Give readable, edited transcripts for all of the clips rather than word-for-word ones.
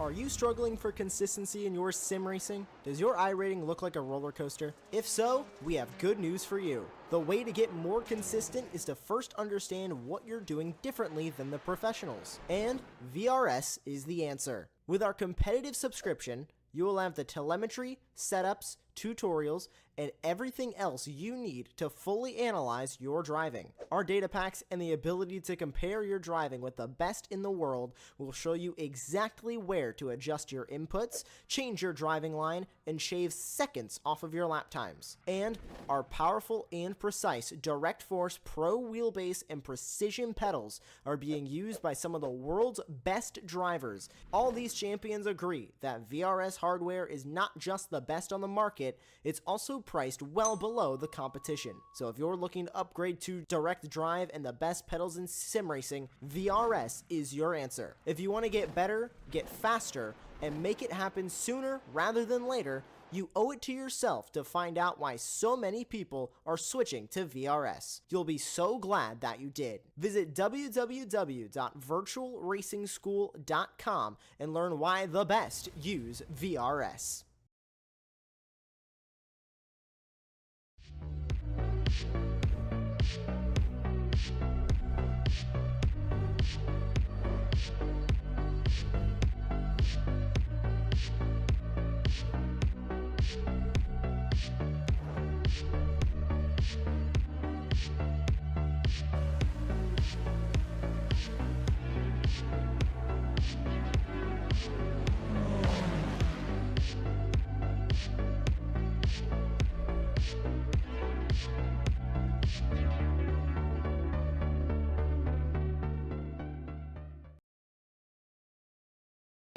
Are you struggling for consistency in your sim racing? Does your iRating look like a roller coaster? If so, we have good news for you. The way to get more consistent is to first understand what you're doing differently than the professionals. And VRS is the answer. With our competitive subscription, you will have the telemetry, setups, tutorials, and everything else you need to fully analyze your driving. Our data packs and the ability to compare your driving with the best in the world will show you exactly where to adjust your inputs, change your driving line, and shave seconds off of your lap times. And our powerful and precise Direct Force Pro wheelbase and precision pedals are being used by some of the world's best drivers. All these champions agree that VRS hardware is not just the best on the market, it's also priced well below the competition. So if you're looking to upgrade to direct drive and the best pedals in sim racing, VRS is your answer. If you want to get better, get faster, and make it happen sooner rather than later, you owe it to yourself to find out why so many people are switching to VRS. You'll be so glad that you did. Visit www.virtualracingschool.com and learn why the best use VRS.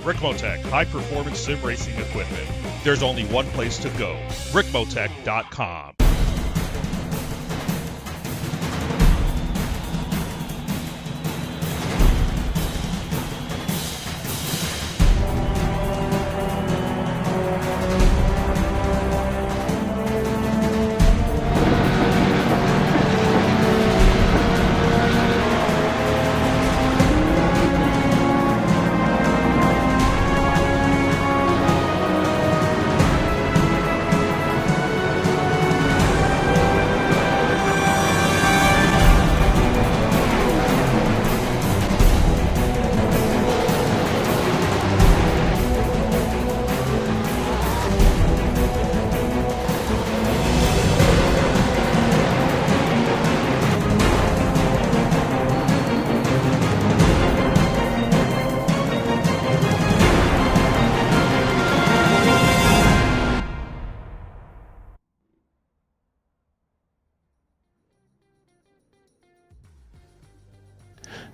Ricmotech, high-performance sim racing equipment. There's only one place to go, ricmotech.com.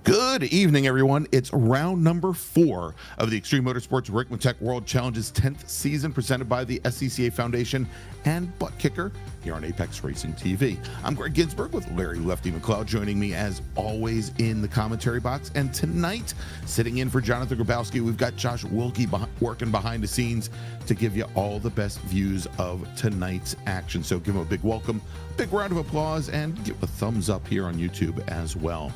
Good evening, everyone. It's round number 4 of the Extreme Motorsports Ricmotech World Challenge's 10th season, presented by the SCCA Foundation and Buttkicker here on Apex Racing TV. I'm Greg Ginsburg with Larry Lefty McLeod, joining me as always in the commentary box. And tonight, sitting in for Jonathan Grabowski, we've got Josh Wilkie working behind the scenes to give you all the best views of tonight's action. So give him a big welcome, big round of applause, and give a thumbs up here on YouTube as well.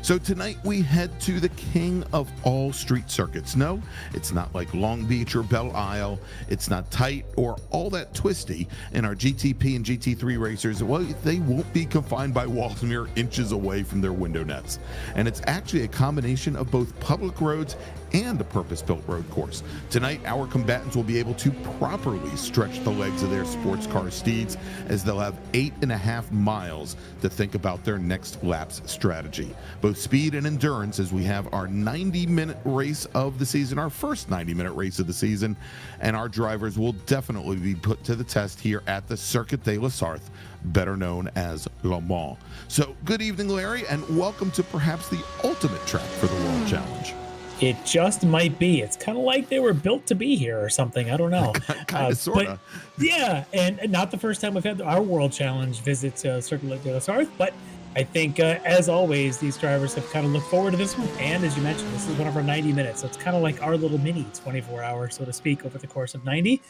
So tonight we head to the king of all street circuits. No, it's not like Long Beach or Belle Isle. It's not tight or all that twisty. And our GTP and GT3 racers, well, they won't be confined by walls mere inches away from their window nets. And it's actually a combination of both public roads and a purpose-built road course. Tonight, our combatants will be able to properly stretch the legs of their sports car steeds, as they'll have 8.5 miles to think about their next lap's strategy. Both speed and endurance, as we have our 90-minute race of the season, our first 90-minute race of the season, and our drivers will definitely be put to the test here at the Circuit de la Sarthe, better known as Le Mans. So good evening, Larry, and welcome to perhaps the ultimate track for the World Challenge. It just might be. It's kind of like they were built to be here or something. I don't know. Kind of, sort of. Yeah, and not the first time we've had our World Challenge visit Circuit de la Sarthe, but I think, as always, these drivers have kind of looked forward to this one. And as you mentioned, this is one of our 90 minutes. So it's kind of like our little mini 24 hours, so to speak, over the course of 90.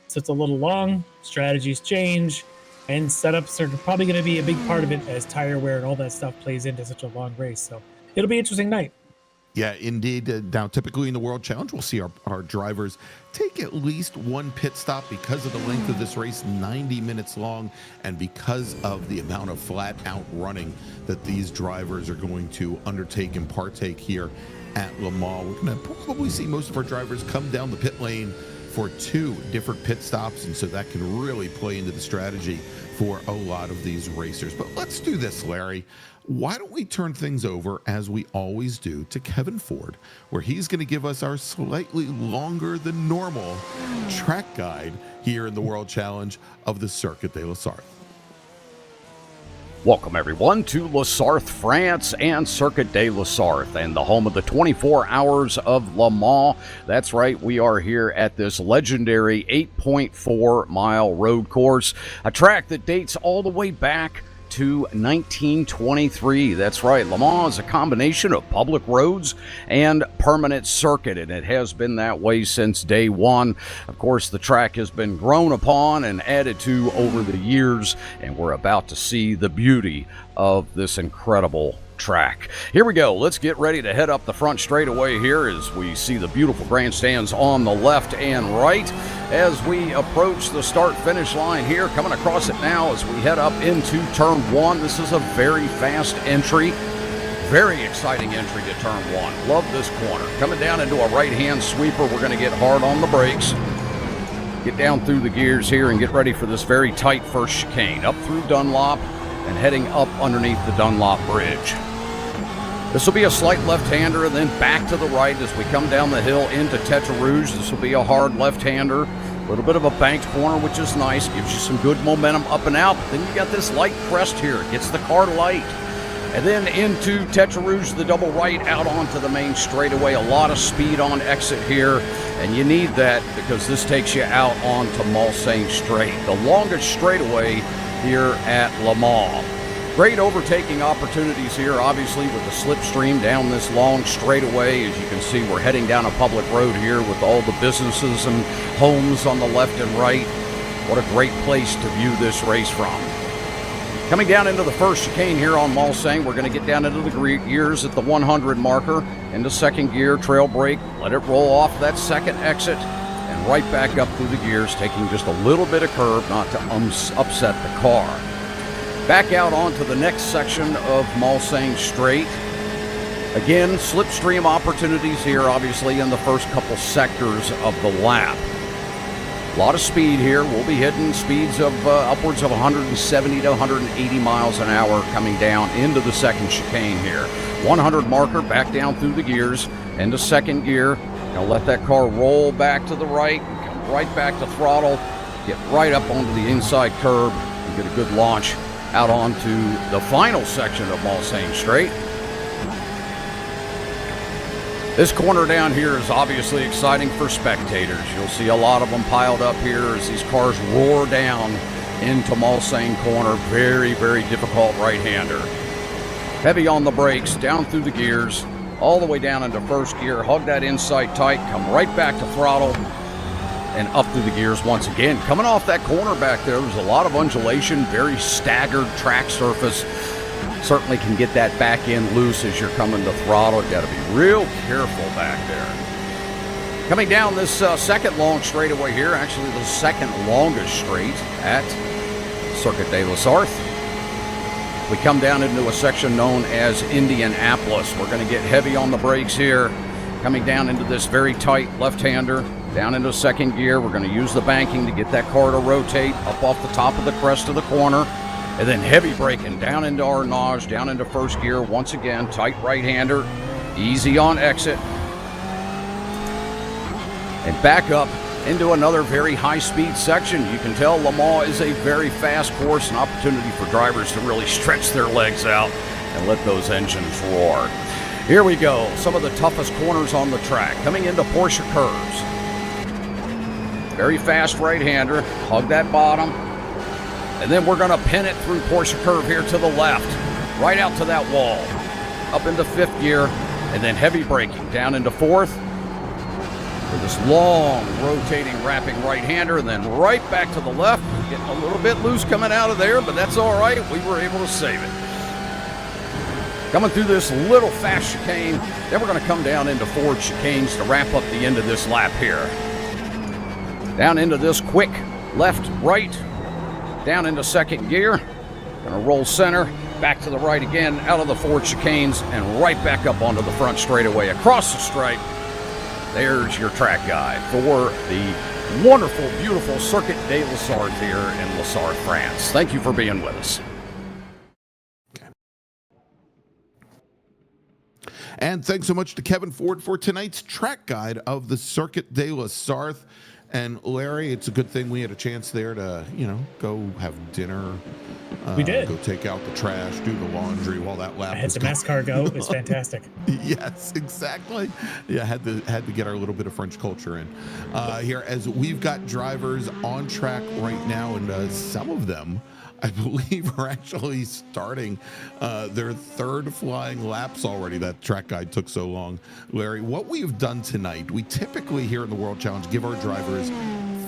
So it's a little long. Strategies change. And setups are probably going to be a big part of it, as tire wear and all that stuff plays into such a long race. So it'll be an interesting night. Yeah, indeed. Now, typically in the World Challenge, we'll see our drivers take at least one pit stop because of the length of this race, 90 minutes long, and because of the amount of flat-out running that these drivers are going to undertake and partake here at Le Mans. We're going to probably see most of our drivers come down the pit lane for 2 different pit stops, and so that can really play into the strategy for a lot of these racers. But let's do this, Larry. Why don't we turn things over, as we always do, to Kevin Ford, where he's going to give us our slightly longer than normal track guide here in the World Challenge of the Circuit de la Sarthe. Welcome, everyone, to La Sarthe, France, and Circuit de la Sarthe, and the home of the 24 Hours of Le Mans. That's right, we are here at this legendary 8.4-mile road course, a track that dates all the way back to 1923. That's right, Le Mans is a combination of public roads and permanent circuit, and it has been that way since day one. Of course, the track has been grown upon and added to over the years, and we're about to see the beauty of this incredible track. Here we go. Let's get ready to head up the front straightaway here as we see the beautiful grandstands on the left and right as we approach the start-finish line here. Coming across it now as we head up into turn 1. This is a very fast entry. Very exciting entry to turn 1. Love this corner. Coming down into a right-hand sweeper. We're going to get hard on the brakes. Get down through the gears here and get ready for this very tight first chicane. Up through Dunlop and heading up underneath the Dunlop Bridge. This will be a slight left-hander and then back to the right as we come down the hill into Tetra Rouge. This will be a hard left-hander. A little bit of a banked corner, which is nice. Gives you some good momentum up and out. But then you got this light crest here. It gets the car light. And then into Tetra Rouge, the double right out onto the main straightaway. A lot of speed on exit here. And you need that because this takes you out onto Mulsanne Straight, the longest straightaway here at Le Mans. Great overtaking opportunities here, obviously, with the slipstream down this long straightaway. As you can see, we're heading down a public road here with all the businesses and homes on the left and right. What a great place to view this race from. Coming down into the first chicane here on Mulsanne, we're going to get down into the gears at the 100 marker, into second gear, trail brake, let it roll off that second exit, and right back up through the gears, taking just a little bit of curve not to upset the car. Back out onto the next section of Mulsanne Straight. Again, slipstream opportunities here, obviously, in the first couple sectors of the lap. A lot of speed here. We'll be hitting speeds of upwards of 170 to 180 miles an hour coming down into the second chicane here. 100 marker, back down through the gears, into second gear. Now let that car roll back to the right, come right back to throttle, get right up onto the inside curb, and get a good launch out onto the final section of Mulsanne Straight. This corner down here is obviously exciting for spectators. You'll see a lot of them piled up here as these cars roar down into Mulsanne Corner. Very, very difficult right-hander. Heavy on the brakes, down through the gears, all the way down into first gear. Hug that inside tight, come right back to throttle, and up through the gears once again. Coming off that corner back there's a lot of undulation, very staggered track surface. Certainly can get that back end loose as you're coming to throttle. Got to be real careful back there. Coming down this second long straightaway here, actually the second longest straight at Circuit de la Sarthe. We come down into a section known as Indianapolis. We're going to get heavy on the brakes here. Coming down into this very tight left-hander. Down into second gear, we're going to use the banking to get that car to rotate up off the top of the crest of the corner. And then heavy braking down into our nage, down into first gear. Once again, tight right-hander, easy on exit. And back up into another very high-speed section. You can tell Le Mans is a very fast course, an opportunity for drivers to really stretch their legs out and let those engines roar. Here we go, some of the toughest corners on the track. Coming into Porsche curves. Very fast right-hander, hug that bottom, and then we're going to pin it through Porsche curve here to the left, right out to that wall, up into fifth gear, and then heavy braking down into fourth with this long rotating wrapping right-hander, and then right back to the left. Getting a little bit loose coming out of there, but that's all right. We were able to save it. Coming through this little fast chicane, then we're going to come down into forward chicanes to wrap up the end of this lap here. Down into this quick left, right, down into second gear. Going to roll center, back to the right again, out of the forward chicanes, and right back up onto the front straightaway, across the stripe. There's your track guide for the wonderful, beautiful Circuit des Lessarts here in Lessart, France. Thank you for being with us. And thanks so much to Kevin Ford for tonight's track guide of the Circuit des Lessarts. And Larry, it's a good thing we had a chance there to, go have dinner. We did. Go take out the trash, do the laundry while that lap I had was some going. escargot. It was fantastic. Yes, exactly. Yeah, had to get our little bit of French culture in here, as we've got drivers on track right now, and some of them, I believe, are actually starting their third flying laps already. That track guide took so long. Larry, what we've done tonight, we typically here in the World Challenge give our drivers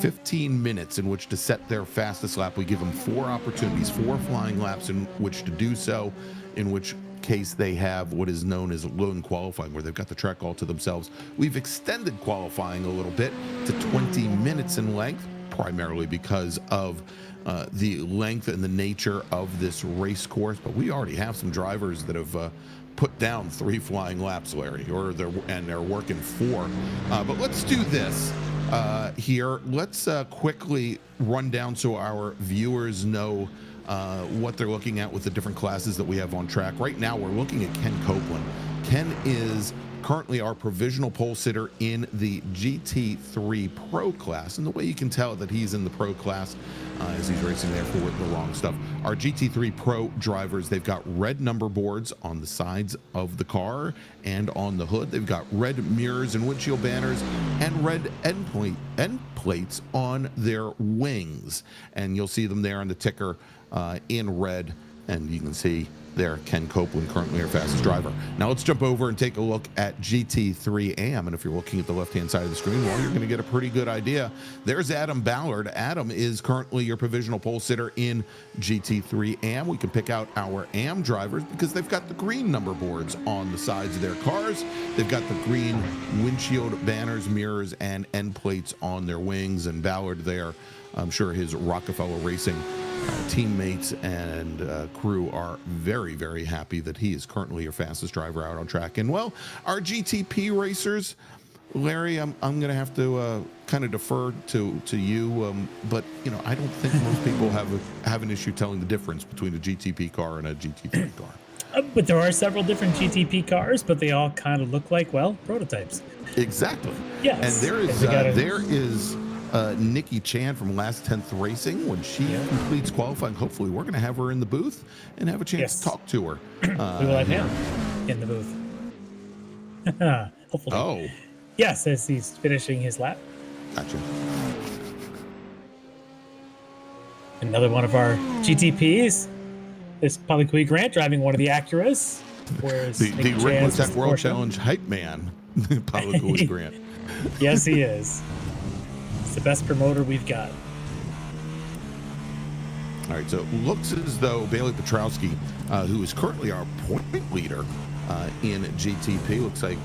15 minutes in which to set their fastest lap. We give them 4 opportunities, 4 flying laps in which to do so, in which case they have what is known as lone qualifying, where they've got the track all to themselves. We've extended qualifying a little bit to 20 minutes in length, primarily because of the length and the nature of this race course. But we already have some drivers that have put down 3 flying laps, Larry, and they're working 4. But let's do this here. Let's quickly run down so our viewers know what they're looking at with the different classes that we have on track. Right now, we're looking at Ken Copeland. Ken is currently our provisional pole sitter in the GT3 Pro class. And the way you can tell that he's in the Pro class is he's racing there for the wrong stuff. Our GT3 Pro drivers, they've got red number boards on the sides of the car and on the hood. They've got red mirrors and windshield banners and red end plates on their wings. And you'll see them there on the ticker in red. And you can see there, Ken Copeland, currently our fastest driver. Now let's jump over and take a look at GT3 AM. And if you're looking at the left-hand side of the screen, well, you're going to get a pretty good idea. There's Adam Ballard. Adam is currently your provisional pole sitter in GT3 AM. We can pick out our AM drivers because they've got the green number boards on the sides of their cars. They've got the green windshield banners, mirrors, and end plates on their wings. And Ballard there, I'm sure his Rockefeller Racing teammates and crew are very, very happy that he is currently your fastest driver out on track. And well, our GTP racers, Larry, I'm going to have to kind of defer to you, but I don't think most people have an issue telling the difference between a GTP car and a GT3 car. But there are several different GTP cars, but they all kind of look like, well, prototypes. Exactly. Yes. And there is Nikki Chan from Last 10th Racing. When she completes qualifying, hopefully we're going to have her in the booth and have a chance to talk to her. We will have him in the booth. Hopefully. Oh. Yes, as he's finishing his lap. Gotcha. Another one of our GTPs is Polly Grant driving one of the Acuras. Whereas the Ricmotech World Challenge hype man, Polly Grant. Yes, he is. The best promoter we've got. All right, so it looks as though Bailey Petrowski, who is currently our point leader in GTP, looks like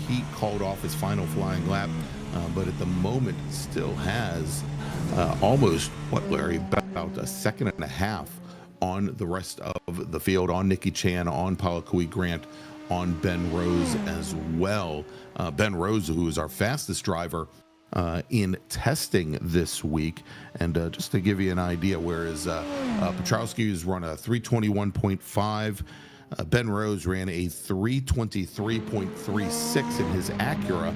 he called off his final flying lap, but at the moment still has almost, Larry, about a second and a half on the rest of the field, on Nikki Chan, on Polly Grant, on Ben Rose as well. Ben Rose, who is our fastest driver in testing this week. And just to give you an idea, whereas Petrowski has run a 321.5, Ben Rose ran a 323.36 in his Acura,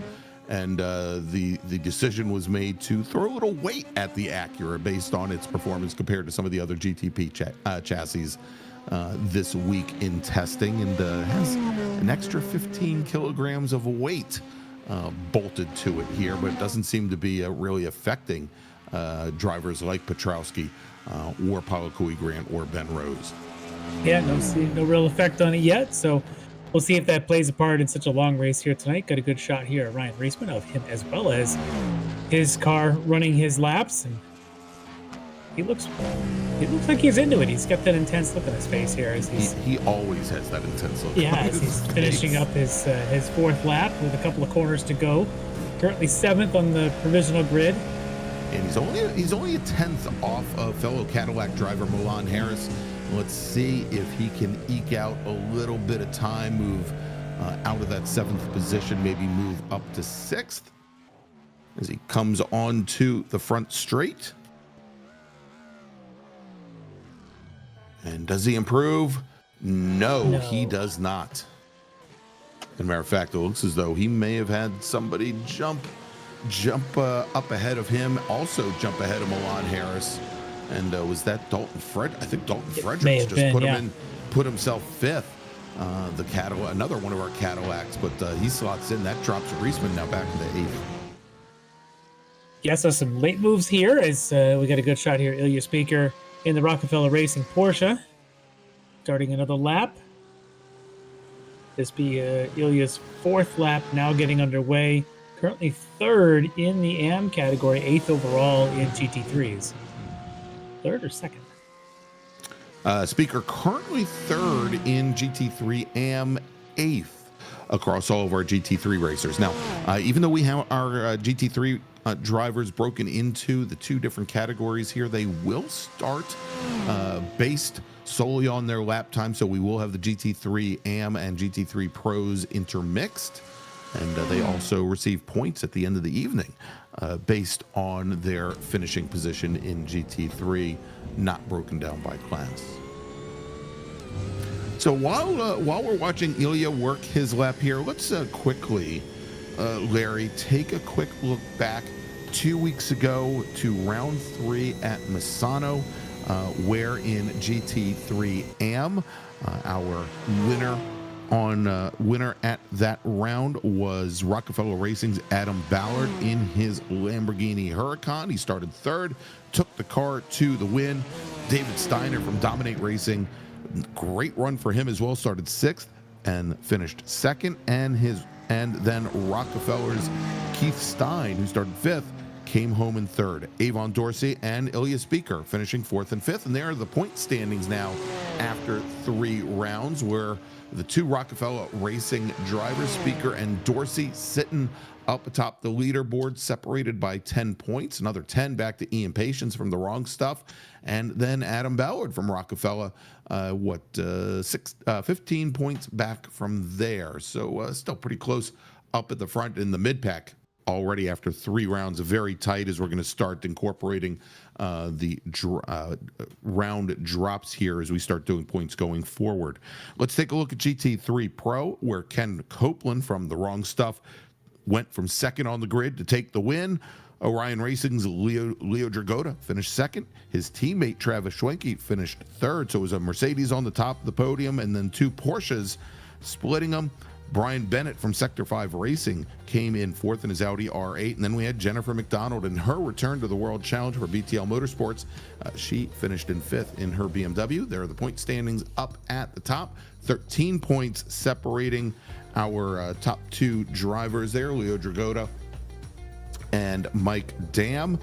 and the decision was made to throw a little weight at the Acura based on its performance compared to some of the other GTP chassis this week in testing, and has an extra 15 kilograms of weight bolted to it here, but it doesn't seem to be really affecting drivers like Petrowski or Polly Grant or Ben Rose. Yeah, no real effect on it yet, so we'll see if that plays a part in such a long race here tonight. Got a good shot here at Ryan Reisman of him, as well as his car running his laps. And he looks like he's into it. He's got that intense look on his face here. As he always has that intense look. Yeah, as he's finishing up his fourth lap with a couple of corners to go. Currently 7th on the provisional grid. And he's only a 10th off of fellow Cadillac driver Milan Harris. Let's see if he can eke out a little bit of time, move out of that 7th position, maybe move up to 6th as he comes on to the front straight. And does he improve? No, he does not. As a matter of fact, it looks as though he may have had somebody jump up ahead of him, also jump ahead of Milan Harris. And was that Dalton Fred? I think Dalton Fredericks just put himself 5th. The Cadillac, another one of our Cadillacs, but he slots in. That drops Ricmotech now back into 8th. Yeah, so some late moves here as we got a good shot here. Ilya Speaker in the Rockefeller Racing Porsche, starting another lap. This be Ilya's 4th lap, now getting underway. Currently 3rd in the AM category, 8th overall in GT3s. 3rd or 2nd? Speaker currently 3rd in GT3 AM, 8th across all of our GT3 racers. Now, even though we have our GT3 drivers broken into the 2 different categories here, they will start based solely on their lap time. So we will have the GT3 AM and GT3 Pros intermixed. And they also receive points at the end of the evening based on their finishing position in GT3, not broken down by class. So while we're watching Ilya work his lap here, let's quickly, Larry, take a quick look back 2 weeks ago to round 3 at Misano, where in GT3 AM, our winner at that round was Rockefeller Racing's Adam Ballard in his Lamborghini Huracan. He started 3rd, took the car to the win. David Steiner from Dominate Racing, great run for him as well, started 6th and finished 2nd. And then Rockefeller's Keith Stein, who started 5th, came home in 3rd. Avon Dorsey and Ilya Speaker finishing 4th and 5th. And there are the point standings now after 3 rounds, where the 2 Rockefeller Racing drivers, Speaker and Dorsey, sitting up atop the leaderboard, separated by 10 points. Another 10 back to Ian Patience from The Wrong Stuff. And then Adam Ballard from Rockefeller, 15 points back from there. So still pretty close up at the front in the mid-pack already after 3 rounds. Very tight as we're going to start incorporating the round drops here as we start doing points going forward. Let's take a look at GT3 Pro, where Ken Copeland from The Wrong Stuff went from 2nd on the grid to take the win. Orion Racing's Leo Dragota finished 2nd. His teammate Travis Schwenke finished 3rd. So it was a Mercedes on the top of the podium and then 2 Porsches splitting them. Brian Bennett from Sector 5 Racing came in 4th in his Audi R8. And then we had Jennifer McDonald in her return to the World Challenge for BTL Motorsports. She finished in 5th in her BMW. There are the point standings up at the top. 13 points separating our top 2 drivers there, Leo Dragota and Mike Dam.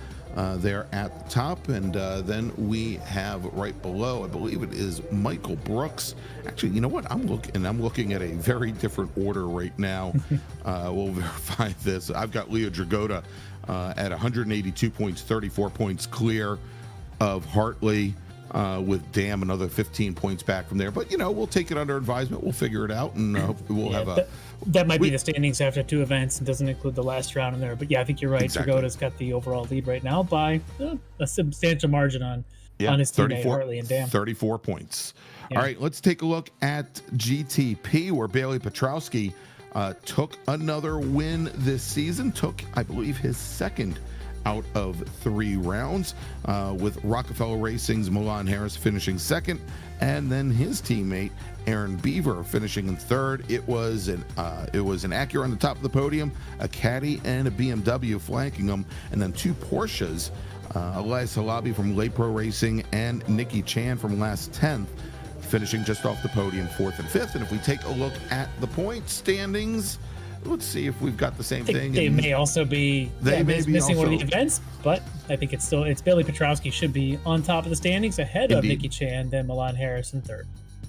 There at the top, and then we have right below, I believe it is Michael Brooks. Actually, you know what? I'm looking at a very different order right now. We'll verify this. I've got Leo Dragota at 182 points, 34 points clear of Hartley, with Dam another 15 points back from there. But we'll take it under advisement. We'll figure it out, and we'll have that might be the standings after 2 events and doesn't include the last round in there. But yeah, I think you're right. Exactly. Dragota's got the overall lead right now by a substantial margin on his teammate Hartley and Dam. 34 points. Yeah. All right, let's take a look at GTP, where Bailey Petrowski took another win this season. Took, I believe, his 2nd out of 3 rounds, with Rockefeller Racing's Milan Harris finishing 2nd, and then his teammate Aaron Beaver finishing in 3rd. It was an Acura on the top of the podium, a Caddy and a BMW flanking them, and then 2 Porsches, Elias Halabi from Lay Pro Racing and Nikki Chan from Last 10th, finishing just off the podium 4th and 5th. And if we take a look at the point standings, let's see if we've got the same thing. They may also be missing one of the events, but I think it's Bailey Petrowski should be on top of the standings ahead of Nikki Chan, then Milan Harris in third.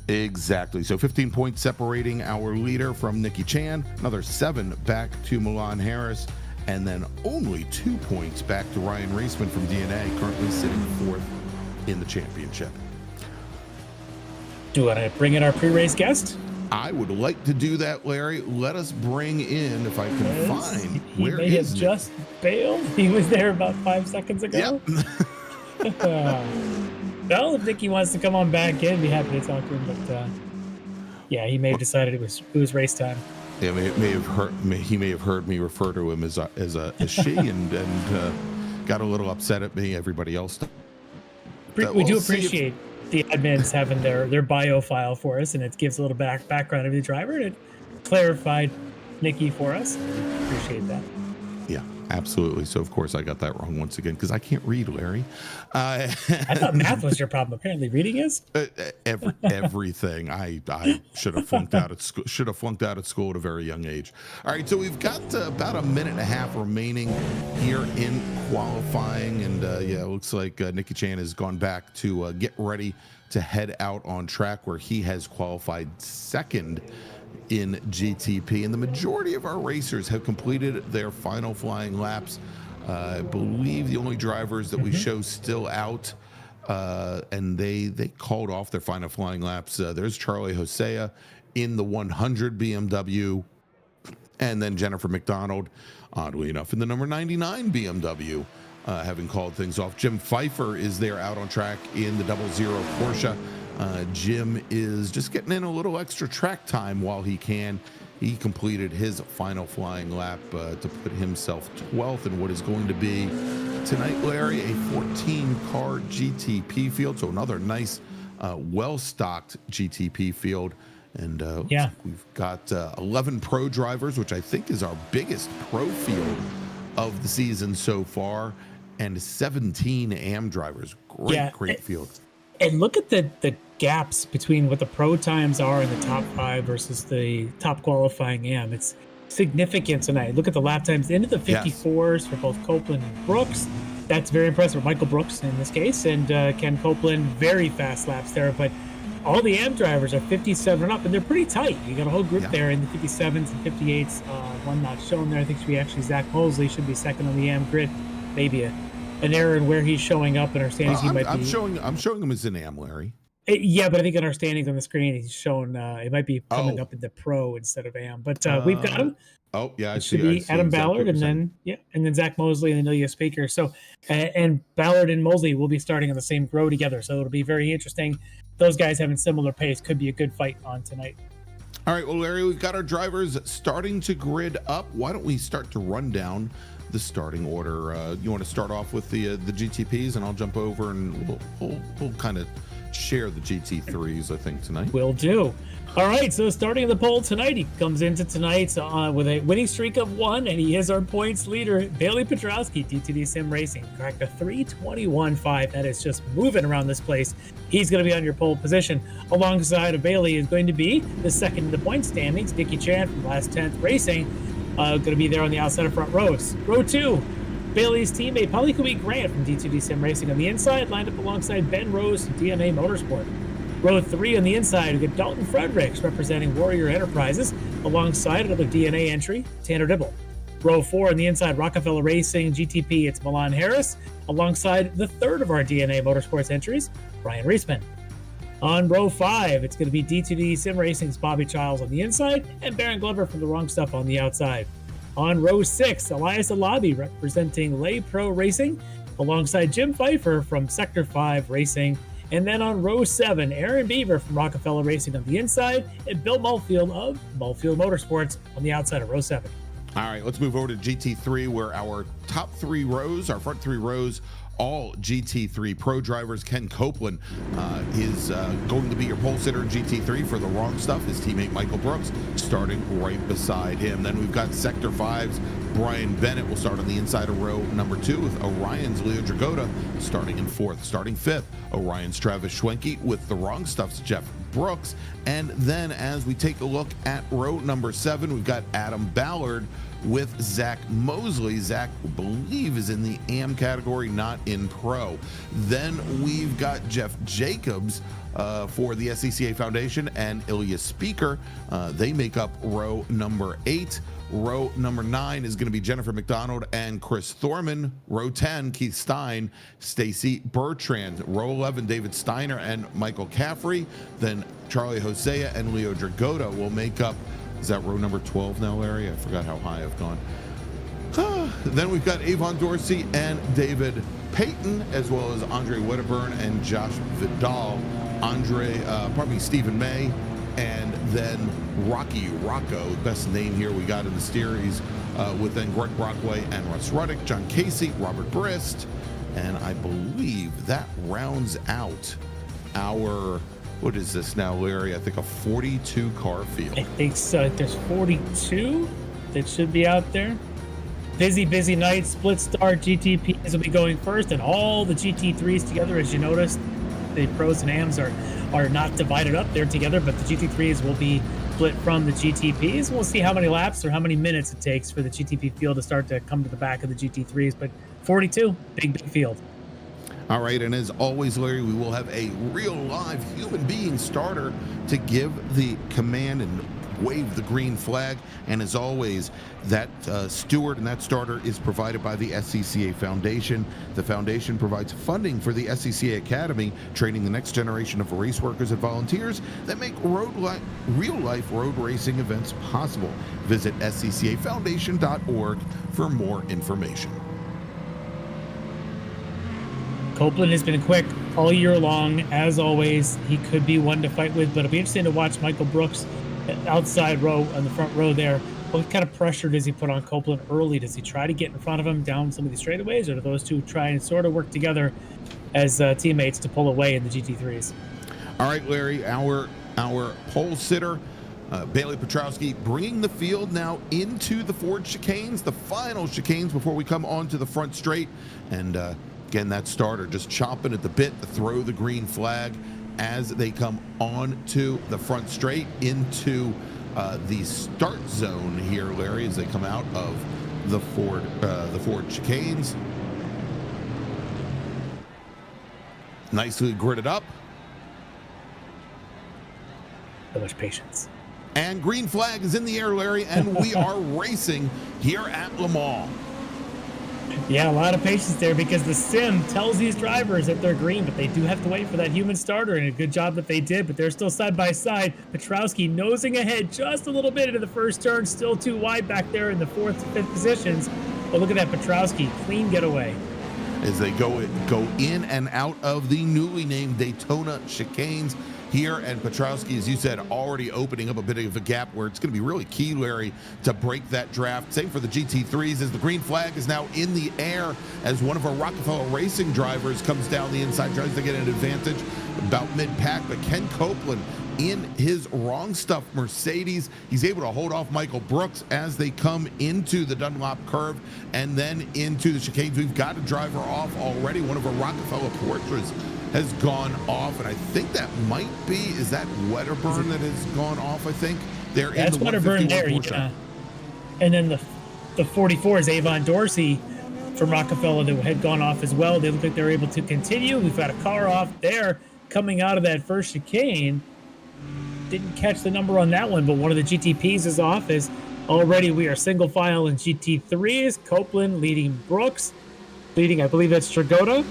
Exactly. So 15 points separating our leader from Nikki Chan, another 7 back to Milan Harris, and then only 2 points back to Ryan Reisman from DNA, currently sitting 4th in the championship. Do you want to bring in our pre-race guest? I would like to do that, Larry. Let us bring in, if I can find, he may have just bailed. He was there about 5 seconds ago. Yep. Well, if Nikki wants to come on back in, I'd be happy to talk to him. But yeah, he may have decided it was race time. Yeah, he may have heard me refer to him as she, and got a little upset at me. Everybody else. We do appreciate the admins having their bio file for us, and it gives a little background of the driver, and it clarified Nikki for us. Appreciate that. Yeah, absolutely. So of course I got that wrong once again because I can't read, Larry. I thought math was your problem. Apparently reading is. Everything. I should have flunked out at school. Should have flunked out at school at a very young age. All right, so we've got about a minute and a half remaining here in qualifying, and yeah, it looks like Nikki Chan has gone back to get ready to head out on track where he has qualified second in GTP, and the majority of our racers have completed their final flying laps. I believe the only drivers that we show still out, and they called off their final flying laps. There's Charlie Hosea in the 100 BMW, and then Jennifer McDonald, oddly enough, in the number 99 BMW, having called things off. Jim Pfeiffer is there out on track in the 00 Porsche. Jim is just getting in a little extra track time while he can. He completed his final flying lap to put himself 12th in what is going to be tonight, Larry, a 14-car GTP field. So another nice, well-stocked GTP field. And yeah, we've got 11 pro drivers, which I think is our biggest pro field of the season so far, and 17 AM drivers. Great field. And look at the gaps between what the pro times are in the top 5 versus the top qualifying AM. It's significant tonight. Look at the lap times into the 54s for both Copeland and Brooks. That's very impressive. Michael Brooks in this case, and Ken Copeland, very fast laps there. But all the AM drivers are 57 up, and they're pretty tight. You got a whole group there in the 57s and 58s. One not shown there. I think should be actually Zach Mosley, should be second on the AM grid. Maybe an error in where he's showing up in our standings. I'm showing him as an AM, Larry. Yeah, but I think in our standings on the screen, he's shown it might be coming up in the pro instead of AM. But we've got him. Oh yeah, it should be Adam Ballard, and then Zach Mosley and Amelia Speaker. So and Ballard and Mosley will be starting on the same row together. So it'll be very interesting. Those guys having similar pace could be a good fight on tonight. All right, well, Larry, we've got our drivers starting to grid up. Why don't we start to run down the starting order? You want to start off with the GTPs, and I'll jump over, and we'll kind of share the GT3s, I think, tonight. Will do. All right, so starting the poll tonight, he comes into tonight with a winning streak of 1, and he is our points leader. Bailey Petrowski, D2D Sim Racing, cracked a 3:21.5. That is just moving around this place. He's going to be on your pole position. Alongside of Bailey is going to be the second in the point standings, Nikki Chan from Last 10th Racing, going to be there on the outside of front rows. Row 2, Bailey's teammate, Palikumi Grant from D2D Sim Racing on the inside, lined up alongside Ben Rose from DNA Motorsport. Row 3 on the inside, we got Dalton Fredericks representing Warrior Enterprises, alongside another DNA entry, Tanner Dibble. Row 4 on the inside, Rockefeller Racing GTP, it's Milan Harris, alongside the third of our DNA Motorsports entries, Ryan Reisman. On row 5, it's going to be D2D Sim Racing's Bobby Childs on the inside, and Baron Glover from The Wrong Stuff on the outside. On row 6, Elias Alabi representing Lay Pro Racing, alongside Jim Pfeiffer from Sector 5 Racing. And then on row 7, Aaron Beaver from Rockefeller Racing on the inside, and Bill Mulfield of Mulfield Motorsports on the outside of row 7. All right, let's move over to GT3, where our top 3 rows, our front 3 rows, all GT3 pro drivers. Ken Copeland is going to be your pole sitter in GT3 for The Wrong Stuff. His teammate Michael Brooks starting right beside him. Then we've got Sector 5's Brian Bennett will start on the inside of row number 2 with Orion's Leo Dragota starting in 4th. Starting 5th, Orion's Travis Schwenke with The Wrong Stuff's Jeff Brooks. And then as we take a look at row number 7, we've got Adam Ballard with Zach Mosley. Zach, I believe, is in the AM category, not in pro. Then we've got Jeff Jacobs for the SCCA Foundation and Ilya Speaker. They make up row number 8. Row number 9 is going to be Jennifer McDonald and Chris Thorman. Row 10, Keith Stein, Stacy Bertrand. Row 11, David Steiner and Michael Caffrey. Then Charlie Hosea and Leo Dragota will make up, is that row number 12 now, Larry? I forgot how high I've gone. Then we've got Avon Dorsey and David Payton, as well as Andre Wedderburn and Josh Vidal. Stephen May, and then Rocky Rocco, best name here we got in the series, with then Greg Brockway and Russ Ruddick, John Casey, Robert Brist, and I believe that rounds out our, what is this now, Larry? I think a 42 car field. I think so. There's 42 that should be out there. Busy night. Split start. GTPs will be going first, and all the GT3s together, as you noticed. The pros and AMs are not divided up. They're together, but the GT3s will be split from the GTPs. We'll see how many laps or how many minutes it takes for the GTP field to start to come to the back of the GT3s, but 42, big field. All right, and as always, Larry, we will have a real live human being starter to give the command and wave the green flag. And as always, that steward and that starter is provided by the SCCA Foundation. The foundation provides funding for the SCCA Academy, training the next generation of race workers and volunteers that make real-life road racing events possible. Visit sccafoundation.org for more information. Copeland has been quick all year long. As always, he could be one to fight with, but it'll be interesting to watch Michael Brooks outside row on the front row there. What kind of pressure does he put on Copeland early? Does he try to get in front of him down some of these straightaways, or do those two try and sort of work together as teammates to pull away in the GT3s? All right, Larry, our pole sitter, Bailey Petrowski, bringing the field now into the Ford chicanes, the final chicanes before we come onto the front straight. And again, that starter just chomping at the bit to throw the green flag as they come on to the front straight into the start zone here, Larry, as they come out of the Ford chicanes. Nicely gridded up. So much patience. And green flag is in the air, Larry, and we are racing here at Le Mans. Yeah, a lot of patience there because the sim tells these drivers that they're green, but they do have to wait for that human starter, and a good job that they did, but they're still side by side. Petrowski nosing ahead just a little bit into the first turn, still too wide back there in the 4th to 5th positions. But look at that, Petrowski, clean getaway. As they go in and out of the newly named Daytona chicanes here, and Petrowski, as you said, already opening up a bit of a gap where it's going to be really key, Larry, to break that draft. Same for the GT3s, as the green flag is now in the air as one of our Rockefeller Racing drivers comes down the inside, tries to get an advantage about mid-pack, but Ken Copeland in his wrong stuff Mercedes, he's able to hold off Michael Brooks as they come into the Dunlop curve and then into the chicanes. We've got a driver off already. One of our Rockefeller Portras has gone off, and I think that might be, is that Wedderburn that has gone off, I think? They're That's in the Wedderburn there, yeah. And then the 44 is Avon Dorsey from Rockefeller that had gone off as well. They look like they're able to continue. We've got a car off there coming out of that first chicane. Didn't catch the number on that one, but one of the GTPs is off. As already we are single file in GT3s. Copeland leading Brooks. Leading, I believe that's Dragota.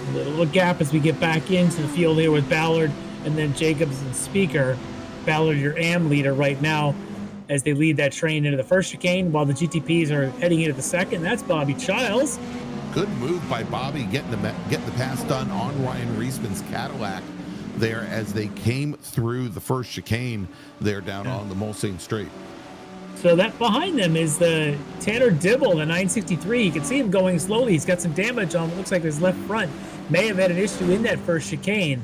A little gap as we get back into the field here with Ballard and then Jacobs and Speaker. Ballard, your AM leader right now, as they lead that train into the first chicane, while the GTPs are heading into the second. That's Bobby Childs. Good move by Bobby, getting the pass done on Ryan Reisman's Cadillac there as they came through the first chicane there down on the Mulsanne Straight. So that behind them is the Tanner Dibble, the 963. You can see him going slowly. He's got some damage on what looks like his left front. May have had an issue in that first chicane.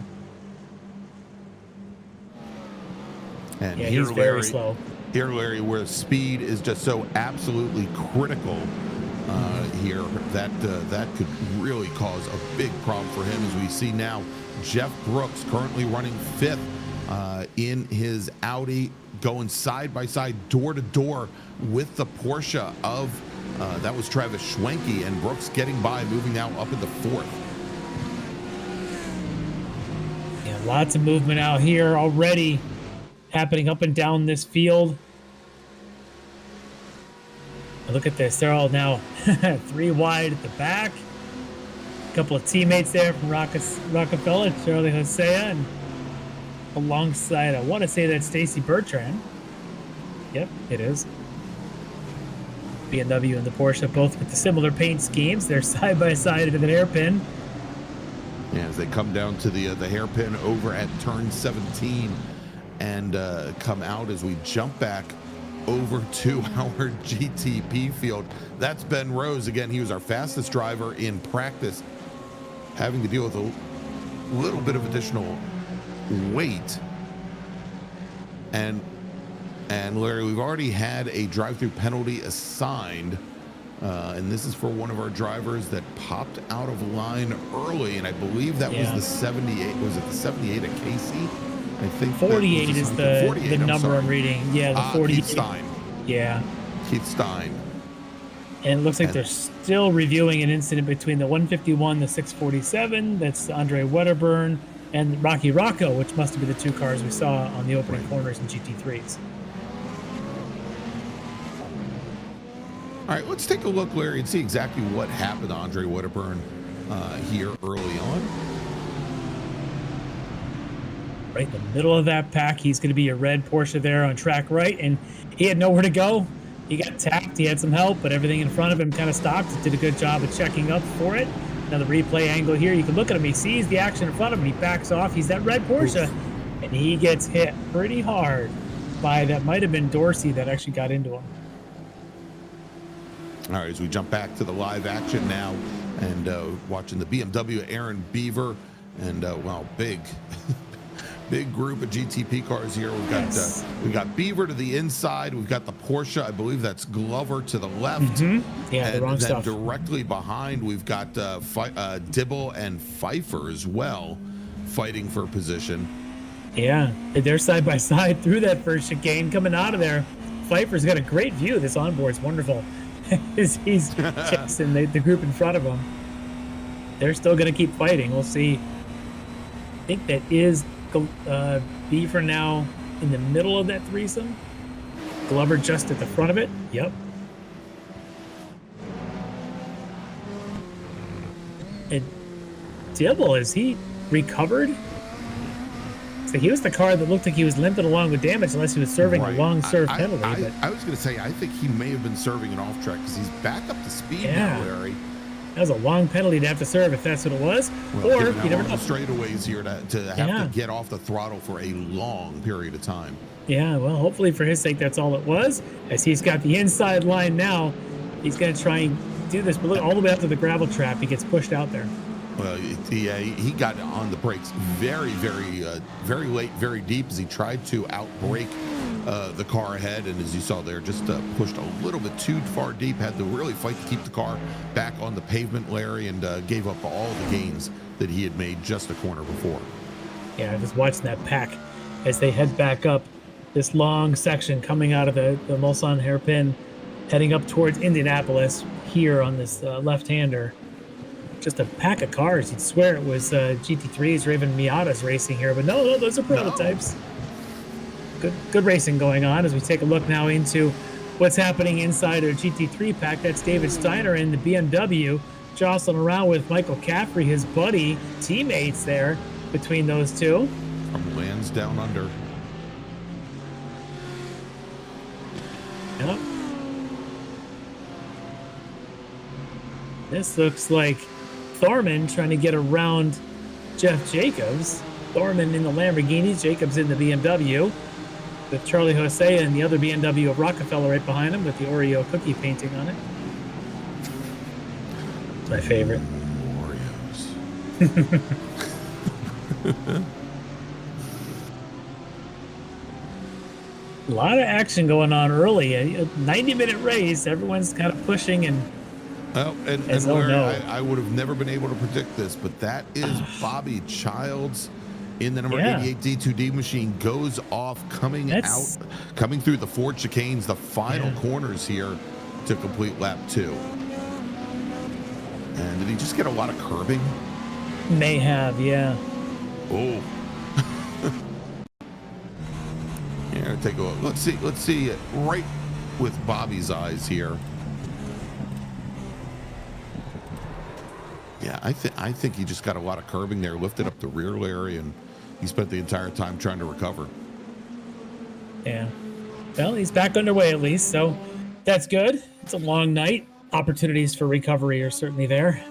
And yeah, here, he's very Larry, slow. Here, Larry, where speed is just so absolutely critical here. That could really cause a big problem for him, as we see now Jeff Brooks currently running 5th in his Audi, going side by side, door to door with the Porsche of that was Travis Schwenke, and Brooks getting by, moving now up into 4th. Yeah, lots of movement out here already happening up and down this field. Look at this. They're all now 3 wide at the back. A couple of teammates there from Rockefeller, Charlie Hosea, and alongside, I want to say that's Stacy Bertrand. Yep, it is. BMW and the Porsche, both with the similar paint schemes. They're side by side into the hairpin. Yeah, as they come down to the hairpin over at turn 17 and come out as we jump back over to our GTP field. That's Ben Rose. Again, he was our fastest driver in practice, having to deal with a little bit of additional weight. And Larry, we've already had a drive-through penalty assigned, and this is for one of our drivers that popped out of line early, and I believe that was the 78. Was it the 78 at Casey? I think 48 is the number I'm reading. Yeah, the 48. Keith Stein. Yeah. Keith Stein. And it looks like they're still reviewing an incident between the 151, the 647. That's Andre Wedderburn, and Rocky Rocco, which must have been the 2 cars we saw on the opening corners in GT3s. All right, let's take a look, Larry, and see exactly what happened to Andre Wedderburn here early on. Right in the middle of that pack, he's going to be a red Porsche there on track right, and he had nowhere to go. He got tapped, he had some help, but everything in front of him kind of stopped. He did a good job of checking up for it. Another replay angle here. You can look at him. He sees the action in front of him. He backs off. He's that red Porsche, and he gets hit pretty hard by, that might have been Dorsey that actually got into him. All right, as we jump back to the live action now and watching the BMW Aaron Beaver, and wow, big group of GTP cars here. We've got Beaver to the inside. We've got the Porsche. I believe that's Glover to the left. Yeah, and the wrong then stuff. Directly behind, we've got Dibble and Pfeiffer as well, fighting for position. Yeah, they're side by side through that first chicane coming out of there. Pfeiffer's got a great view. This onboard's wonderful. He's chasing the group in front of him. They're still going to keep fighting. We'll see. I think that is Beaver now in the middle of that threesome. Glover just at the front of it. Yep. And Dibble, is he recovered? So he was the car that looked like he was limping along with damage, unless he was serving a long serve penalty. I was going to say, I think he may have been serving an off track because he's back up to speed now, Larry. That was a long penalty to have to serve if that's what it was. Well, or you never know. Straightaways here to have to get off the throttle for a long period of time. Yeah, well, hopefully for his sake, that's all it was. As he's got the inside line now, he's going to try and do this. But look, all the way up to the gravel trap, he gets pushed out there. Well, he got on the brakes very late, very deep as he tried to outbrake the car ahead, and as you saw there, just pushed a little bit too far deep. Had to really fight to keep the car back on the pavement, Larry, and gave up all the gains that he had made just a corner before. Yeah, I was watching that pack as they head back up this long section coming out of the Mulsanne hairpin, heading up towards Indianapolis here on this left-hander. Just a pack of cars. You'd swear it was GT3s or even Miatas racing here, but no, those are prototypes. Good racing going on as we take a look now into what's happening inside our GT3 pack. That's David Steiner in the BMW, jostling around with Michael Caffrey, his buddy, teammates there between those two. From Lands Down Under. Yep. This looks like Thorman trying to get around Jeff Jacobs. Thorman in the Lamborghinis, Jacobs in the BMW, with Charlie Hosea and the other BMW of Rockefeller right behind him with the Oreo cookie painting on it. It's my favorite. Oreos. A lot of action going on early. A 90-minute race. Everyone's kind of pushing and Oh, and oh, Larry, no. I would have never been able to predict this, but that is Bobby Childs in the number 88 D2D machine, goes off, coming through the Ford chicanes, the final corners here to complete lap 2. And did he just get a lot of curbing? May have, yeah. Oh. Here, take a look. Let's see it right with Bobby's eyes here. Yeah, I think he just got a lot of curbing there, lifted up the rear, Larry, and he spent the entire time trying to recover. Yeah. Well, he's back underway at least, so that's good. It's a long night. Opportunities for recovery are certainly there.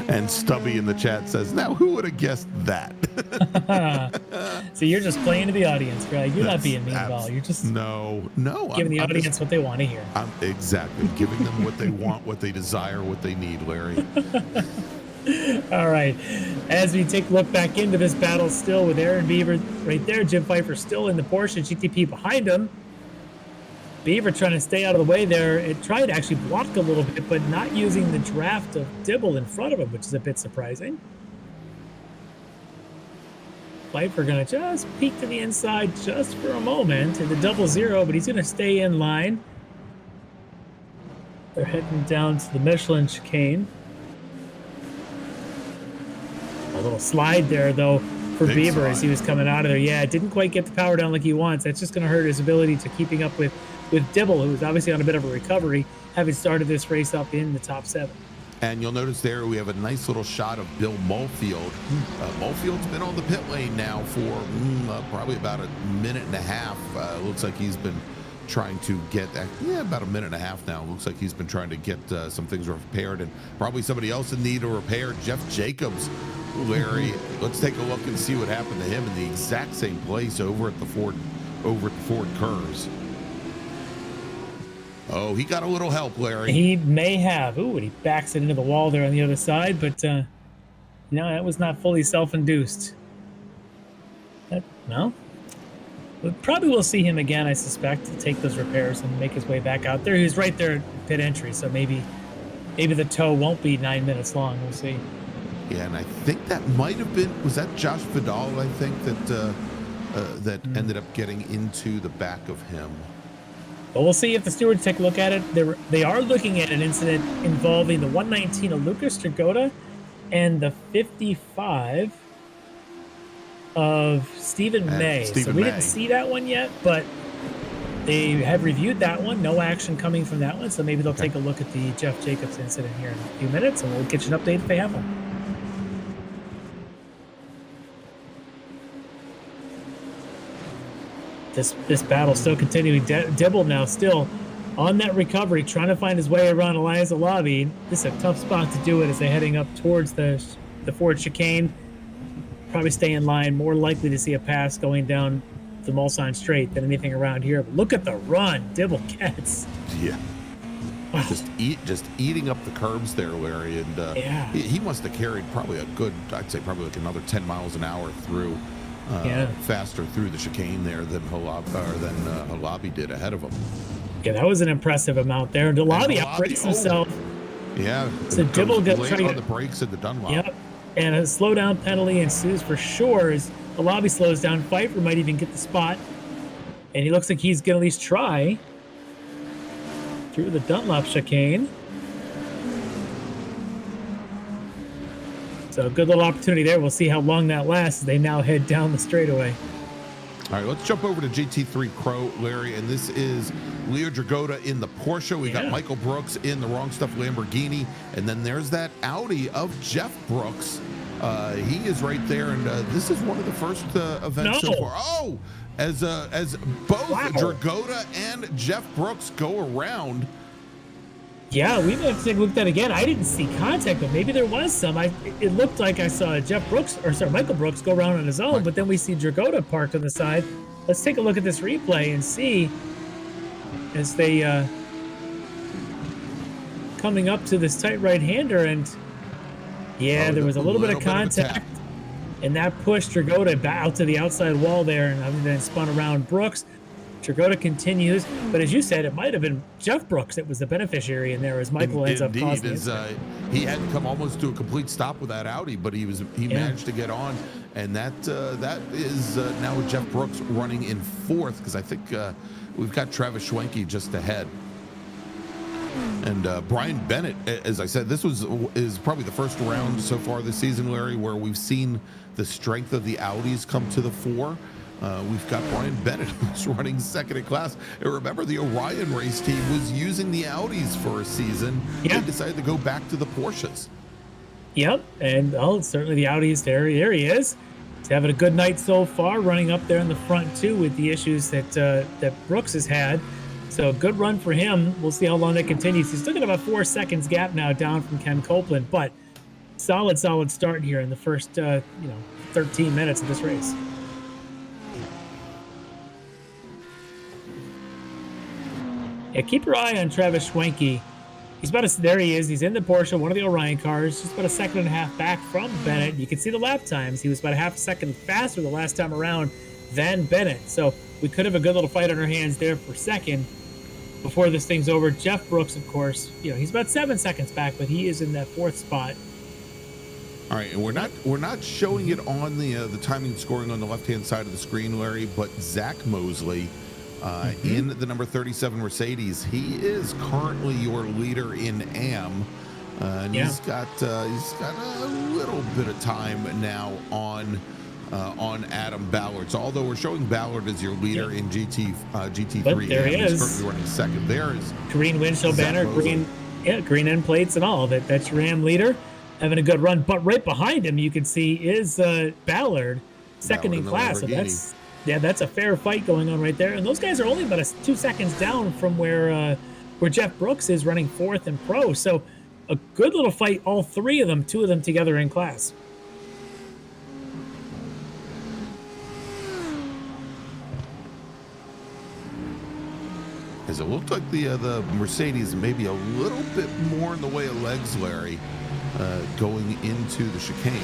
And Stubby in the chat says, now who would have guessed that? So you're just playing to the audience, Greg. You're not being mean at all. You're just no, giving the audience what they want to hear. I'm exactly giving them what they want, what they desire, what they need, Larry. All right. As we take a look back into this battle still with Aaron Beaver right there, Jim Pfeiffer still in the Porsche, GTP behind him. Beaver trying to stay out of the way there. It tried to actually block a little bit, but not using the draft of Dibble in front of him, which is a bit surprising. Pfeiffer going to just peek to the inside just for a moment in the 0-0, but he's going to stay in line. They're heading down to the Michelin chicane. A little slide there, though, for Big Beaver slide. as he was coming out of there. Yeah, it didn't quite get the power down like he wants. That's just going to hurt his ability to keeping up with Dibble, who was obviously on a bit of a recovery, having started this race up in the top 7. And you'll notice there we have a nice little shot of Bill Mulfield. Mulfield's been on the pit lane now for probably about a minute and a half. Looks like he's been trying to get, about a minute and a half now. Looks like he's been trying to get some things repaired, and probably somebody else in need of repair. Jeff Jacobs, Larry, let's take a look and see what happened to him in the exact same place over at the Ford curves. Oh, he got a little help, Larry. He may have. Ooh, and he backs it into the wall there on the other side, but no, that was not fully self-induced. No. We probably will see him again, I suspect, to take those repairs and make his way back out there. He's right there at pit entry, so maybe the tow won't be 9 minutes long. We'll see. Yeah, and I think that might have been, was that Josh Vidal, I think, that ended up getting into the back of him. But we'll see if the stewards take a look at it. They are looking at an incident involving the 119 of Lucas Dragotta and the 55 of Stephen May. So we didn't see that one yet, but they have reviewed that one. No action coming from that one, so maybe they'll take a look at the Jeff Jacobs incident here in a few minutes, and we'll get you an update if they have one. This battle still continuing. Dibble now still on that recovery, trying to find his way around Elias Alavi. This is a tough spot to do it as they're heading up towards the Ford chicane. Probably stay in line, more likely to see a pass going down the Mulsanne Straight than anything around here. But look at the run Dibble gets. Yeah. Wow. Just eating up the curbs there, Larry, and he must have carried probably a good, I'd say probably like another 10 miles an hour through. Faster through the chicane there than Halabi did ahead of him. Yeah, that was an impressive amount there. And Halabi outbrakes himself. Yeah. So Dibble got trying on the brakes at the Dunlop. Yep. And a slowdown penalty ensues for sure as Halabi slows down. Pfeiffer might even get the spot. And he looks like he's going to at least try through the Dunlop chicane. So a good little opportunity there. We'll see how long that lasts as they now head down the straightaway. All right, let's jump over to GT3 Pro, Larry, and this is Leo Dragotta in the Porsche. We got Michael Brooks in the Wrong Stuff Lamborghini, and then there's that Audi of Jeff Brooks. He is right there, and this is one of the first events so far. Oh, as both Dragotta and Jeff Brooks go around. Yeah, we may have to take a look at that again. I didn't see contact, but maybe there was some. It looked like I saw Michael Brooks go around on his own, but then we see Dragotta parked on the side. Let's take a look at this replay and see as they coming up to this tight right-hander, and there was a little bit of contact, and that pushed Dragotta out to the outside wall there, and then spun around Brooks. Tragoda continues, but as you said, it might have been Jeff Brooks that was the beneficiary in there as Michael ends up causing it. He had to come almost to a complete stop with that Audi, but he managed to get on, and that is now Jeff Brooks running in fourth, because I think we've got Travis Schwenke just ahead. And Brian Bennett, as I said, this is probably the first round so far this season, Larry, where we've seen the strength of the Audis come to the fore. We've got Brian Bennett, who's running second in class. And remember, the Orion race team was using the Audis for a season. Yeah. They decided to go back to the Porsches. Yep, and certainly the Audis, there he is. He's having a good night so far, running up there in the front too with the issues that Brooks has had. So good run for him. We'll see how long that continues. He's looking at about 4 seconds gap now down from Ken Copeland, but solid start here in the first 13 minutes of this race. Yeah, keep your eye on Travis Schwenke. There he is. He's in the Porsche, one of the Orion cars, just about a second and a half back from Bennett. You can see the lap times. He was about a half a second faster the last time around than Bennett. So we could have a good little fight on our hands there for second before this thing's over. Jeff Brooks, of course, he's about 7 seconds back, but he is in that fourth spot. All right, and we're not showing it on the timing scoring on the left-hand side of the screen, Larry, but Zach Mosley, in the number 37 Mercedes, he is currently your leader in AM, and he's got a little bit of time now on Adam Ballard. So although we're showing Ballard as your leader in GT3, but there he is. He's currently running second. There is green windshield banner, green end plates and all. That's your AM leader, having a good run. But right behind him, you can see is Ballard, second in class. So that's a fair fight going on right there. And those guys are only about 2 seconds down from where Jeff Brooks is running fourth in pro. So a good little fight, all three of them, two of them together in class. As it looked like the Mercedes maybe a little bit more in the way of legs, Larry, going into the chicane.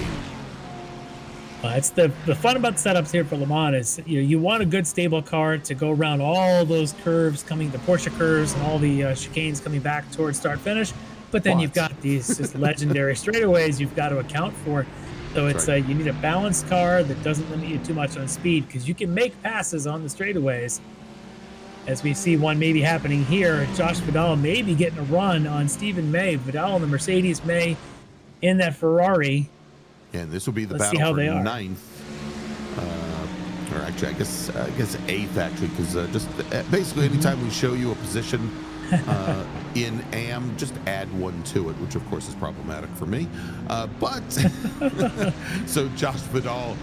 It's the fun about setups here for Le Mans is you want a good stable car to go around all those curves, the Porsche curves and all the chicanes coming back towards start finish. But then you've got these just legendary straightaways you've got to account for. So it's you need a balanced car that doesn't limit you too much on speed, because you can make passes on the straightaways. As we see one maybe happening here, Josh Vidal may be getting a run on Stephen May. Vidal in the Mercedes, May in that Ferrari. And this will be the battle for ninth, or actually, I guess eighth, actually, because just basically anytime we show you a position in AM, just add one to it, which of course is problematic for me. But so Josh Vidal.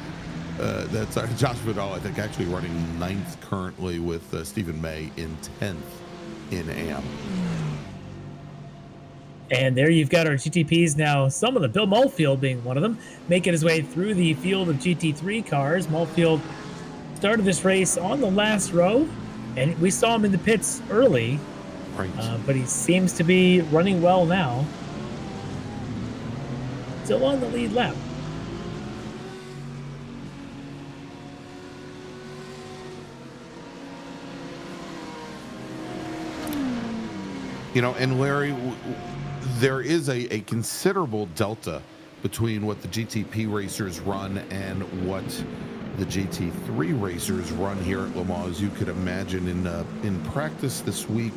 Josh Vidal, I think, actually running ninth currently with Stephen May in 10th in AM. And there you've got our GTPs now, some of them, Bill Mulfield being one of them, making his way through the field of GT3 cars. Mulfield started this race on the last row, and we saw him in the pits early, right. But he seems to be running well now. Still on the lead lap. And Larry, there is a considerable delta between what the GTP racers run and what the GT3 racers run here at Le Mans. You could imagine in practice this week,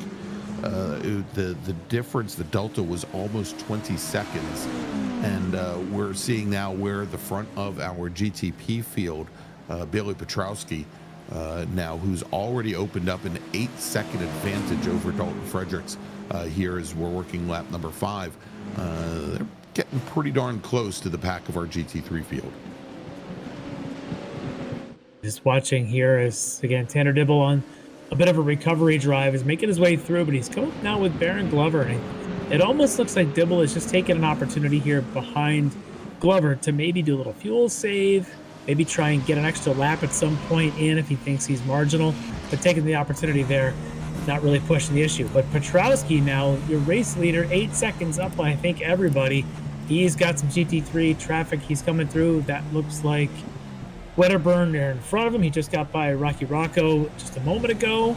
the difference, the delta was almost 20 seconds. And we're seeing now where the front of our GTP field, Bailey Petrowski, now, who's already opened up an 8-second advantage over Dalton Fredericks here as we're working lap number 5. They're getting pretty darn close to the pack of our GT3 field. Just watching here as, again, Tanner Dibble on a bit of a recovery drive is making his way through, but he's coming up now with Baron Glover. And it almost looks like Dibble is just taking an opportunity here behind Glover to maybe do a little fuel save, maybe try and get an extra lap at some point in if he thinks he's marginal, but taking the opportunity there, not really pushing the issue. But Petrowski now, your race leader, 8 seconds up on, I think, everybody. He's got some GT3 traffic he's coming through. That looks like Wedderburn there in front of him. He just got by Rocky Rocco just a moment ago.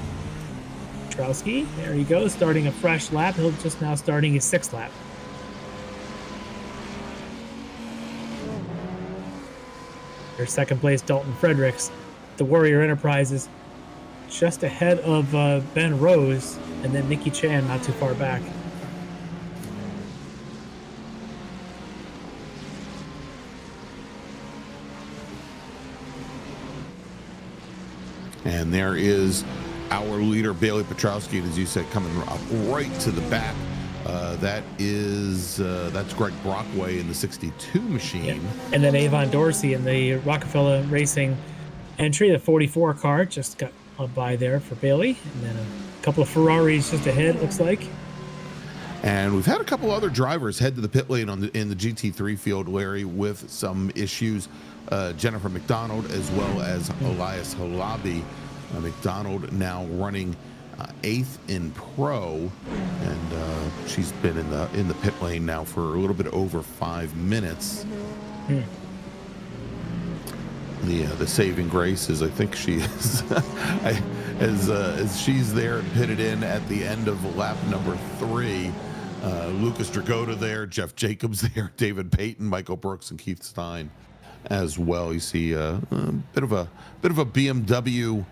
Petrowski, there he goes, starting a fresh lap. He'll just now starting his 6th lap. There's second place Dalton Fredericks. The Warrior Enterprises just ahead of Ben Rose, and then Nikki Chan not too far back. And there is our leader, Bailey Petrowski, and as you said, coming up right to the back. That's Greg Brockway in the 62 machine. Yeah. And then Avon Dorsey in the Rockefeller Racing entry, the 44 car, just got by there for Bailey. And then a couple of Ferraris just ahead, it looks like. And we've had a couple other drivers head to the pit lane in the GT3 field, Larry, with some issues. Jennifer McDonald as well as Elias Halabi. McDonald now running 8th in pro, and she's been in the pit lane now for a little bit over 5 minutes. The saving grace is, I think she is as she's there and pitted in at the end of lap number 3. Lucas Dragota there, Jeff Jacobs there, David Payton, Michael Brooks, and Keith Stein as well. You see a bit of a BMW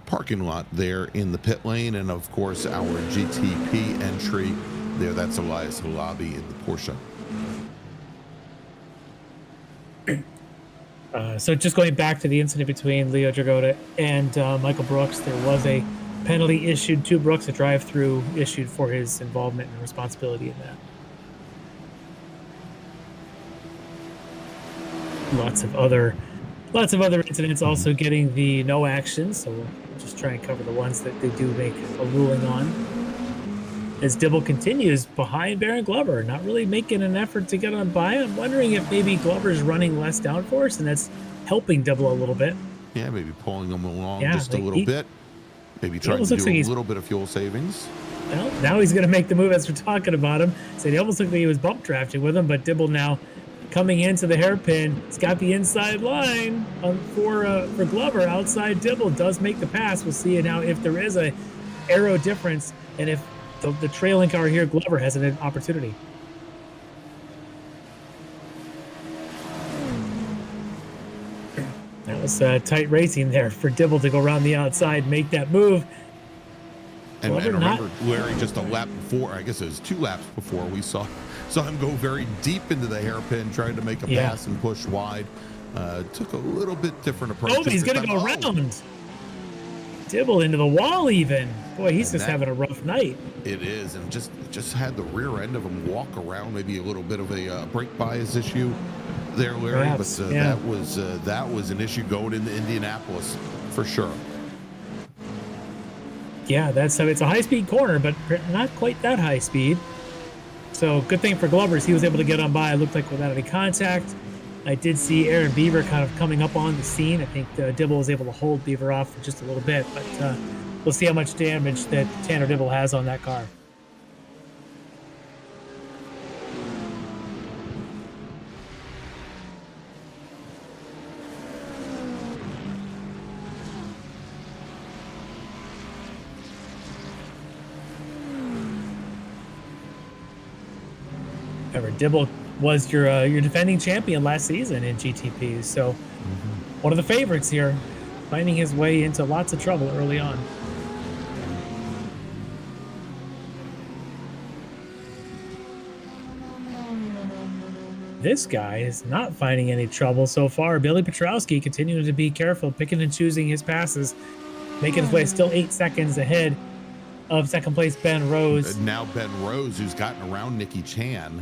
parking lot there in the pit lane, and of course our GTP entry there. That's Elias Halabi in the Porsche. So just going back to the incident between Leo Dragota and Michael Brooks, there was a penalty issued to Brooks, a drive-through issued for his involvement and responsibility in that. Lots of other incidents also getting the no action, so we'll just try and cover the ones that they do make a ruling on. As Dibble continues behind Baron Glover, not really making an effort to get on by. I'm wondering if maybe Glover's running less downforce, and that's helping Dibble a little bit. Yeah, maybe pulling him along just a little bit. Maybe trying to do a little bit of fuel savings. Well, now he's going to make the move as we're talking about him. So he almost looked like he was bump drafting with him, but Dibble now coming into the hairpin. It's got the inside line for Glover. Outside Dibble does make the pass. We'll see now if there is a aero difference and if the trailing car here, Glover, has an opportunity. That was tight racing there for Dibble to go around the outside, make that move. And remember, Larry, just a lap before, I guess it was 2 laps before, we saw him go very deep into the hairpin, trying to make a pass and push wide. Took a little bit different approach. Oh, he's going to go around. Dibble into the wall even. Boy, he's just having a rough night. It is, and just had the rear end of him walk around, maybe a little bit of a brake bias issue there, Larry. Perhaps, but that was an issue going into Indianapolis for sure. Yeah, it's a high-speed corner, but not quite that high speed. So good thing for Glover is he was able to get on by. It looked like without any contact. I did see Aaron Beaver kind of coming up on the scene. I think Dibble was able to hold Beaver off for just a little bit, but we'll see how much damage that Tanner Dibble has on that car. Dibble was your defending champion last season in GTP, so one of the favorites here, finding his way into lots of trouble early on. This guy is not finding any trouble so far. Billy Petrowski continuing to be careful, picking and choosing his passes, making his way still 8 seconds ahead of second place Ben Rose. Now Ben Rose, who's gotten around Nikki Chan.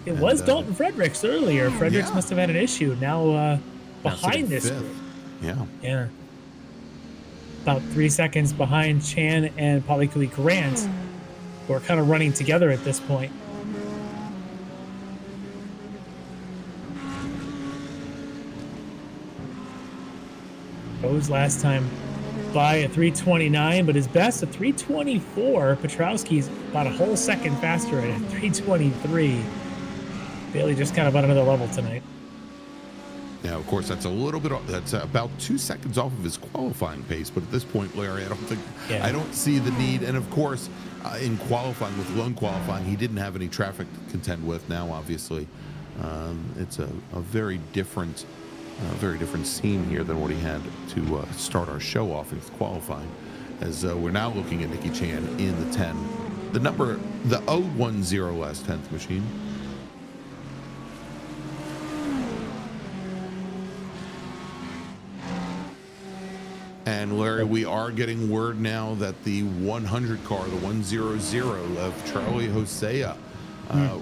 It was Dalton Fredericks earlier. Fredericks must have had an issue. Now behind this group. Yeah. About 3 seconds behind Chan and Polikui Grant, who are kind of running together at this point. Rose last time by a 3:29, but his best a 3:24. Petrowski's about a whole second faster at 3:23. Bailey just kind of on another level tonight. Now, of course, that's a little bit. That's about 2 seconds off of his qualifying pace. But at this point, Larry, I don't see the need. And of course, in qualifying, with lone qualifying, he didn't have any traffic to contend with. Now, obviously, it's a very different scene here than what he had to start our show off in qualifying. As we're now looking at Nicky Chan in the 10, the 010 last 10th machine. And Larry, we are getting word now that the 100 car, the 100 of Charlie Hosea,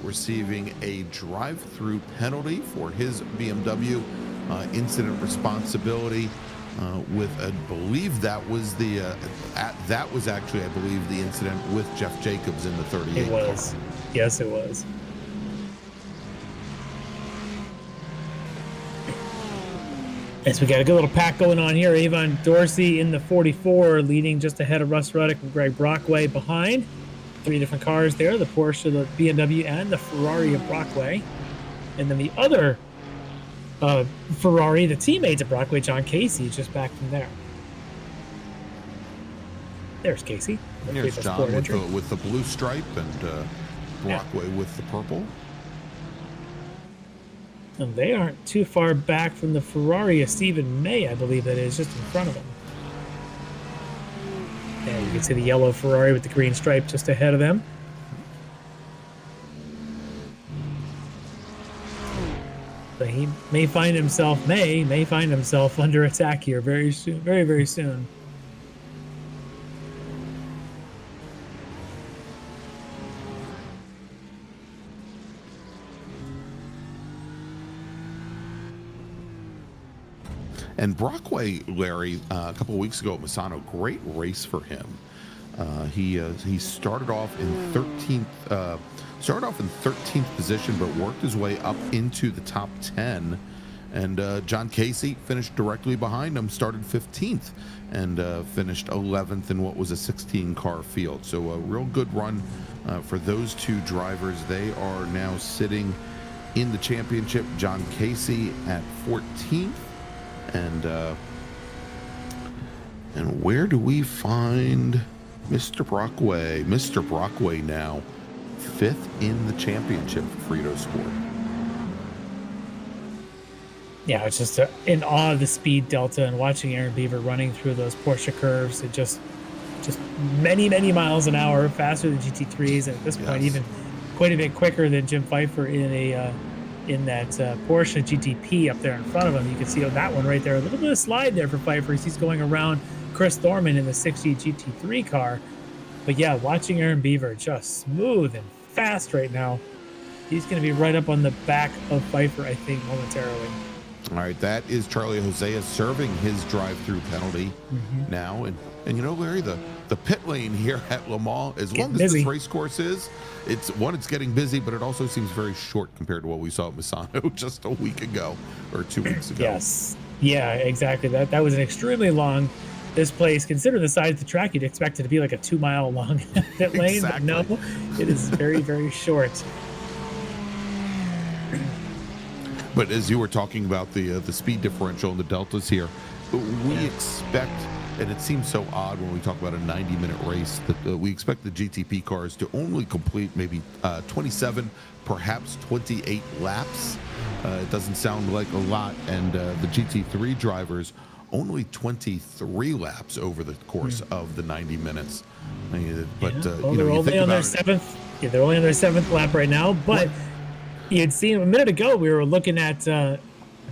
receiving a drive-through penalty for his BMW incident responsibility. With, I believe that was actually, I believe, the incident with Jeff Jacobs in the 38 It was. car. Yes, it was. Yes, we got a good little pack going on here. Avon Dorsey in the 44, leading just ahead of Russ Ruddock and Greg Brockway behind. 3 different cars there, the Porsche, the BMW, and the Ferrari of Brockway. And then the other Ferrari, the teammates of Brockway, John Casey, just back from there. There's Casey. Here's John with the blue stripe and Brockway with the purple. And they aren't too far back from the Ferrari of Stephen May, I believe that is, just in front of them. And you can see the yellow Ferrari with the green stripe just ahead of them. But he may find himself under attack here very soon, very, very soon. And Brockway, Larry, a couple of weeks ago at Misano, great race for him. He started off in 13th. Started off in 13th position, but worked his way up into the top 10. And John Casey finished directly behind him, started 15th, and finished 11th in what was a 16-car field. So a real good run for those two drivers. They are now sitting in the championship. John Casey at 14th. And where do we find Mr. Brockway? Mr. Brockway now 5th in the championship for Frito Sport. Yeah, it's just in awe of the speed delta and watching Aaron Beaver running through those Porsche curves. It just many, many miles an hour faster than GT3s, and at this point even quite a bit quicker than Jim Pfeiffer in that Porsche GTP up there in front of him. You can see that one right there. A little bit of slide there for Pfeiffer. He's going around Chris Thorman in the 60 GT3 car. But yeah, watching Aaron Beaver just smooth and fast right now. He's going to be right up on the back of Pfeiffer, I think, momentarily. All right, that is Charlie Hosea serving his drive-through penalty now. And you know, Larry, the pit lane here at Le Mans, as long as this race course is, it's getting busy, but it also seems very short compared to what we saw at Misano just a week ago or 2 weeks ago. Yes. Yeah, exactly. That was an extremely long. This place, consider the size of the track, you'd expect it to be like a 2-mile long pit lane, but no, it is very, very short. But as you were talking about the speed differential and the deltas here, we expect, and it seems so odd when we talk about a 90-minute race, that we expect the GTP cars to only complete maybe 27, perhaps 28 laps. It doesn't sound like a lot, and the GT3 drivers only 23 laps over the course of the 90 minutes. But they're only on their seventh. Yeah, they're only on their 7th lap right now, but. You had seen a minute ago, we were looking at, I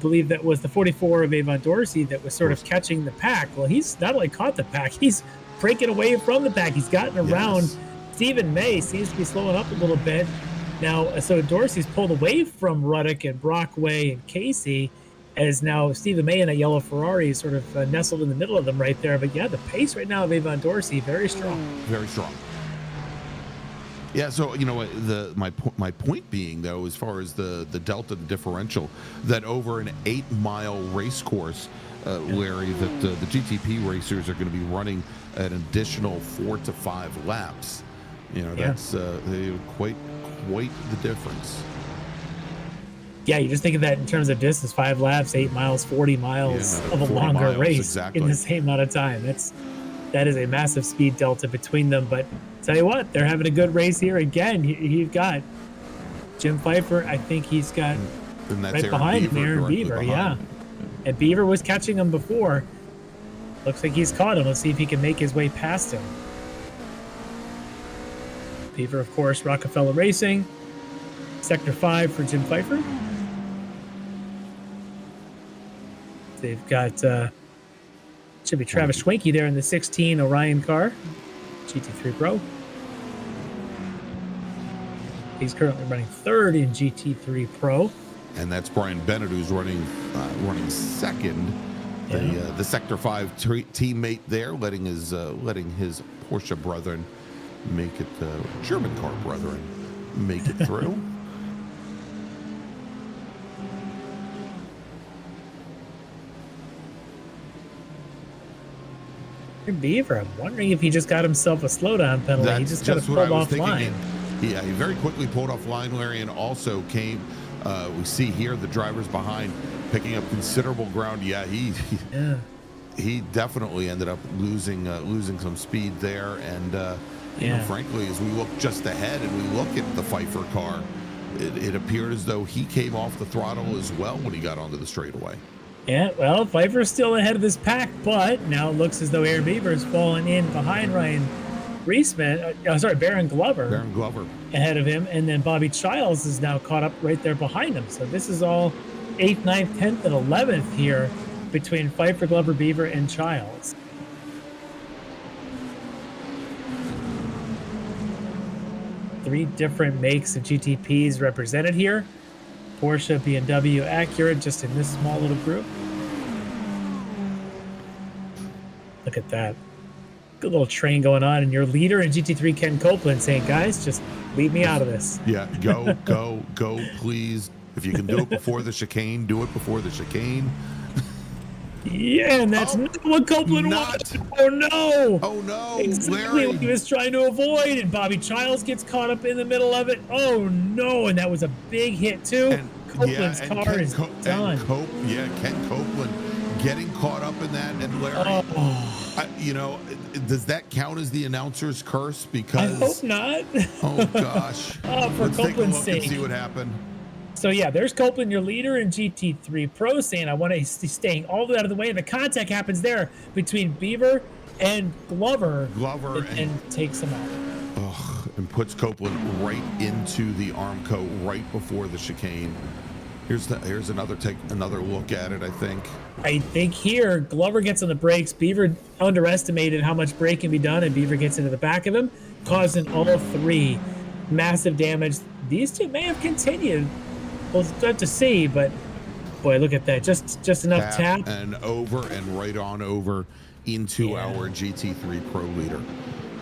believe that was the 44 of Avon Dorsey that was sort of catching the pack. Well, he's not only caught the pack, he's breaking away from the pack. He's gotten around. Stephen May seems to be slowing up a little bit. Now, so Dorsey's pulled away from Ruddock and Brockway and Casey, as now Stephen May in a yellow Ferrari is sort of nestled in the middle of them right there. But yeah, the pace right now of Avon Dorsey, very strong. Very strong. Yeah, so you know my point being though, as far as the delta, the differential, that over an 8-mile race course, Larry, that the GTP racers are going to be running an additional 4 to 5 laps. You know, that's quite the difference. Yeah, you just think of that in terms of distance: 5 laps, 8 miles, 40 miles of a 40 longer miles, race exactly. in the same amount of time. That is a massive speed delta between them. But tell you what, they're having a good race here again. You've got Jim Pfeiffer. I think he's got and that's right behind him, Aaron Beaver. Yeah, and Beaver was catching him before. Looks like he's caught him. Let's see if he can make his way past him. Beaver, of course, Rockefeller Racing. Sector 5 for Jim Pfeiffer. They've got, should be Travis Schwenke there in the 16 Orion car, GT3 Pro. He's currently running 3rd in GT3 Pro. And that's Brian Bennett, who's running second. Yeah. The Sector 5 teammate there, letting his Porsche brethren make it, German car brethren make it through. Beaver, I'm wondering if he just got himself a slowdown penalty. He just got what pulled I was thinking. offline. Yeah, he very quickly pulled off line, Larry, and also came. We see here the drivers behind picking up considerable ground. Yeah, he definitely ended up losing some speed there. And you know, frankly, as we look just ahead and we look at the Pfeiffer car, it appeared as though he came off the throttle as well when he got onto the straightaway. Yeah, well, Pfeiffer's still ahead of this pack, but now it looks as though Aaron Beaver is falling in behind Ryan Baron Glover. Baron Glover. Ahead of him, and then Bobby Childs is now caught up right there behind him. So this is all 8th, 9th, 10th, and 11th here between Pfeiffer, Glover, Beaver, and Childs. Three different makes of GTPs represented here. Porsche, BMW, Acura, just in this small little group. Look at that. Good little train going on. And your leader in GT3, Ken Copeland, saying, guys, just leave me out of this. Yeah, go, please. If you can do it before the chicane, do it before the chicane. Yeah, and that's not what Copeland wanted. Oh, no. Oh, no. Exactly Larry. what he was trying to avoid. And Bobby Childs gets caught up in the middle of it. Oh, no. And that was a big hit, too. And, Copeland's car is done. Ken Copeland getting caught up in that. And Larry, does that count as the announcer's curse? Because I hope not. Oh, gosh. For Let's take a Copeland's look sake. and see what happened. So, yeah, there's Copeland, your leader in GT3 Pro, saying, I want to staying all the way out of the way. And the contact happens there between Beaver and Glover and takes him out. And puts Copeland right into the Armco right before the chicane. Here's another look at it, I think. Here, Glover gets on the brakes. Beaver underestimated how much brake can be done, and Beaver gets into the back of him, causing all three massive damage. These two may have continued. We'll have to see, but boy, look at that. Just enough tap. And over and right on over into our GT3 Pro leader.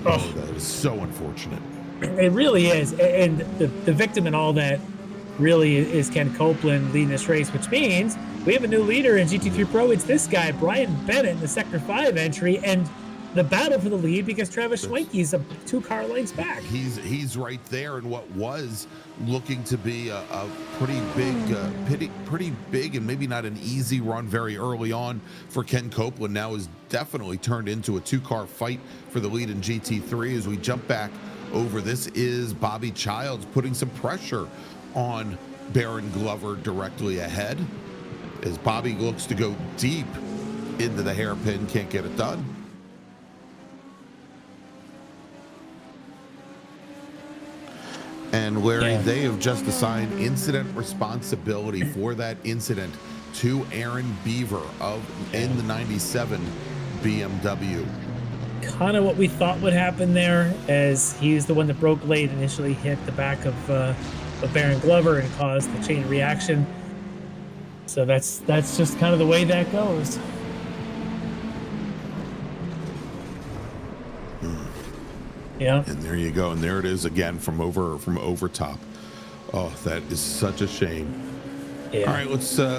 Oh, that is so unfortunate. It really is. And the victim in all that really is Ken Copeland leading this race, which means we have a new leader in GT3 Pro. It's this guy, Brian Bennett, in the Sector 5 entry, and the battle for the lead because Travis Schwenke is 2 car lengths back. He's right there in what was looking to be a pretty big and maybe not an easy run very early on for Ken Copeland. Now is definitely turned into a 2-car fight for the lead in GT3. As we jump back over, this is Bobby Childs putting some pressure on Baron Glover directly ahead as Bobby looks to go deep into the hairpin, can't get it done. And Larry, they have just assigned incident responsibility for that incident to Aaron Beaver in the 97 BMW. Kind of what we thought would happen there, as he's the one that broke late, initially hit the back of Baron Glover and caused the chain reaction. So that's just kind of the way that goes. Yeah. And there you go. And there it is again from over top. Oh, that is such a shame. Yeah. All right,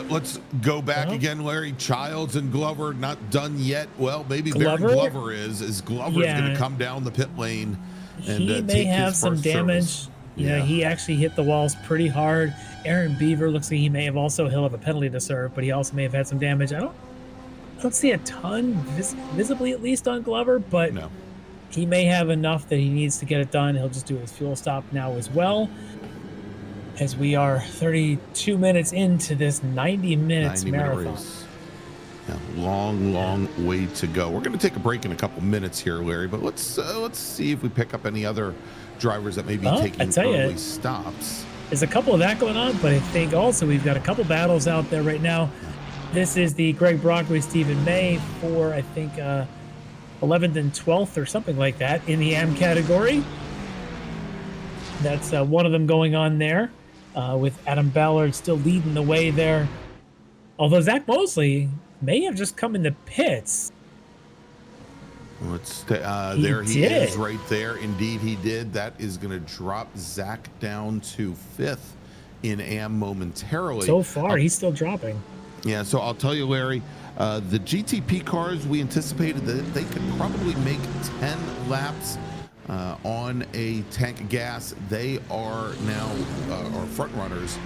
let's go back again, Larry. Childs and Glover not done yet. Well, maybe Baron Glover is. Glover's going to come down the pit lane and he may have some damage You know, he actually hit the walls pretty hard. Aaron Beaver looks like he'll have a penalty to serve, but he also may have had some damage. I don't see a ton visibly, at least on Glover, but he may have enough that he needs to get it done. He'll just do his fuel stop now as well, as we are 32 minutes into this 90 minutes marathon. Race. Yeah, long way to go. We're going to take a break in a couple minutes here, Larry, but let's see if we pick up any other drivers that may be taking early stops. There's a couple of that going on, but I think also we've got a couple battles out there right now. This is the Greg Brockway, Stephen May for, I think, 11th and 12th or something like that in the AM category. That's one of them going on there, with Adam Ballard still leading the way there. Although Zach Mosley may have just come in the pits. There he is right there. Indeed, he did. That is going to drop Zach down to 5th in AM momentarily. So far, he's still dropping. Yeah, so I'll tell you, Larry, the GTP cars, we anticipated that they could probably make 10 laps on a tank of gas. They are now, our front runners,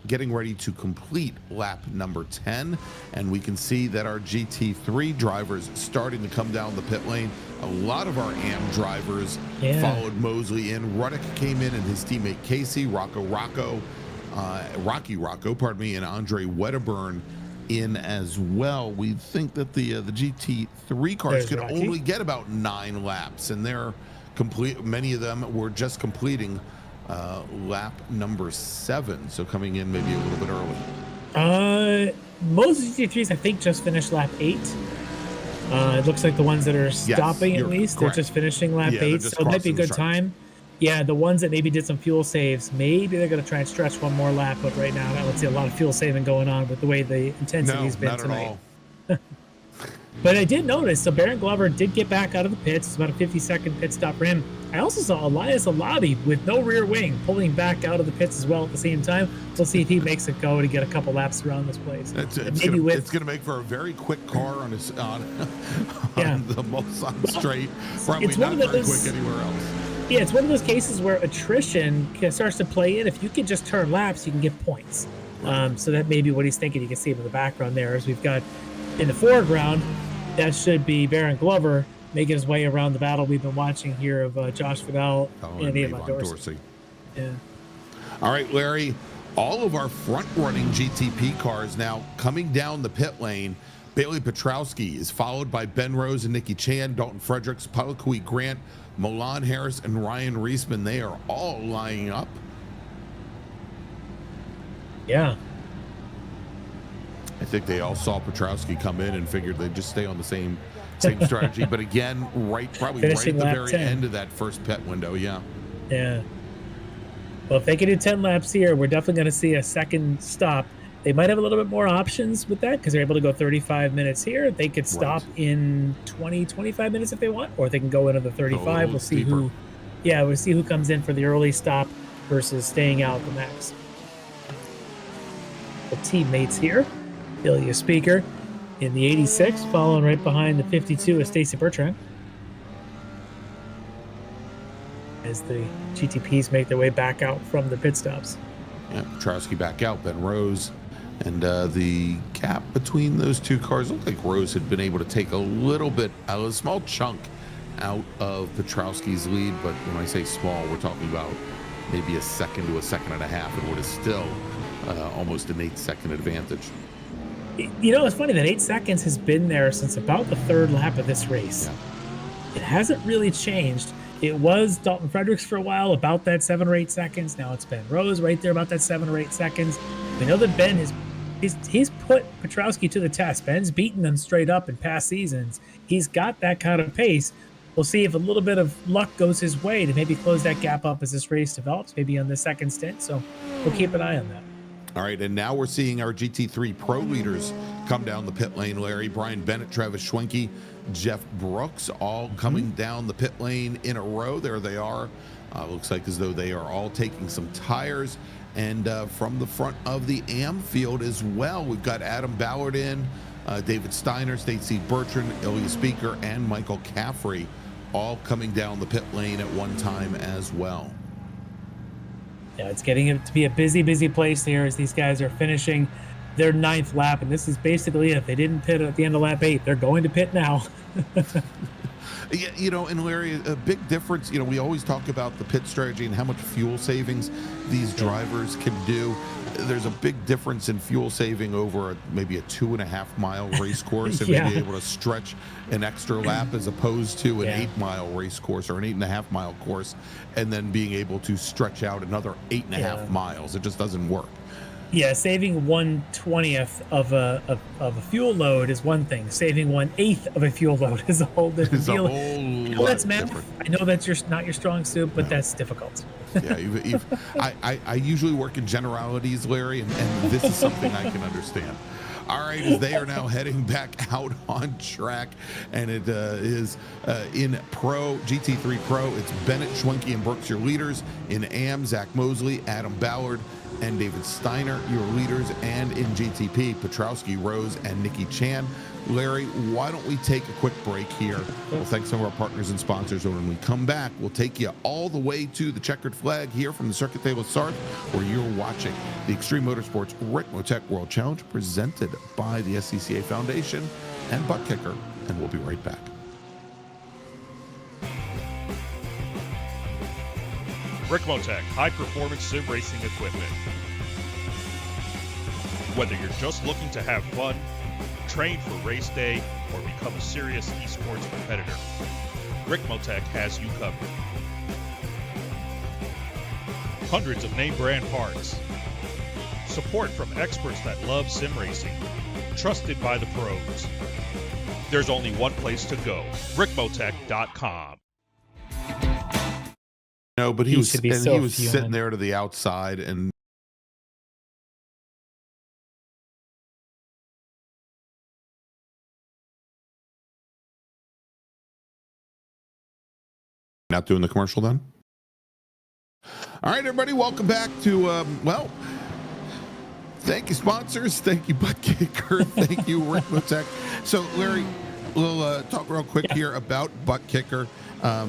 getting ready to complete lap number 10, and we can see that our GT3 drivers starting to come down the pit lane. A lot of our AM drivers followed Mosley in. Ruddick came in, and his teammate Casey, Rocky Rocco, pardon me, and Andre Wedderburn in as well. We think that the GT3 cars could only get about 9 laps, and they're complete. Many of them were just completing lap number 7, so coming in maybe a little bit early. Most GT3s, I think, just finished lap 8. It looks like the ones that are stopping, at least, correct. They're just finishing lap 8, so it might be a good time. Yeah, the ones that maybe did some fuel saves, maybe they're going to try and stretch one more lap, but right now I don't see a lot of fuel saving going on with the way the intensity's been tonight. At all. But I did notice, so Baron Glover did get back out of the pits. It's about a 50-second pit stop for him. I also saw Elias Alabi with no rear wing pulling back out of the pits as well at the same time. We'll see if he makes it go to get a couple laps around this place. It's going to make for a very quick car on the Mulsanne straight. Probably it's not very quick anywhere else. Yeah, it's one of those cases where attrition starts to play in. If you can just turn laps, you can get points. So that may be what he's thinking. You can see him in the background there, as we've got in the foreground. That should be Baron Glover making his way around the battle we've been watching here of Josh Vidal and Avon Dorsey. Yeah. All right, Larry, all of our front-running GTP cars now coming down the pit lane. Bailey Petrowski is followed by Ben Rose and Nikki Chan, Dalton Fredericks, Palakui Grant, Milan Harris, and Ryan Reisman. They are all lining up. Yeah. I think they all saw Petrowski come in and figured they'd just stay on the same strategy. But again, probably right at the very end of that first pit window. Yeah. Yeah. Well, if they can do 10 laps here, we're definitely going to see a second stop. They might have a little bit more options with that because they're able to go 35 minutes here. They could stop in 20, 25 minutes if they want, or they can go another 35. We'll see who comes in for the early stop versus staying out the max. The teammates here. Ilya Speaker in the 86, following right behind the 52 is Stacy Bertrand. As the GTPs make their way back out from the pit stops. Yeah, Petrowski back out, Ben Rose. And the gap between those two cars looked like Rose had been able to take a small chunk out of Petrowski's lead. But when I say small, we're talking about maybe a second to a second and a half, and what is still almost an 8-second advantage. You know, it's funny that 8 seconds has been there since about the third lap of this race. Yeah. It hasn't really changed. It was Dalton Fredericks for a while, about that 7 or 8 seconds. Now it's Ben Rose right there, about that 7 or 8 seconds. We know that Ben he's put Petrowski to the test. Ben's beaten them straight up in past seasons. He's got that kind of pace. We'll see if a little bit of luck goes his way to maybe close that gap up as this race develops, maybe on the second stint. So we'll keep an eye on that. All right, and now we're seeing our GT3 Pro leaders come down the pit lane, Larry. Brian Bennett, Travis Schwenke, Jeff Brooks, all coming down the pit lane in a row. There they are. Looks like as though they are all taking some tires. And from the front of the AM field as well, we've got Adam Ballard in, David Steiner, Stacey Bertrand, Ilya Speaker, and Michael Caffrey all coming down the pit lane at one time as well. Yeah, it's getting it to be a busy place here as these guys are finishing their 9th lap, and this is basically it. If they didn't pit at the end of lap 8, they're going to pit now. Yeah, you know, and Larry, a big difference, you know, we always talk about the pit strategy and how much fuel savings these drivers can do. There's a big difference in fuel saving over maybe a 2.5-mile race course and maybe able to stretch an extra lap as opposed to an 8-mile race course or an 8.5-mile course, and then being able to stretch out another 8.5 miles. It just doesn't work. Yeah, saving 1/20th of a fuel load is one thing. Saving 1/8 of a fuel load is a whole different deal. That's math. Different. I know that's not your strong suit, but that's difficult. Yeah, I usually work in generalities, Larry, and this is something I can understand. All right, as they are now heading back out on track, and it is in GT3 Pro. It's Bennett, Schwenke, and Brooks, your leaders. In AM, Zach Mosley, Adam Ballard, and David Steiner, your leaders. And in GTP, Petrowski, Rose, and Nikki Chan. Larry, why don't we take a quick break here? We'll thank some of our partners and sponsors, and when we come back, we'll take you all the way to the checkered flag here from the Circuit de la Sarthe, where you're watching the Extreme Motorsports Ricmotech World Challenge presented by the SCCA Foundation and Buttkicker, and we'll be right back. Ricmotech, high-performance sim racing equipment. Whether you're just looking to have fun, train for race day, or become a serious esports competitor, Ricmotech has you covered. Hundreds of name brand parts. Support from experts that love sim racing. Trusted by the pros. There's only one place to go, Ricmotech.com. No, but he was sitting there to the outside and not doing the commercial then. All right, everybody, welcome back to thank you sponsors, thank you Buttkicker, thank you Ricmotech. So Larry, we'll talk real quick here about Buttkicker.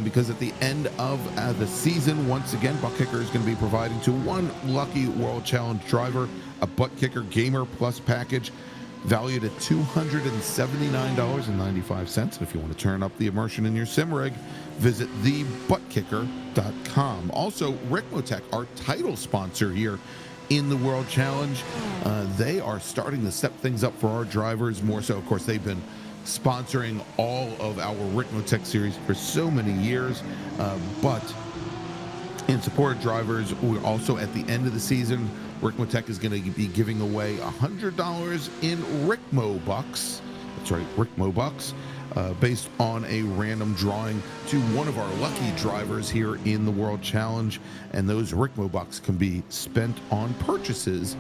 Because at the end of the season, once again, Buttkicker is going to be providing to one lucky World Challenge driver a Buttkicker Gamer Plus package valued at $279.95. And if you want to turn up the immersion in your sim rig, visit thebuttkicker.com. Also, Ricmotech, our title sponsor here in the World Challenge, they are starting to step things up for our drivers more so. Of course, they've been sponsoring all of our Ricmotech series for so many years, but in support of drivers, we're also at the end of the season, Ricmotech is going to be giving away $100 in Ricmo Bucks. That's right, Ricmo Bucks, based on a random drawing to one of our lucky drivers here in the World Challenge, and those Ricmo Bucks can be spent on purchases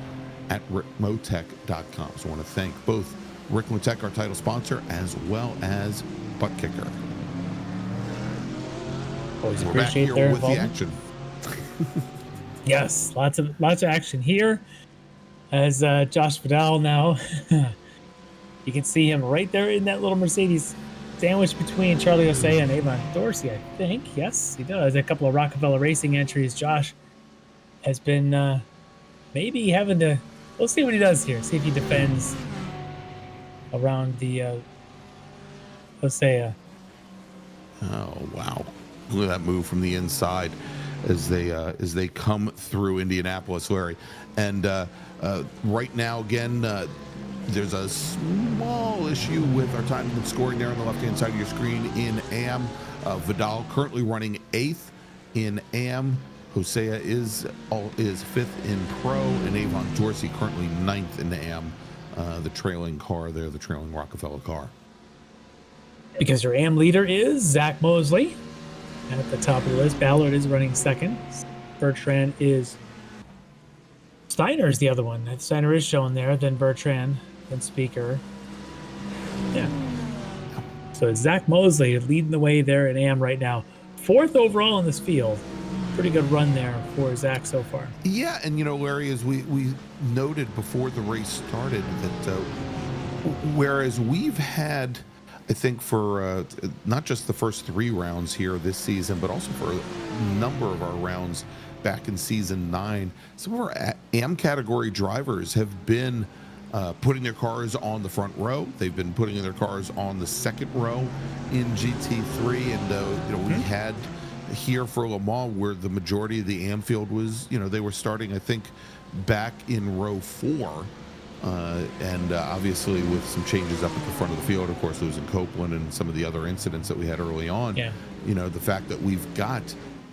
at Ricmotech.com. So I want to thank both Ricmotech, our title sponsor, as well as Buttkicker. Always We're back here with the action. Yes, lots of action here. As Josh Vidal now, you can see him right there in that little Mercedes, sandwiched between Charlie Osea and Avon Dorsey, I think. Yes, he does. A couple of Rockefeller Racing entries. Josh has been maybe having to. We'll see what he does here. See if he defends around the Osea. Oh wow! Look at that move from the inside as they come through Indianapolis, Larry. And right now, again, there's a small issue with our timing and scoring there on the left-hand side of your screen in AM. Vidal currently running 8th in AM. Hosea is 5th in Pro, and Avon Dorsey currently 9th in AM. The trailing car there, the trailing Rockefeller car. Because your AM leader is Zach Mosley at the top of the list. Ballard is running 2nd. Bertrand is... Steiner is the other one. Steiner is shown there, then Bertrand, then Speaker. Yeah. So it's Zach Mosley leading the way there in AM right now. 4th overall in this field. Pretty good run there for Zach so far. Yeah, and you know, Larry, as we noted before the race started, that whereas we've had, I think, for not just the first 3 rounds here this season, but also for a number of our rounds back in season 9, some of our AM category drivers have been putting their cars on the front row. They've been putting their cars on the second row in GT3, and we had here for Le Mans where the majority of the AM field was, they were starting, I think, back in row 4. And obviously with some changes up at the front of the field, of course, losing Copeland and some of the other incidents that we had early on, the fact that we've got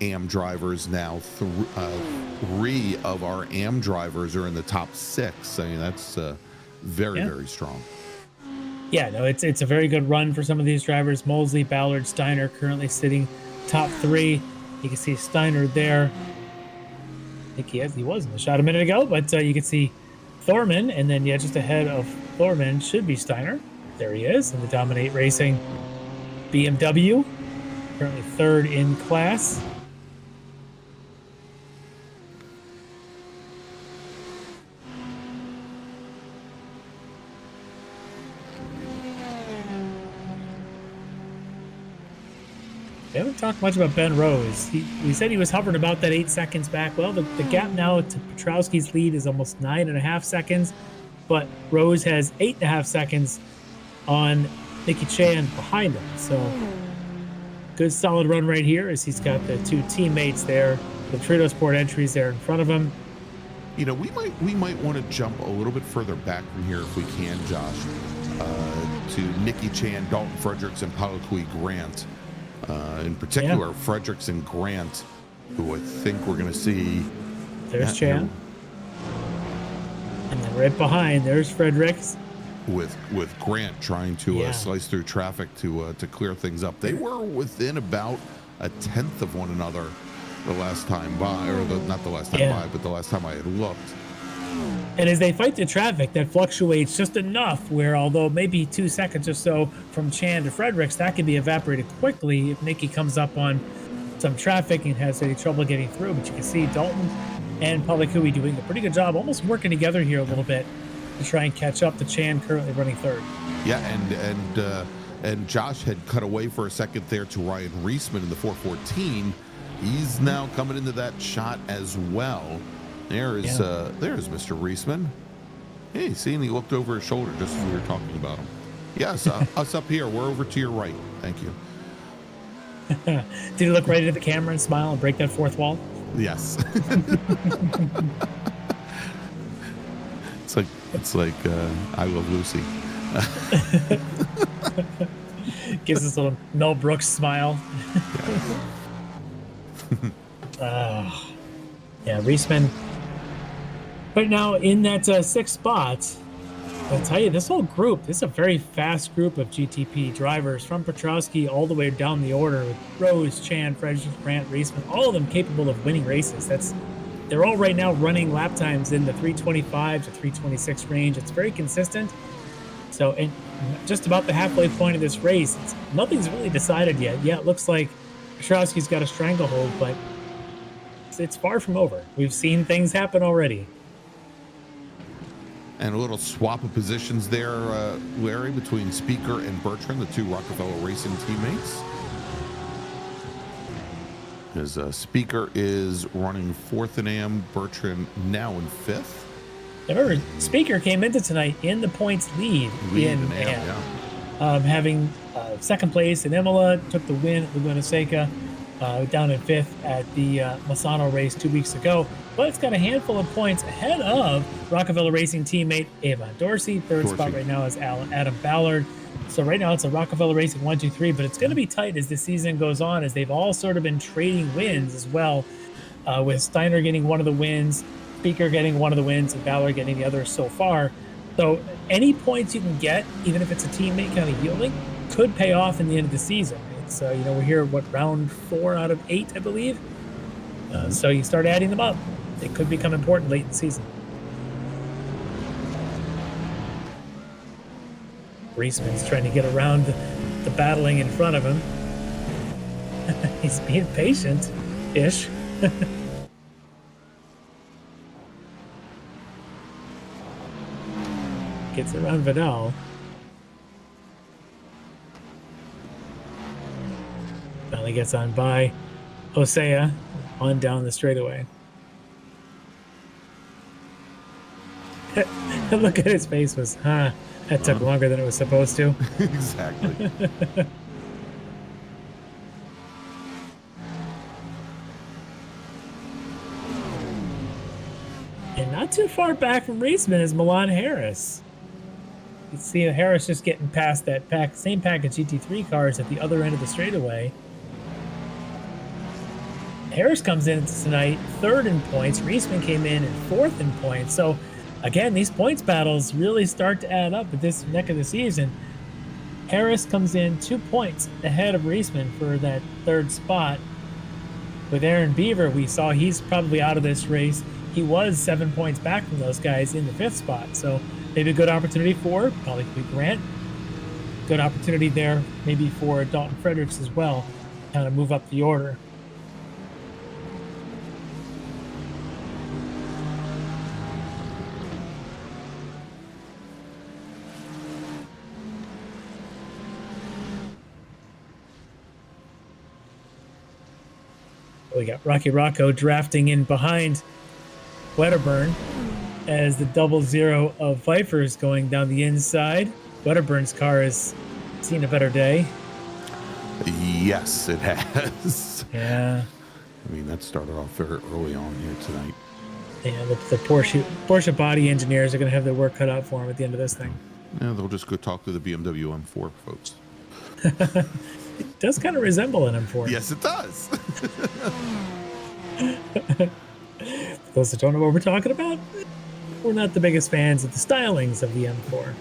AM drivers now, 3 of our AM drivers are in the top 6. I mean, that's very, very strong. Yeah, no, it's a very good run for some of these drivers. Mosley, Ballard, Steiner currently sitting top 3. You can see Steiner there. I think he was in the shot a minute ago, but you can see Thorman, and then just ahead of Thorman should be Steiner. There he is in the Dominate Racing BMW, currently 3rd in class. We haven't talked much about Ben Rose. He said he was hovering about that 8 seconds back. Well, the gap now to Petrowski's lead is almost 9.5 seconds, but Rose has 8.5 seconds on Nicky Chan behind him. So good solid run right here as he's got the 2 teammates there, the Trito Sport entries there in front of him. We might want to jump a little bit further back from here if we can, Josh, to Nicky Chan, Dalton Fredericks, and Palakui Grant. In particular, Fredericks and Grant, who I think we're going to see. There's Chan. And then right behind, there's Fredericks. With Grant trying to slice through traffic to clear things up. They were within about a tenth of one another the last time by, or not the last time by, but the last time I had looked. And as they fight the traffic, that fluctuates just enough where, although maybe 2 seconds or so from Chan to Fredericks, that can be evaporated quickly if Nicky comes up on some traffic and has any trouble getting through. But you can see Dalton and Palakui doing a pretty good job, almost working together here a little bit to try and catch up to Chan, currently running 3rd. Yeah, and Josh had cut away for a second there to Ryan Reisman in the 414. He's now coming into that shot as well. There's Mr. Reisman. Hey, see, and he looked over his shoulder just as we were talking about him. Yes, us up here. We're over to your right. Thank you. Did he look right at the camera and smile and break that 4th wall? Yes. It's like I Love Lucy. Gives us a little Mel Brooks smile. Reisman. Right now in that 6th spot, I'll tell you, this whole group, this is a very fast group of GTP drivers from Petrowski all the way down the order with Rose, Chan, Fredericks, Grant, Reisman, all of them capable of winning races. They're all right now running lap times in the 325 to 326 range. It's very consistent. So, and just about the halfway point of this race, nothing's really decided yet. Yeah, it looks like Petrowski's got a stranglehold, but it's far from over. We've seen things happen already. And a little swap of positions there, Larry, between Speaker and Bertrand, the 2 Rockefeller Racing teammates. As Speaker is running 4th in AM, Bertrand now in 5th. Remember, Speaker came into tonight in the points lead in AM. Having 2nd place in Imola, took the win at Laguna Seca, down in 5th at the Masano race 2 weeks ago. But it's got a handful of points ahead of Rockefeller Racing teammate Avon Dorsey. 3rd spot right now is Adam Ballard. So right now it's a Rockefeller Racing 1, 2, 3, but it's going to be tight as the season goes on, as they've all sort of been trading wins as well, with Steiner getting one of the wins, Speaker getting one of the wins, and Ballard getting the other so far. So any points you can get, even if it's a teammate kind of yielding, could pay off in the end of the season. It's we're here round 4 out of 8, I believe. So you start adding them up. It could become important late in the season. Reisman's trying to get around the battling in front of him. He's being patient-ish. Gets around Vidal. Finally gets on by Hosea on down the straightaway. look at his face was, that took longer than it was supposed to. Exactly. And not too far back from Reisman is Milan Harris. You see Harris just getting past that same pack of GT3 cars at the other end of the straightaway. Harris comes in tonight third in points. Reisman came in fourth in points. So again, these points battles really start to add up at this neck of the season. Harris comes in 2 points ahead of Reisman for that third spot. With Aaron Beaver, we saw he's probably out of this race. He was 7 points back from those guys in the fifth spot. So maybe a good opportunity for probably Grant. Good opportunity there maybe for Dalton Fredericks as well. Kind of move up the order. We got Rocky Rocco drafting in behind Wedderburn as the 00 of Vipers going down the inside. Wedderburn's car has seen a better day. Yes, it has. Yeah. I mean, that started off very early on here tonight. Yeah, the Porsche body engineers are going to have their work cut out for them at the end of this thing. Yeah, they'll just go talk to the BMW M4 folks. It does kind of resemble an M4. Yes, it does. For those that don't know what we're talking about, we're not the biggest fans of the stylings of the M4.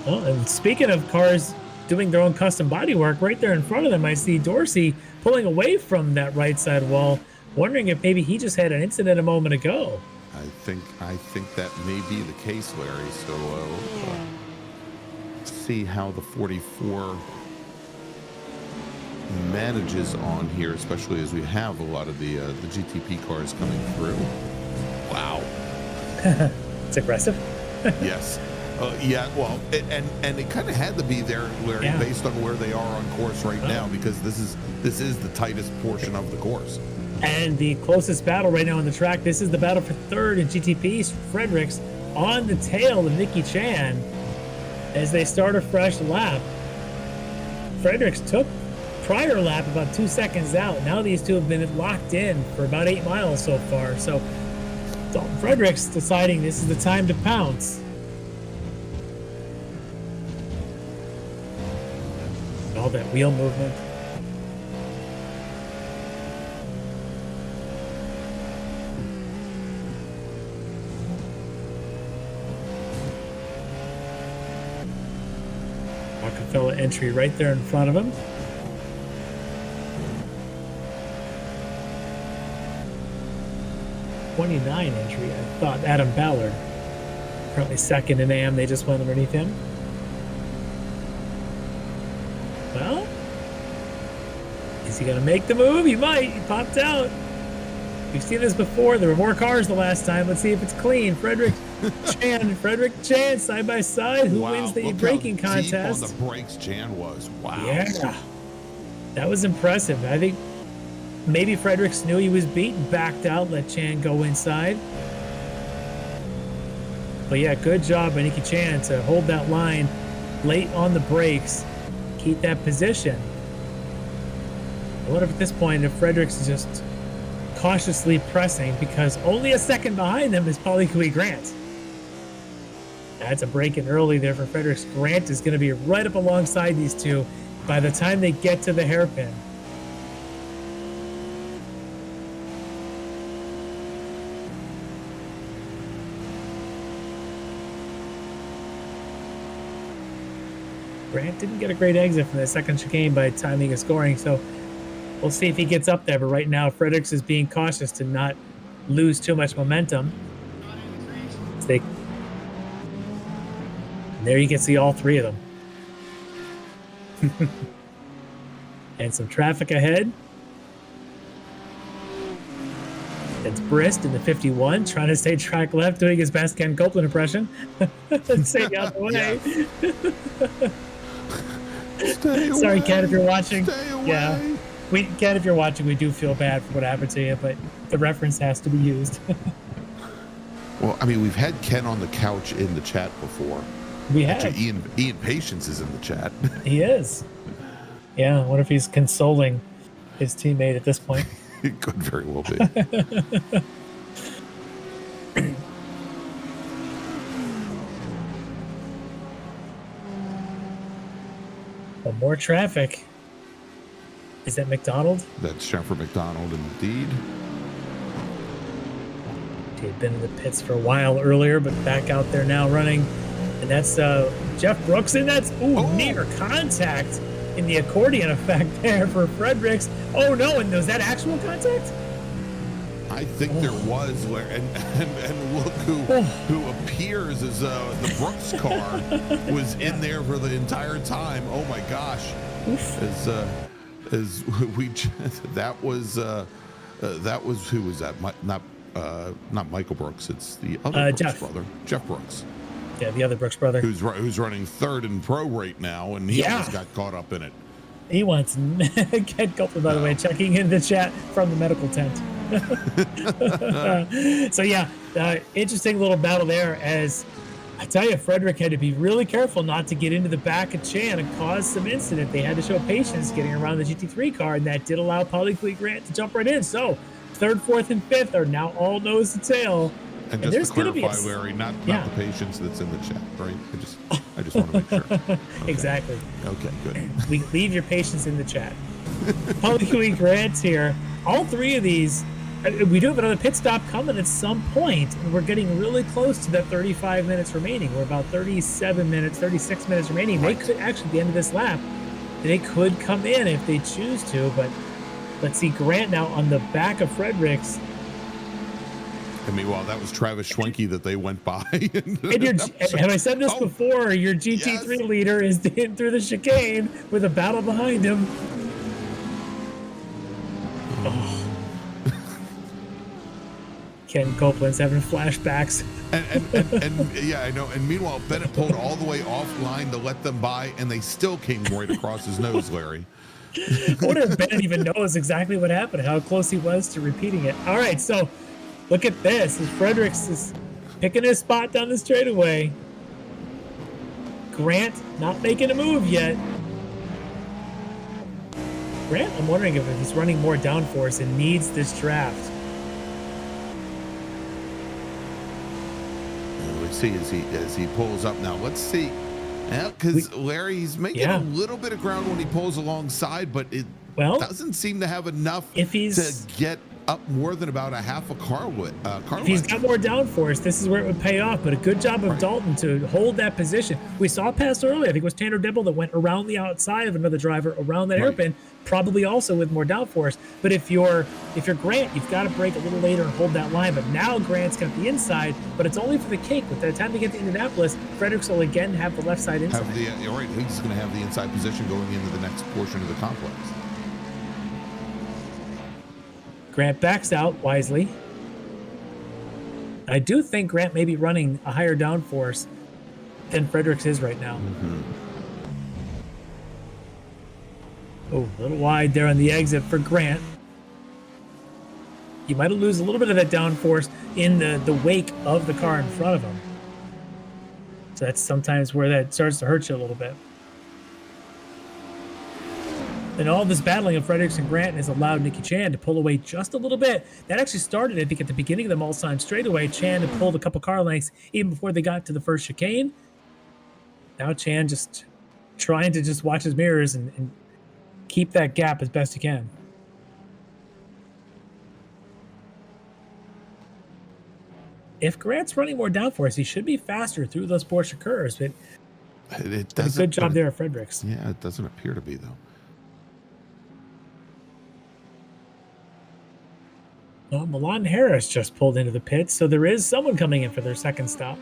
Well, and speaking of cars doing their own custom body work, right there in front of them, I see Dorsey pulling away from that right side wall, wondering if maybe he just had an incident a moment ago. I think that may be the case, Larry. So see how the 44 manages on here, especially as we have a lot of the GTP cars coming through. Wow. It's aggressive. Yes. Yeah, well, and it kind of had to be there, Larry, based on where they are on course right now, because this is the tightest portion of the course. And the closest battle right now on the track, this is the battle for third in GTP. Fredericks on the tail of Nicky Chan as they start a fresh lap. Fredericks took prior lap about 2 seconds out. Now these two have been locked in for about 8 miles so far. So Dalton Fredericks deciding this is the time to pounce. All that wheel movement. Rockefeller entry right there in front of him. '29 entry. I thought Adam Ballard. Currently second in AM. They just went underneath him. Well, is he going to make the move? He might. He popped out. We've seen this before. There were more cars the last time. Let's see if it's clean. Frederick Chan, side by side. Who wins the braking contest? Deep on the brakes Chan was. Wow. Yeah. That was impressive. I think maybe Fredericks knew he was beaten, backed out, let Chan go inside. But yeah, good job by Nicky Chan to hold that line late on the brakes, keep that position. I wonder if at this point if Fredericks is just cautiously pressing, because only a second behind them is Paulie Kui Grant. That's a break in early there for Fredericks. Grant is going to be right up alongside these two by the time they get to the hairpin. Grant didn't get a great exit from the second chicane by timing his scoring, so we'll see if he gets up there. But right now, Fredericks is being cautious to not lose too much momentum. And there you can see all three of them. And some traffic ahead. It's Brist in the 51, trying to stay track left, doing his best Ken Copeland impression. Staying out the way. Sorry, Ken, if you're watching. Yeah. Ken, if you're watching, we do feel bad for what happened to you, but the reference has to be used. Well, I mean, we've had Ken on the couch in the chat before. We have. Actually, Ian Patience is in the chat. He is. Yeah, I wonder if he's consoling his teammate at this point. It could very well be. Well, more traffic. Is that McDonald? That's Jennifer McDonald, indeed. He had been in the pits for a while earlier, but back out there now running. And that's Jeff Brooks, and that's near contact in the accordion effect there for Fredericks. Oh no, and was that actual contact? I think there was, and look who appears as the Brooks car was in there for the entire time. Oh my gosh! As we that was who was that? Not Michael Brooks. It's the other Brooks brother, Jeff Brooks. Yeah, the other Brooks brother. Who's running third in pro right now, and he almost got caught up in it. He wants Ken Copeland, by the way, checking in the chat from the medical tent. So yeah, interesting little battle there. As I tell you, Frederick had to be really careful not to get into the back of Chan and cause some incident. They had to show patience getting around the GT3 car, and that did allow Polyclete Grant to jump right in. So third, fourth, and fifth are now all nose to tail. And just to clarify, Larry, not the patience that's in the chat, right? I just want to make sure. Okay. Exactly. Okay, good. We leave your patience in the chat. Polyclete Grant's here. All three of these, we do have another pit stop coming at some point, and we're getting really close to that 35 minutes remaining. We're about 36 minutes remaining. Right. They could actually, at the end of this lap, they could come in if they choose to, but let's see Grant now on the back of Fredericks. I mean, well, that was Travis Schwenke that they went by. Have I said this before? Your GT3 leader is in through the chicane with a battle behind him. Oh. Ken Copeland's having flashbacks. And yeah, I know. And meanwhile, Bennett pulled all the way offline to let them by, and they still came right across his nose, Larry. I wonder if Bennett even knows exactly what happened, how close he was to repeating it. All right, so look at this. Fredericks is picking his spot down the straightaway. Grant not making a move yet. Grant, I'm wondering if he's running more downforce and needs this draft. Let's see as he pulls up now. Let's see. Yeah, because Larry, he's making a little bit of ground when he pulls alongside, but it doesn't seem to have enough to get up more than about a half a car width. If he's got more downforce, this is where it would pay off. But a good job of Dalton to hold that position. We saw pass earlier. I think it was Tanner Dibble that went around the outside of another driver around that hairpin, probably also with more downforce. But if you're Grant, you've got to brake a little later and hold that line. But now Grant's got the inside, but it's only for the cake. By the time they get to Indianapolis, Fredericks will again have the left side inside. He's going to have the inside position going into the next portion of the complex. Grant backs out wisely. I do think Grant may be running a higher downforce than Fredericks is right now. Mm-hmm. Oh, a little wide there on the exit for Grant. He might lose a little bit of that downforce in the wake of the car in front of him. So that's sometimes where that starts to hurt you a little bit. And all this battling of Fredericks and Grant has allowed Nicky Chan to pull away just a little bit. That actually started, I think, at the beginning of the Mulsanne straightaway. Chan had pulled a couple car lengths even before they got to the first chicane. Now Chan just trying to just watch his mirrors and keep that gap as best he can. If Grant's running more downforce, he should be faster through those Porsche curves. But it does a good job there at Fredericks. Yeah, it doesn't appear to be, though. Well, Milan Harris just pulled into the pits, so there is someone coming in for their second stop.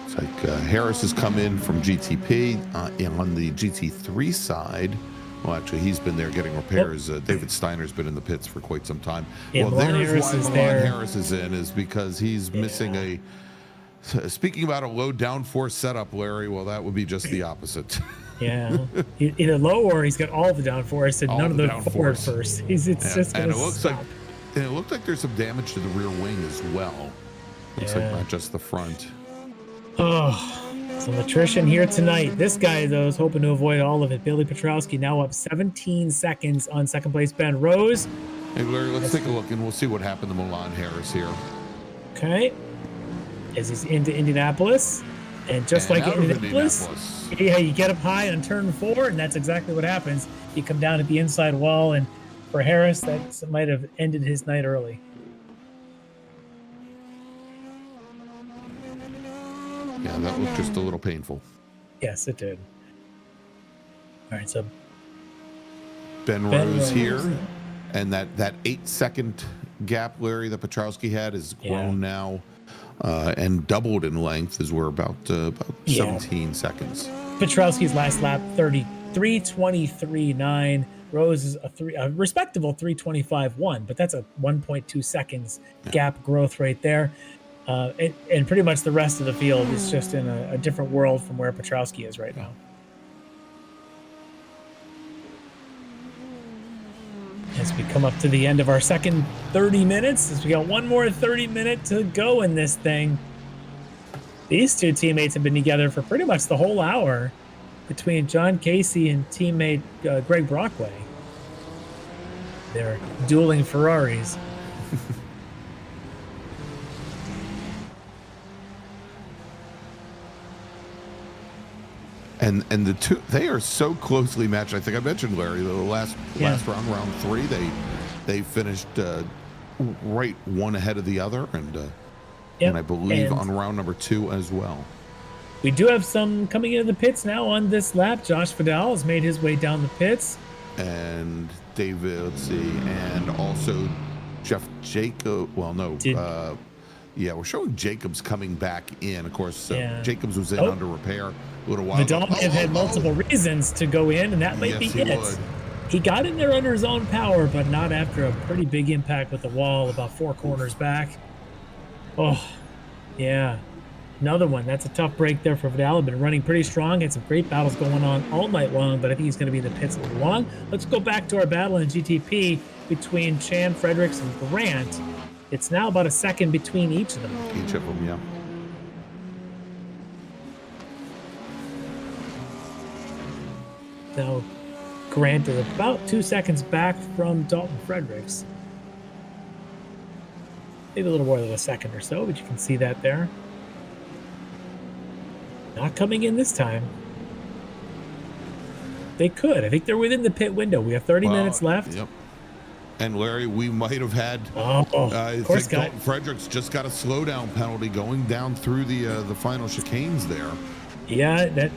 It's like Harris has come in from GTP on the GT3 side. Well, actually, he's been there getting repairs. David Steiner's been in the pits for quite some time. Yeah, well, Milan there's Harris why is Milan there. Harris is in, is because he's missing a... Speaking about a low downforce setup, Larry, well, that would be just the opposite. Yeah, either low or he's got all the downforce and All none of the the forward downforce. first. It's just going to it looks stop. like, and it looked like there's some damage to the rear wing as well. Looks like not just the front. Oh, some attrition here tonight. This guy, though, is hoping to avoid all of it. Billy Petrowski now up 17 seconds on second place Ben Rose. Hey, Larry, let's take a look and we'll see what happened to Milan Harris here. Okay. As he's into Indianapolis. And just like in Indianapolis, yeah, you get up high on turn 4, and that's exactly what happens. You come down at the inside wall, and for Harris, that might have ended his night early. Yeah, that looked just a little painful. Yes, it did. All right, so Ben Rose here, and that 8-second gap, Larry, that Petrowski had is grown now and doubled in length, as we're about 17 seconds. Petrowski's last lap 3:23.9. Rose is a respectable 3:25.1, but that's a 1.2 seconds gap growth right there. And pretty much the rest of the field is just in a different world from where Petrowski is right now. As we come up to the end of our second 30 minutes, as we got one more 30 minute to go in this thing. These two teammates have been together for pretty much the whole hour between John Casey and teammate Greg Brockway. They're dueling Ferraris. And the two, they are so closely matched. I think I mentioned, Larry, the last round 3, they finished right one ahead of the other, and I believe on round number 2 as well. We do have some coming into the pits now on this lap. Josh Vidal has made his way down the pits. And David, let's see, and also Jeff Jacob. Well, no, we're showing Jacobs coming back in. Of course, Jacobs was in under repair a little while ago. Vidal may have had multiple reasons to go in, and that might be it. He got in there under his own power, but not after a pretty big impact with the wall about 4 corners back. Oh, yeah. Another one. That's a tough break there for Vidal. Been running pretty strong. Had some great battles going on all night long, but I think he's going to be in the pits a little long. Let's go back to our battle in GTP between Chan, Fredericks, and Grant. It's now about a second between each of them. Each of them, yeah. Now, Grant is about 2 seconds back from Dalton Fredericks. Maybe a little more than a second or so, but you can see that there. Not coming in this time. They could. I think they're within the pit window. We have 30 minutes left. Yep. And Larry, we might have had. Of course, Dalton Fredericks just got a slowdown penalty going down through the final chicanes there. Yeah, that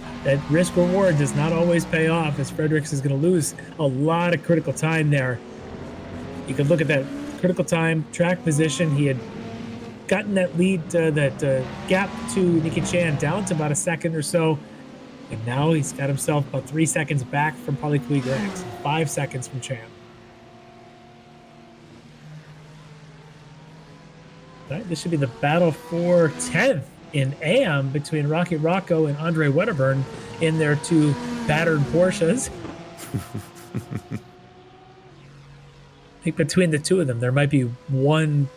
risk reward does not always pay off, as Fredericks is going to lose a lot of critical time there. You could look at that critical time, track position. He had gotten that lead, that gap to Nicky Chan down to about a second or so. And now he's got himself about 3 seconds back from probably Kui Grant, 5 seconds from Chan. All right, this should be the battle for 10th in AM between Rocky Rocco and Andre Wedderburn in their 2 battered Porsches. I think between the 2 of them, there might be one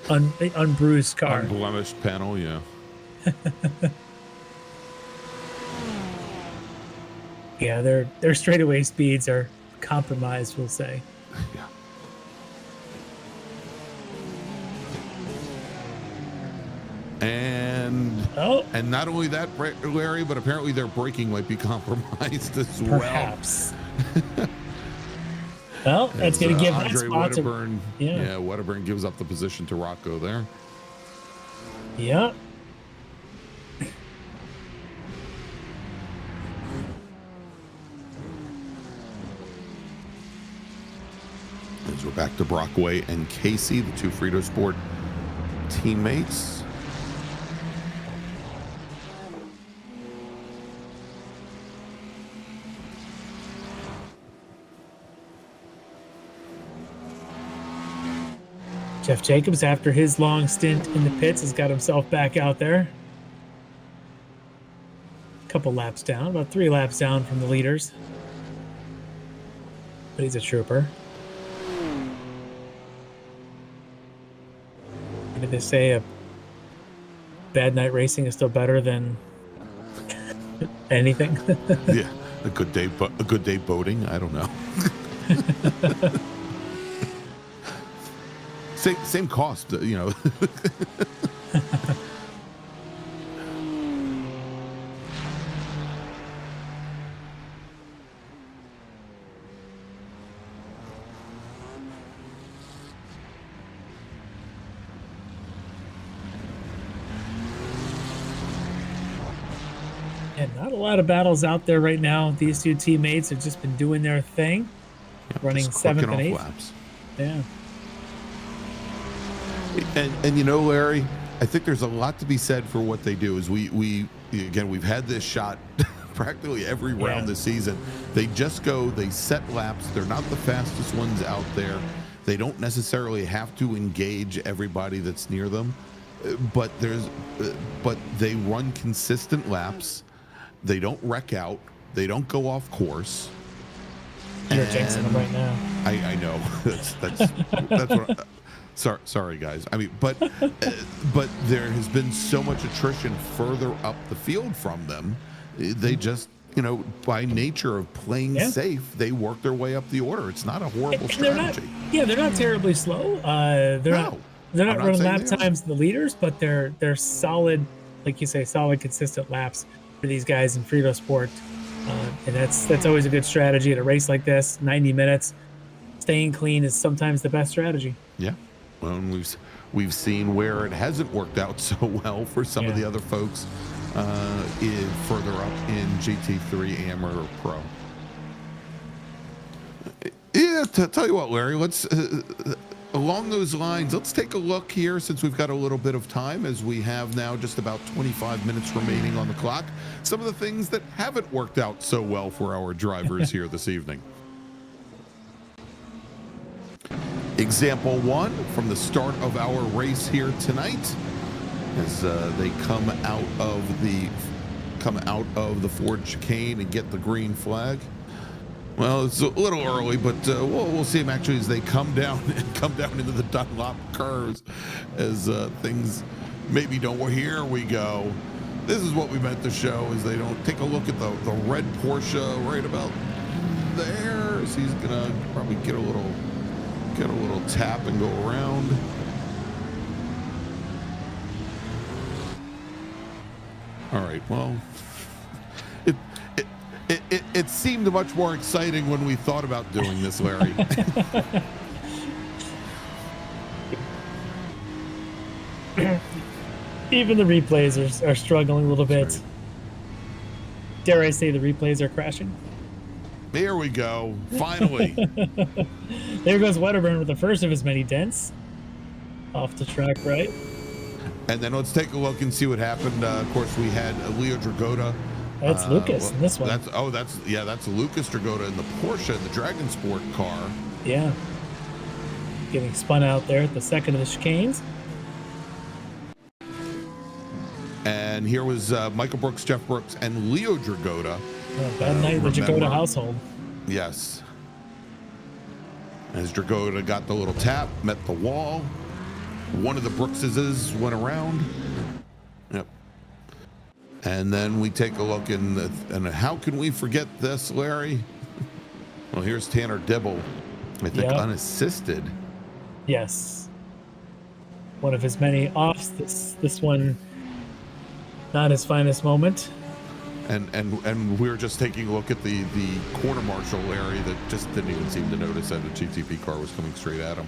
unbruised car. Unblemished panel, yeah. Yeah, their straightaway speeds are compromised, we'll say. Yeah. And not only that, Larry, but apparently their braking might be compromised as well. Perhaps. Well, that's going to give that spot to Wedderburn. Yeah, Wedderburn gives up the position to Rocco there. Yeah. As we're back to Brockway and Casey, the 2 Frito Sport teammates. Jeff Jacobs, after his long stint in the pits, has got himself back out there. A couple laps down, about 3 laps down from the leaders. But he's a trooper. What did they say? bad night racing is still better than anything. Yeah, a good day boating. I don't know. same cost, you know. And not a lot of battles out there right now. These two teammates have just been doing their thing, running Just 7th clicking and off 8th. laps. Yeah. And you know, Larry, I think there's a lot to be said for what they do. Is we've had this shot practically every round this season. They just go, they set laps. They're not the fastest ones out there. They don't necessarily have to engage everybody that's near them, but they run consistent laps. They don't wreck out. They don't go off course. You're jinxing them right now. I know. That's what. Sorry, guys. I mean, but there has been so much attrition further up the field from them. They just, you know, by nature of playing safe, they work their way up the order. It's not a horrible strategy. They're not terribly slow. They're not running lap times the leaders, but they're solid, like you say, solid, consistent laps for these guys in Frito Sport. And that's always a good strategy at a race like this. 90 minutes, staying clean is sometimes the best strategy. Yeah. Well, we've seen where it hasn't worked out so well for some of the other folks further up in GT3 Amateur or Pro. Yeah, tell you what, Larry, let's along those lines, let's take a look here, since we've got a little bit of time, as we have now just about 25 minutes remaining on the clock, some of the things that haven't worked out so well for our drivers here this evening. Example 1 from the start of our race here tonight, as they come out of the Ford chicane and get the green flag. Well, it's a little early, but we'll see them actually as they come down into the Dunlop curves, as things maybe don't. Well, here we go. This is what we meant to show, is they don't take a look at the red Porsche right about there. So he's gonna probably get a little tap and go around. All right, well, it seemed much more exciting when we thought about doing this, Larry. Even the replays are struggling a little bit. Right. Dare I say the replays are crashing? Here we go. Finally. There goes Wedderburn with the first of his many dents. Off the track, right? And then let's take a look and see what happened. Of course, we had Leo Dragota. That's Lucas in this one. That's Lucas Dragota in the Porsche, the Dragon Sport car. Yeah. Getting spun out there at the second of the chicanes. And here was Michael Brooks, Jeff Brooks, and Leo Dragota. Bad night in the Dragota household. Yes. As Dragota got the little tap, met the wall. One of the Brookses went around. Yep. And then we take a look and how can we forget this, Larry? Well, here's Tanner Dibble, I think, unassisted. Yes. One of his many offs. This one, not his finest moment. And we were just taking a look at the corner marshal, Larry, that just didn't even seem to notice that a GTP car was coming straight at him.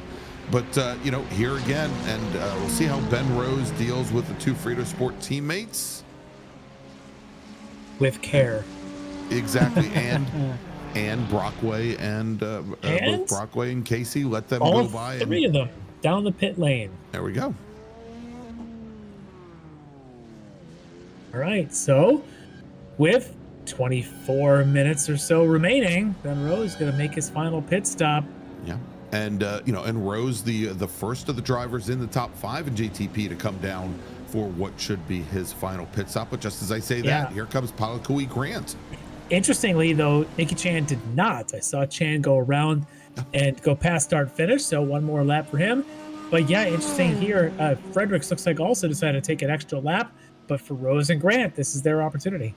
But, here again, and we'll see how Ben Rose deals with the two Frito Sport teammates. With care. Exactly, and Brockway and both Brockway and Casey, let them go by. Three of them down the pit lane. There we go. All right, so with 24 minutes or so remaining, Ben Rose is going to make his final pit stop. Yeah. And, and Rose, the first of the drivers in the top 5 in GTP to come down for what should be his final pit stop. But just as I say that, here comes Palakui Grant. Interestingly, though, Nicky Chan did not. I saw Chan go around and go past start finish, so one more lap for him. But yeah, interesting here. Fredericks looks like also decided to take an extra lap, but for Rose and Grant, this is their opportunity.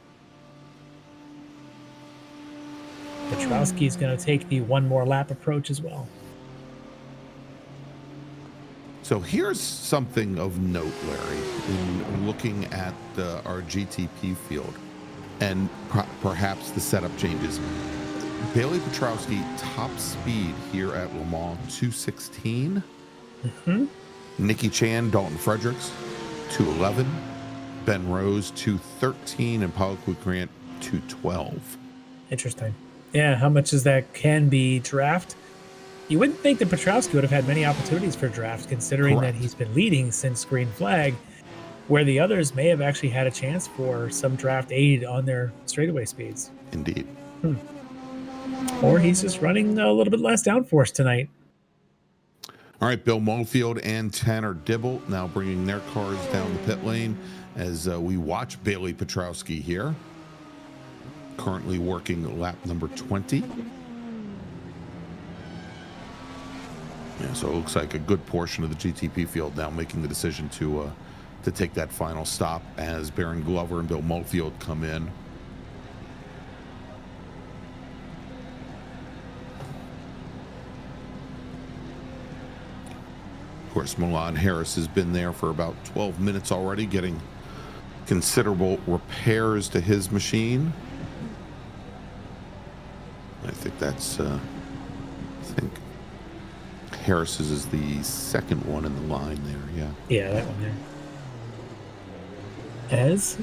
Petrowski is going to take the one more lap approach as well. So here's something of note, Larry, in looking at our GTP field and perhaps the setup changes. Bailey Petrowski top speed here at Le Mans 216. Mm-hmm. Nikki Chan, Dalton Fredericks 211. Ben Rose 213 and Paul Grant 212. Interesting. Yeah, how much is that can be draft? You wouldn't think that Petrowski would have had many opportunities for draft, considering Correct. that he's been leading since green flag, where the others may have actually had a chance for some draft aid on their straightaway speeds. Indeed. Or he's just running a little bit less downforce tonight. All right, Bill Mofield and Tanner Dibble now bringing their cars down the pit lane as we watch Bailey Petrowski here. Currently working lap number 20. Yeah, so it looks like a good portion of the GTP field now making the decision to take that final stop as Baron Glover and Bill Mofield come in. Of course, Milan Harris has been there for about 12 minutes already, getting considerable repairs to his machine. I think that's, I think Harris's is the second one in the line there, yeah. Yeah, that one there. As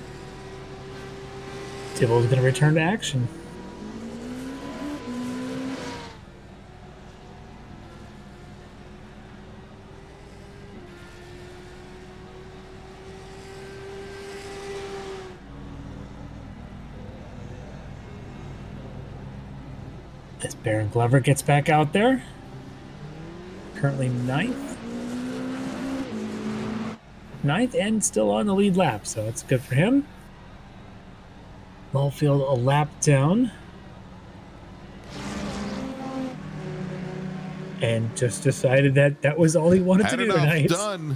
Dibble's going to return to action. As Baron Glover gets back out there. Currently ninth and still on the lead lap, so that's good for him. Mofield a lap down. And just decided that that was all he wanted to do tonight. Done.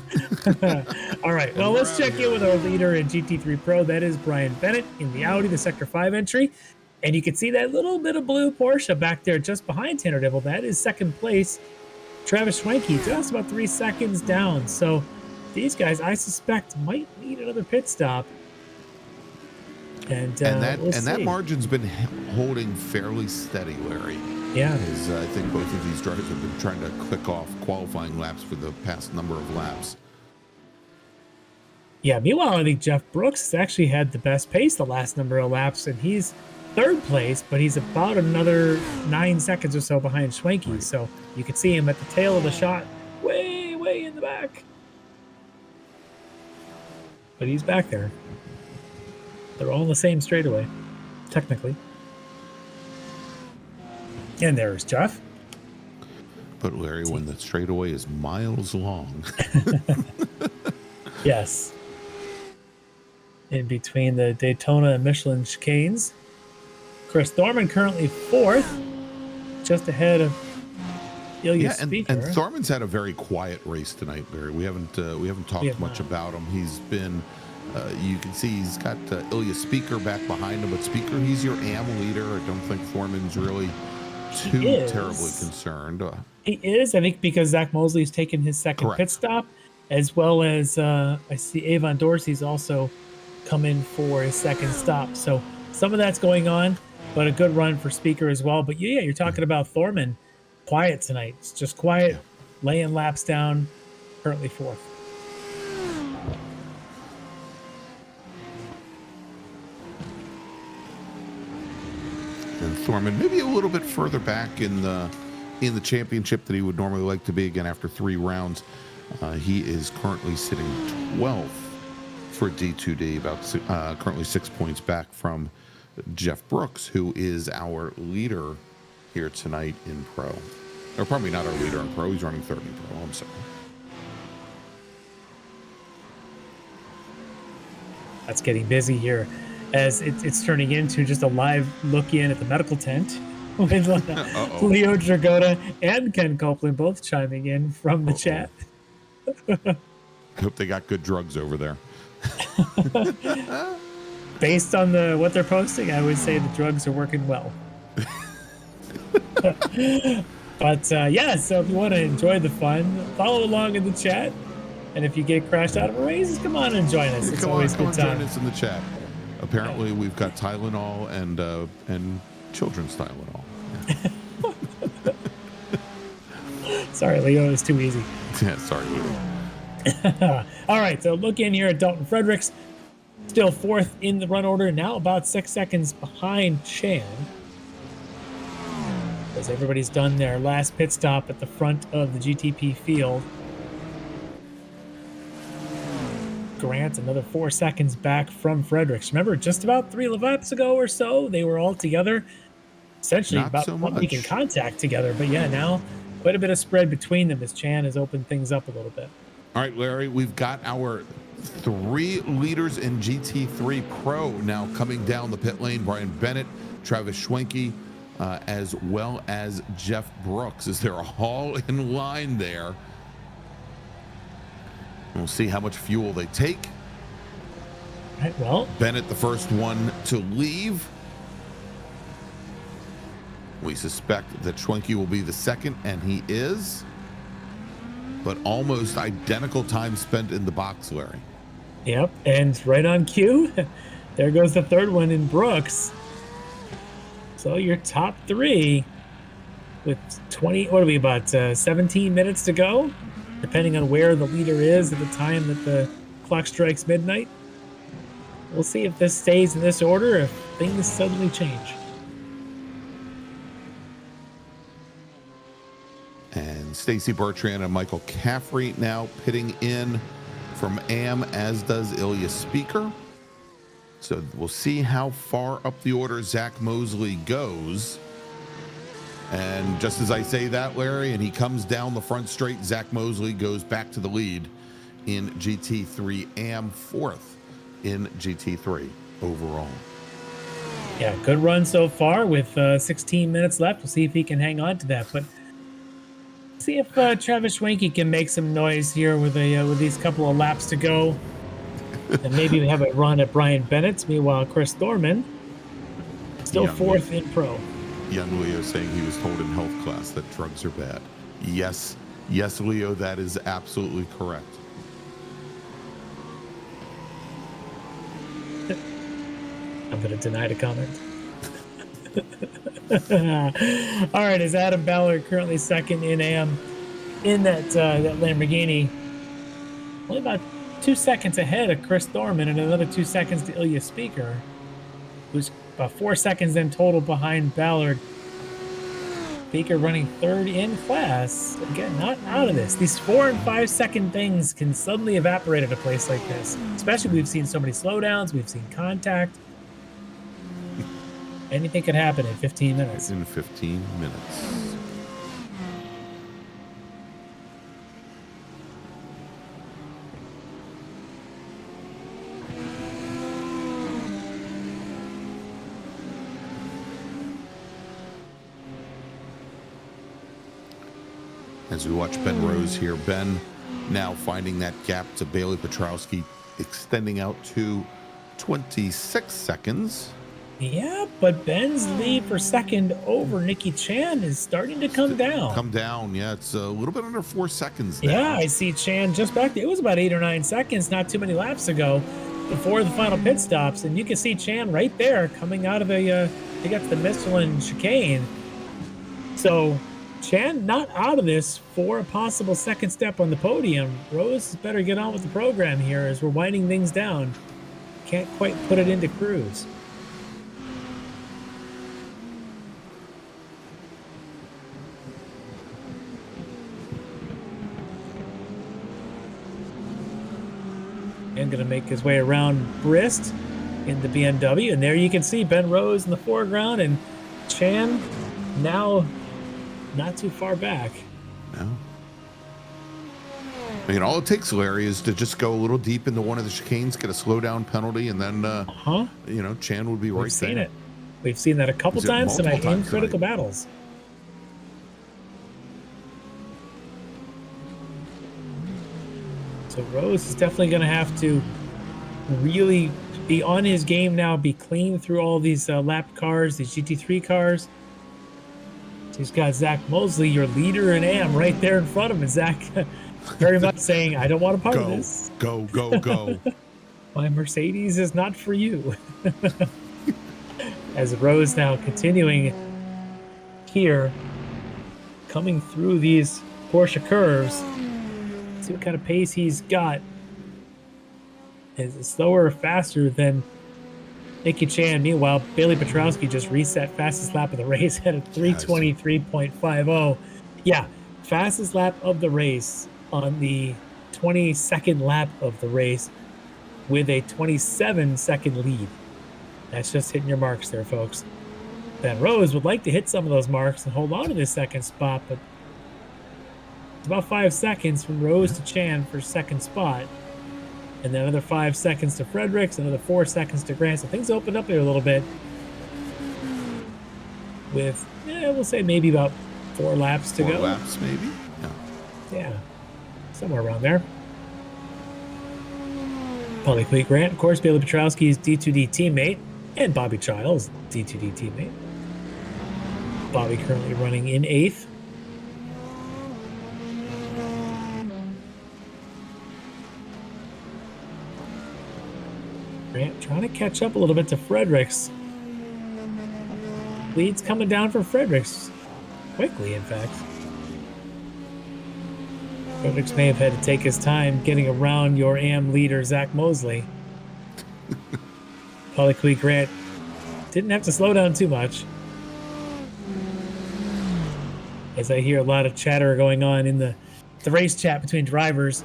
All right, well, let's check in with our leader in GT3 Pro. That is Brian Bennett in the Audi, the Sector 5 entry. And you can see that little bit of blue Porsche back there just behind Tanner Dibble. That is second place. Travis Schwenke just about 3 seconds down. So these guys, I suspect, might need another pit stop. And that margin's been holding fairly steady, Larry. Yeah. I think both of these drivers have been trying to click off qualifying laps for the past number of laps. Yeah, meanwhile, I think Jeff Brooks has actually had the best pace the last number of laps, and he's third place, but he's about another 9 seconds or so behind Schwenke. Right. So you can see him at the tail of the shot, way, way in the back. But he's back there. They're all in the same straightaway, technically. And there's Jeff. But Larry, when the straightaway is miles long. Yes. In between the Daytona and Michelin chicanes. Chris Thorman currently fourth, just ahead of Ilya Speaker. And Thorman's had a very quiet race tonight, Barry. We haven't talked much about him. He's been, you can see he's got Ilya Speaker back behind him, but Speaker, he's your AM leader. I don't think Thorman's really too terribly concerned. He is, I think, because Zach Mosley's taken his second pit stop, as well as I see Avon Dorsey's also come in for his second stop. So some of that's going on, but a good run for Speaker as well. But yeah, you're talking about Thorman, quiet tonight. It's just quiet, laying laps down, currently fourth. And Thorman maybe a little bit further back in the championship than he would normally like to be. Again, after 3 rounds, he is currently sitting 12th for D2D, about currently 6 points back from Jeff Brooks, who is our leader here tonight in Pro. Or probably not our leader in Pro. He's running third in Pro. I'm sorry. That's getting busy here, as it's turning into just a live look in at the medical tent with Leo Dragota and Ken Copeland both chiming in from the chat. I hope they got good drugs over there. Based on what they're posting, I would say the drugs are working well. But yeah, so if you want to enjoy the fun, follow along in the chat. And if you get crashed out of a race, come on and join us. It's always Come good on, time. join us in the chat. Apparently, we've got Tylenol and children's Tylenol. Yeah. Sorry, Leo, it was too easy. Yeah, sorry, Leo. All right, so look in here at Dalton Fredericks. Still fourth in the run order, now about 6 seconds behind Chan. As everybody's done their last pit stop at the front of the GTP field. Grant, another 4 seconds back from Fredericks. Remember, just about 3 laps ago or so, they were all together, essentially Not about so 1 week in much. contact together. But yeah, now quite a bit of spread between them as Chan has opened things up a little bit. All right, Larry, we've got our 3 leaders in GT3 Pro now coming down the pit lane. Brian Bennett, Travis Schwenke, as well as Jeff Brooks, as they're all in line there. We'll see how much fuel they take. All right, well, Bennett, the first one to leave. We suspect that Schwenke will be the second, and he is. But almost identical time spent in the box, Larry. yep, and right on cue, there goes the third one in Brooks. So your top 3 with 20, what are we, about 17 minutes to go, depending on where the leader is at the time that the clock strikes midnight. We'll see if this stays in this order, if things suddenly change. And Stacy Bertrand and Michael Caffrey now pitting in from AM, as does Ilya Speaker. So we'll see how far up the order Zach Mosley goes. And just as I say that, Larry, and he comes down the front straight, Zach Mosley goes back to the lead in GT3. AM 4th in GT3 overall. Yeah, good run so far with 16 minutes left. We'll see if he can hang on to that. But see if Travis Schwenke can make some noise here with these couple of laps to go. And maybe we have a run at Brian Bennett's. Meanwhile, Chris Thorman still fourth in pro. Young Leo saying he was told in health class that drugs are bad. Yes, Leo, that is absolutely correct. I'm going to deny the comment. All right, is Adam Ballard currently second in AM in that Lamborghini? Only about 2 seconds ahead of Chris Thorman and another 2 seconds to Ilya Speaker, who's about 4 seconds in total behind Ballard. Speaker running third in class. Again, not out of this. These 4 and 5 second things can suddenly evaporate at a place like this. Especially we've seen so many slowdowns, we've seen contact. Anything could happen in 15 minutes. In 15 minutes. As we watch Ben Rose here, Ben now finding that gap to Bailey Petrowski, extending out to 26 seconds. Yeah, but Ben's lead for second over Nikki Chan is starting to come down. Come down, yeah. It's a little bit under 4 seconds now. Yeah, I see Chan just back there. It was about 8 or 9 seconds, not too many laps ago, before the final pit stops. And you can see Chan right there coming out of they got to the Michelin chicane. So Chan not out of this for a possible second step on the podium. Rose better get on with the program here as we're winding things down. Can't quite put it into cruise. And going to make his way around Brist in the BMW. And there you can see Ben Rose in the foreground and Chan now not too far back. No. I mean, all it takes, Larry, is to just go a little deep into one of the chicanes, get a slowdown penalty, and then, Chan would be right there. We've seen it. We've seen that a couple times tonight in critical battles. So Rose is definitely going to have to really be on his game now, be clean through all these lap cars, these GT3 cars. He's got Zach Mosley, your leader in AM, right there in front of him. And Zach very much saying, I don't want a part of this. Go. My Mercedes is not for you. As Rose now continuing here, coming through these Porsche curves. See what kind of pace he's got. Is it slower or faster than Nicky Chan? Meanwhile, Bailey Petrowski just reset fastest lap of the race at a 3:23.50. Yeah, fastest lap of the race on the 22nd lap of the race with a 27-second lead. That's just hitting your marks there, folks. Ben Rose would like to hit some of those marks and hold on to this second spot, but it's about 5 seconds from Rose to Chan for second spot. And then another 5 seconds to Fredericks, another 4 seconds to Grant. So things opened up there a little bit with, we'll say maybe about 4 laps to go. 4 laps, maybe? Yeah, somewhere around there. Polly Cleat Grant, of course, Bailey Petrowski's D2D teammate, and Bobby Childs' D2D teammate. Bobby currently running in 8th. Grant trying to catch up a little bit to Fredericks. Lead's coming down for Fredericks. Quickly, in fact. Fredericks may have had to take his time getting around your AM leader, Zach Mosley. Polly Grant didn't have to slow down too much. As I hear a lot of chatter going on in the race chat between drivers.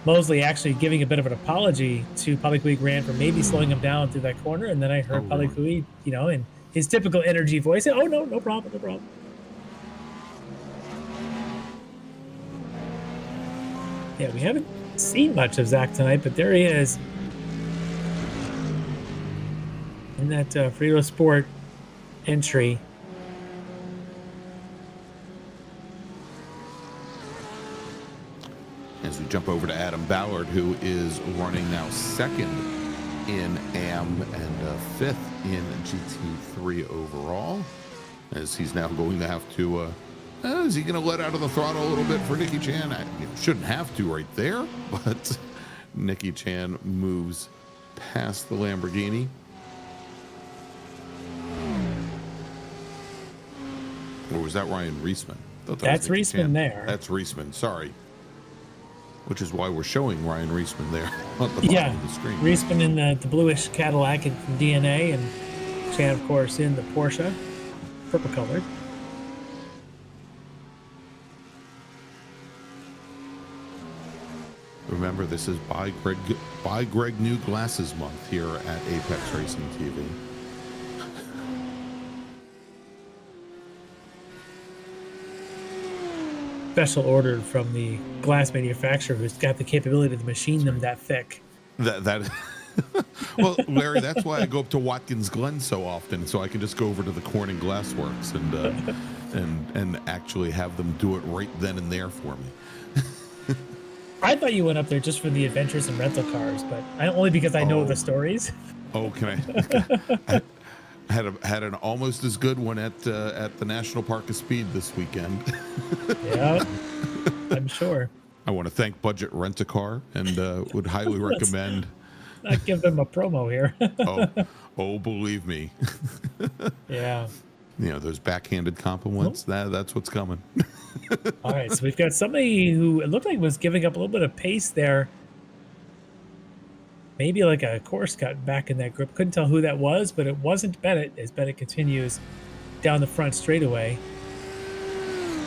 Mosley actually giving a bit of an apology to Polly Grant for maybe slowing him down through that corner. And then I heard Polly, in his typical energy voice, say, oh, no problem, no problem. Yeah, we haven't seen much of Zach tonight, but there he is. In that Frito Sport entry. As we jump over to Adam Ballard, who is running now 2nd in AM and 5th in GT3 overall, as he's now going to have to, is he going to let out of the throttle a little bit for Nicky Chan? Shouldn't have to right there, but Nicky Chan moves past the Lamborghini. Or was that Ryan Reisman? That's Reisman there. That's Reisman, sorry. Which is why we're showing Ryan Reisman there on the bottom of the screen. Reisman in the bluish Cadillac and from DNA, and Chan, of course, in the Porsche, purple colored. Remember, this is Buy Greg New Glasses Month here at Apex Racing TV. Special ordered from the glass manufacturer who's got the capability to machine them that thick. That well, Larry, that's why I go up to Watkins Glen so often, so I can just go over to the Corning Glass Works and actually have them do it right then and there for me. I thought you went up there just for the adventures and rental cars, but only because I know the stories. Oh, can I? Had an almost as good one at the National Park of Speed this weekend. Yeah, I'm sure. I want to thank Budget Rent-A-Car and would highly recommend. Not give them a promo here. oh, believe me. Yeah. Those backhanded compliments. That's what's coming. All right, so we've got somebody who it looked like was giving up a little bit of pace there. Maybe like a course cut back in that group. Couldn't tell who that was, but it wasn't Bennett, as Bennett continues down the front straightaway.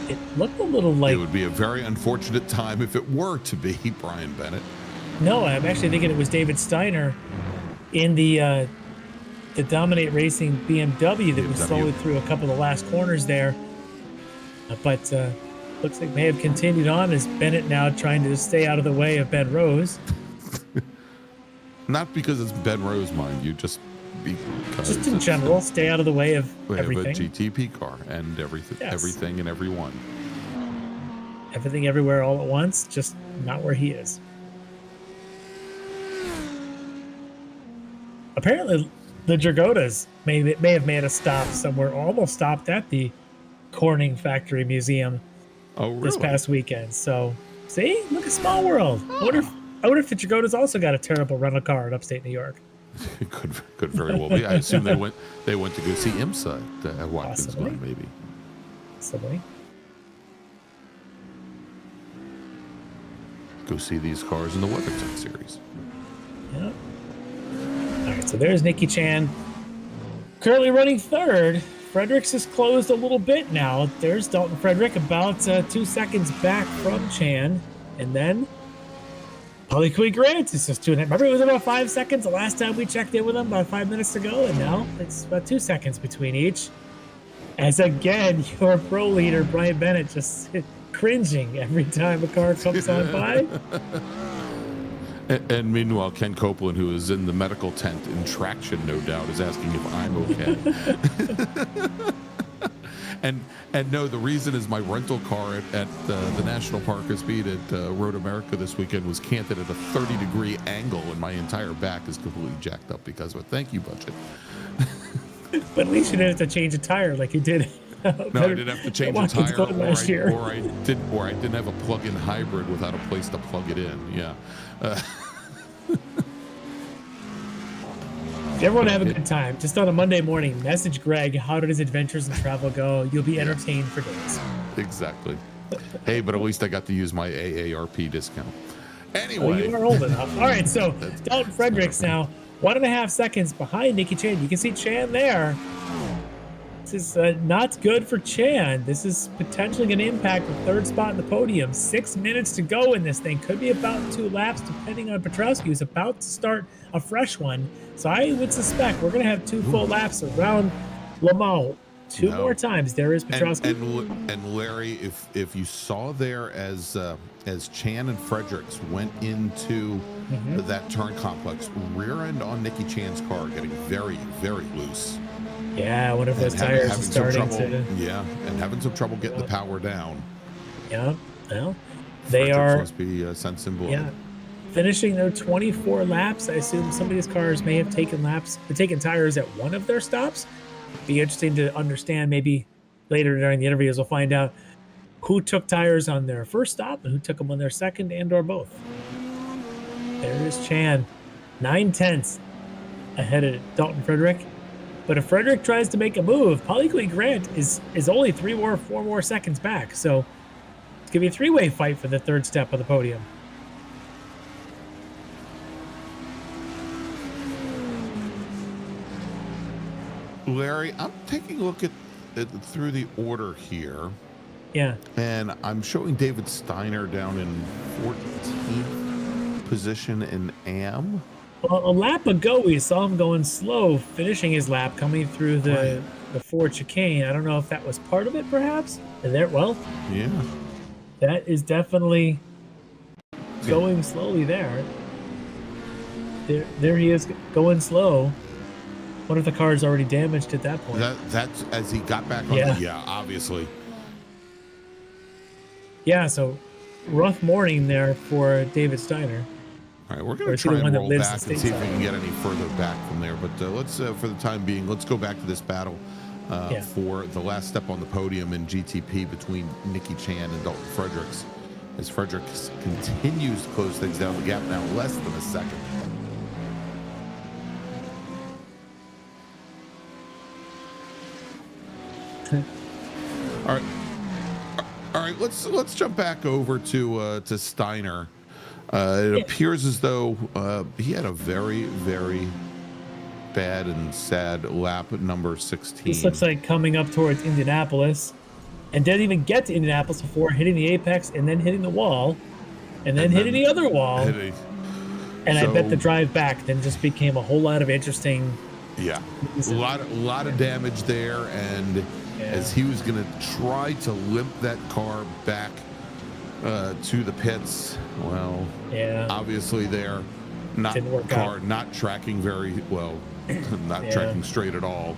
It looked a little like... It would be a very unfortunate time if it were to be Brian Bennett. No, I'm actually thinking it was David Steiner in the Dominate Racing BMW that was slowly through a couple of the last corners there. But looks like may have continued on as Bennett now trying to stay out of the way of Ben Rose. Not because it's Ben Rose, mind you, just because... Just in general, stay out of the way of everything. We have a GTP car and everything, everything and everyone. Everything everywhere all at once, just not where he is. apparently the Dragotas may have made a stop somewhere, almost stopped at the Corning Factory Museum this past weekend. So, see, look at small world. I wonder if the Dragotas also got a terrible rental car in upstate New York. It could very well be. I assume they went to go see IMSA at Watkins Glen, maybe. Possibly. Go see these cars in the WeatherTech series. Yep. All right, so there's Nikki Chan. Currently running third. Fredericks is closed a little bit now. There's Dalton Frederick about 2 seconds back from Chan. And then Polly Grant is just doing it. Remember, it was about 5 seconds the last time we checked in with him, about 5 minutes ago. And now it's about 2 seconds between each. As again, your pro leader, Brian Bennett, just cringing every time a car comes on by. And meanwhile, Ken Copeland, who is in the medical tent in traction, no doubt, is asking if I'm okay. and no, the reason is my rental car at the National Park of Speed at Road America this weekend was canted at a 30-degree angle, and my entire back is completely jacked up because of it. Thank you, budget. But at least you didn't have to change a tire like you did. No, I didn't have to change a tire, or I didn't have a plug-in hybrid without a place to plug it in. Yeah. If you ever want to have a good time, just on a Monday morning, message Greg, how did his adventures and travel go? You'll be entertained for days. Exactly. Hey, but at least I got to use my AARP discount. Anyway. Well, you are old enough. All right, so Dalton Fredericks now 1.5 seconds behind Nikki Chan. You can see Chan there. This is not good for Chan. This is potentially going to impact the third spot in the podium. 6 minutes to go in this thing. Could be about 2 laps, depending on Petrowski, who's about to start a fresh one. So I would suspect we're going to have 2 full laps around Le Mans. Two more times. There is Petrowski. And Larry, if you saw there as Chan and Fredericks went into that turn complex, rear end on Nikki Chan's car getting very, very loose. Yeah, one of those tires is starting to. Yeah, and having some trouble getting the power down. Yeah, well, they must be sensing blood. Yeah, finishing their 24 laps. I assume some of these cars may have taken tires at one of their stops. Be interesting to understand. Maybe later during the interviews, we'll find out who took tires on their first stop and who took them on their second and/or both. There is Chan, 9/10 ahead of Dalton Frederick. But if Frederick tries to make a move, Polly Grant is only 4 more seconds back. So it's going to be a 3-way fight for the third step of the podium. Larry, I'm taking a look at through the order here. Yeah. And I'm showing David Steiner down in 14th position in AM. Well, a lap ago, we saw him going slow, finishing his lap, coming through the Ford chicane. I don't know if that was part of it, perhaps. Yeah. That is definitely going slowly there. There he is going slow. What if the car is already damaged at that point? That's as he got back on. Yeah, obviously. Yeah, so rough morning there for David Steiner. All right, we're going to try and roll back and see if we can get any further back from there. But let's, for the time being, let's go back to this battle for the last step on the podium in GTP between Nikki Chan and Dalton Fredericks. As Fredericks continues to close things down, the gap now less than a second. All right. Let's jump back over to Steiner. It appears as though he had a very, very bad and sad lap at number 16. This looks like coming up towards Indianapolis, and didn't even get to Indianapolis before hitting the apex and then hitting the wall, and then hitting the other wall. And I bet the drive back then just became a whole lot of interesting. Yeah, a lot of damage there, and as he was going to try to limp that car back to the pits, well, obviously they're not tracking very well, not tracking straight at all.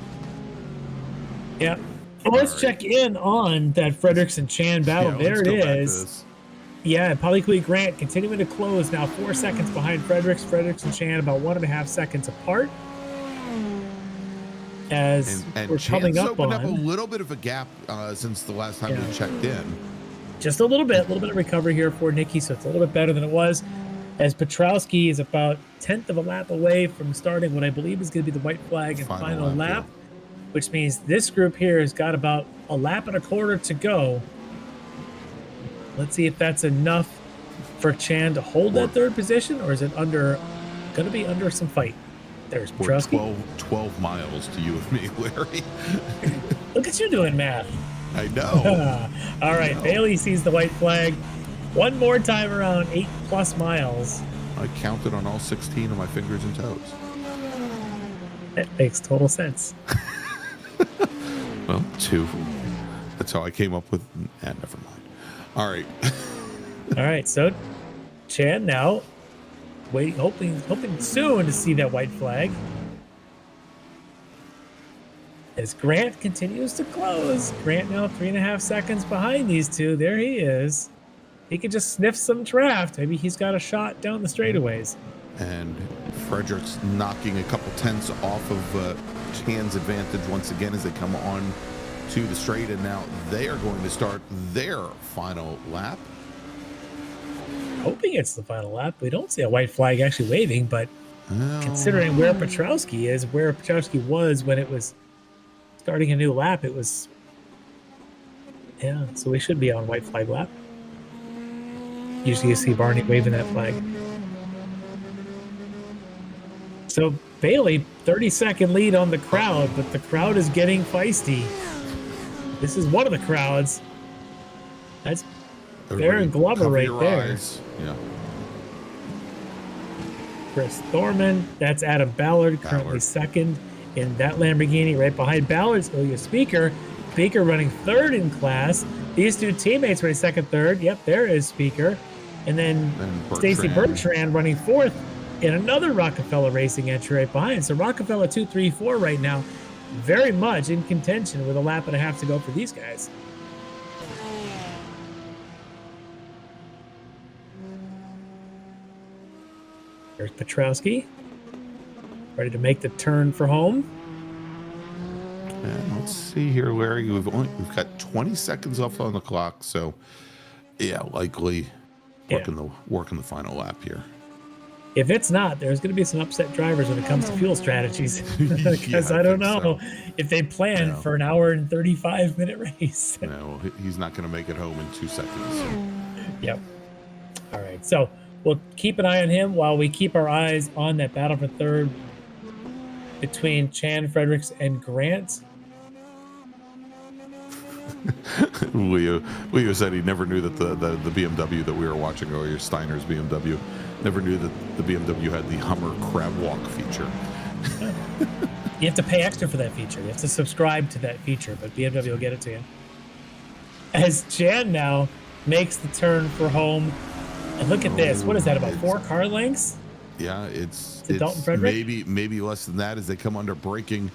Yeah. Well, let's check in on that Fredericks and Chan battle. There it is. Yeah, Polly Grant continuing to close now, 4 seconds behind Fredericks. Fredericks and Chan about 1.5 seconds apart. as and we're coming Chance up opened on. up a little bit of a gap since the last time we checked in. Just a little bit of recovery here for Nicky, so it's a little bit better than it was. As Petrowski is about 1/10 of a lap away from starting what I believe is going to be the white flag and final lap, which means this group here has got about a lap and a quarter to go. Let's see if that's enough for Chan to hold that third position, or is it going to be under some fight? There's Petrowski. 12 miles to you and me, Larry. Look at you doing math. I know. All right, Bailey sees the white flag. One more time around 8+ miles. I counted on all 16 of my fingers and toes. That makes total sense. Well, 2. That's how I came up with. Never mind. All right. All right, so Chan now waiting, hoping soon to see that white flag. As Grant continues to close. Grant now 3.5 seconds behind these two. There he is. He could just sniff some draft. Maybe he's got a shot down the straightaways. And Frederick's knocking a couple tenths off of Chan's advantage once again as they come on to the straight. And now they are going to start their final lap. Hoping it's the final lap. We don't see a white flag actually waving, but considering where Petrowski is, where Petrowski was when it was starting a new lap, it was, so we should be on white flag lap. Usually you see Barney waving that flag. So Bailey, 30-second lead on the crowd, but the crowd is getting feisty. This is one of the crowds. That's Baron Glover right there. Eyes. Yeah. Chris Thorman, that's Adam Ballard, currently second in that Lamborghini. Right behind Ballard's Ilya Speaker. Speaker running third in class. These two teammates running second, third. Yep, there is Speaker. And then Stacy Bertrand running fourth in another Rockefeller Racing entry right behind. So Rockefeller 2, 3, 4 right now, very much in contention with a lap and a half to go for these guys. There's Petrowski, ready to make the turn for home. And let's see here, Larry. We've got 20 seconds left on the clock, so yeah, likely working the final lap here. If it's not, there's going to be some upset drivers when it comes to fuel strategies, because I don't know if they plan for an hour and 35-minute race. No, he's not going to make it home in 2 seconds. So. Yep. All right, so we'll keep an eye on him while we keep our eyes on that battle for third between Chan, Fredericks, and Grant. Leo said he never knew that the BMW that we were watching earlier, Steiner's BMW, never knew that the BMW had the Hummer crab walk feature. You have to pay extra for that feature. You have to subscribe to that feature, but BMW will get it to you. As Chan now makes the turn for home. And look at this. What is that, about 4 car lengths? Yeah, it's Dalton Frederick? maybe less than that as they come under braking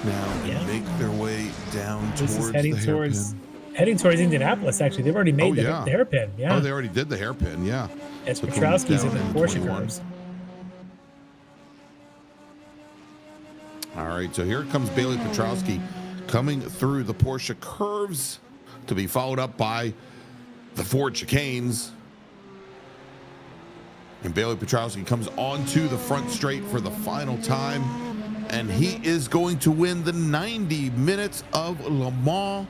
now and make their way down towards the hairpin. Heading towards Indianapolis, actually. They've already made the hairpin. Yeah. Oh, they already did the hairpin, yeah. As Petrowski's in the Porsche curves. All right, so here comes Bailey Petrowski coming through the Porsche curves to be followed up by the Ford chicanes. And Bailey Petrowski comes onto the front straight for the final time. And he is going to win the 90 minutes of Le Mans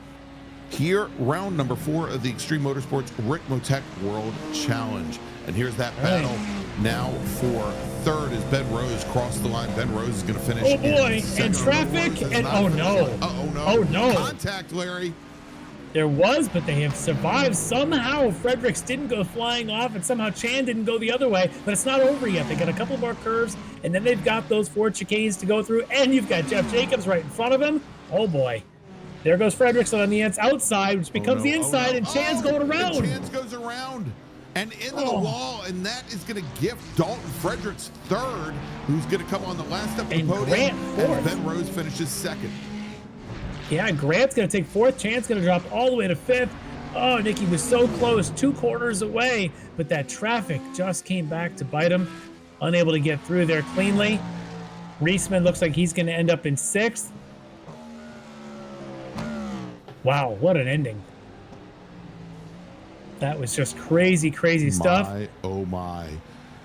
here, round number 4 of the Extreme Motorsports Ricmotech World Challenge. And here's that battle now for third as Ben Rose crossed the line. Ben Rose is going to finish. Oh boy, and traffic, and oh no. Oh no. Contact, Larry. There was, but they have survived. Somehow Fredericks didn't go flying off, and somehow Chan didn't go the other way, but it's not over yet. They got a couple more curves, and then they've got those 4 chicanes to go through, and you've got Jeff Jacobs right in front of him. Oh boy. There goes Fredericks on the outside, which becomes the inside, and Chan's going around. And Chance goes around and into the wall, and that is going to gift Dalton Fredericks third, who's going to come on the last step of the podium. Grant fourth. And Ben Rose finishes second. Yeah, Grant's going to take 4th. Chan's going to drop all the way to 5th. Oh, Nicky was so close, 2 corners away, but that traffic just came back to bite him. Unable to get through there cleanly. Ricmotech looks like he's going to end up in 6th. Wow, what an ending. That was just crazy, crazy stuff. Oh my.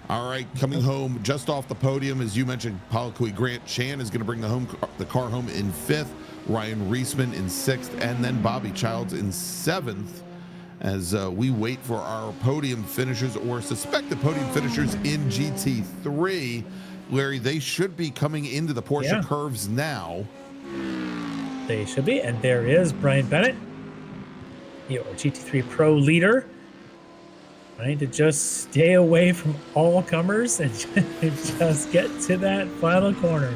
All right, coming home just off the podium, as you mentioned, Polakui Grant Chan is going to bring the car home in 5th, Ryan Ricmotech in 6th, and then Bobby Childs in 7th. As we wait for our podium finishers or suspected podium finishers in GT3. Larry, they should be coming into the Porsche curves now. They should be, and there is Brian Bennett, your GT3 Pro leader, trying to just stay away from all comers and just get to that final corner.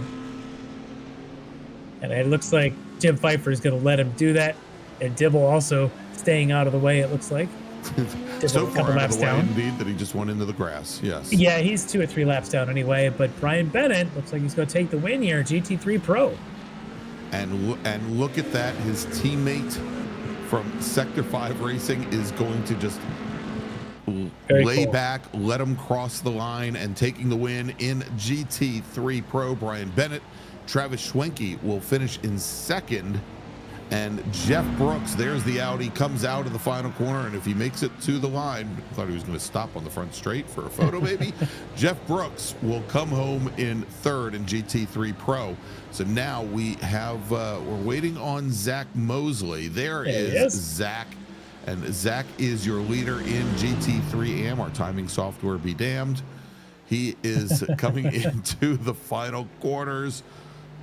And it looks like Jim Pfeiffer is going to let him do that, and Dibble also staying out of the way, it looks like. So far out of the way, indeed, that he just went into the grass. Yes. Yeah, he's 2 or 3 laps down anyway. But Brian Bennett looks like he's going to take the win here, GT3 Pro. And look at that. His teammate from Sector 5 Racing is going to just lay back, let him cross the line, and taking the win in GT3 Pro. Brian Bennett, Travis Schwenke will finish in 2nd. And Jeff Brooks, there's the Audi, comes out of the final corner, and if he makes it to the line, I thought he was going to stop on the front straight for a photo maybe. Jeff Brooks will come home in 3rd in GT3 Pro. So now we have, we're waiting on Zach Mosley. There is Zach, and Zach is your leader in GT3 AM, our timing software be damned. He is coming into the final corners.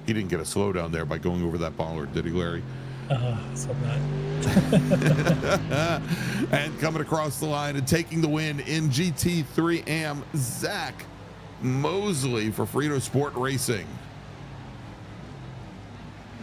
He didn't get a slowdown there by going over that bollard, did he, Larry? So not. And coming across the line and taking the win in GT3 AM, Zach Mosley for Frito Sport Racing.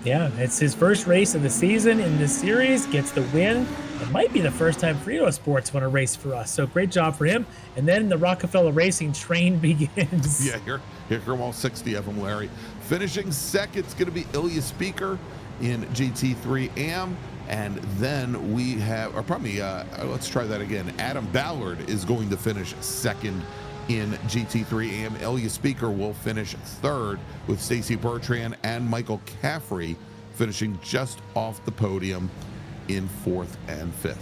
Yeah, it's his first race of the season in this series, gets the win. It might be the first time Frito Sports won a race for us, so great job for him. And then the Rockefeller Racing train begins. Yeah, here come all 60 of them, Larry. Finishing 2nd is going to be Ilya Speaker in GT3 AM, and then we have, or probably, let's try that again. Adam Ballard is going to finish 2nd in GT3 AM. Ilya Speaker will finish 3rd, with Stacy Bertrand and Michael Caffrey finishing just off the podium in 4th and 5th.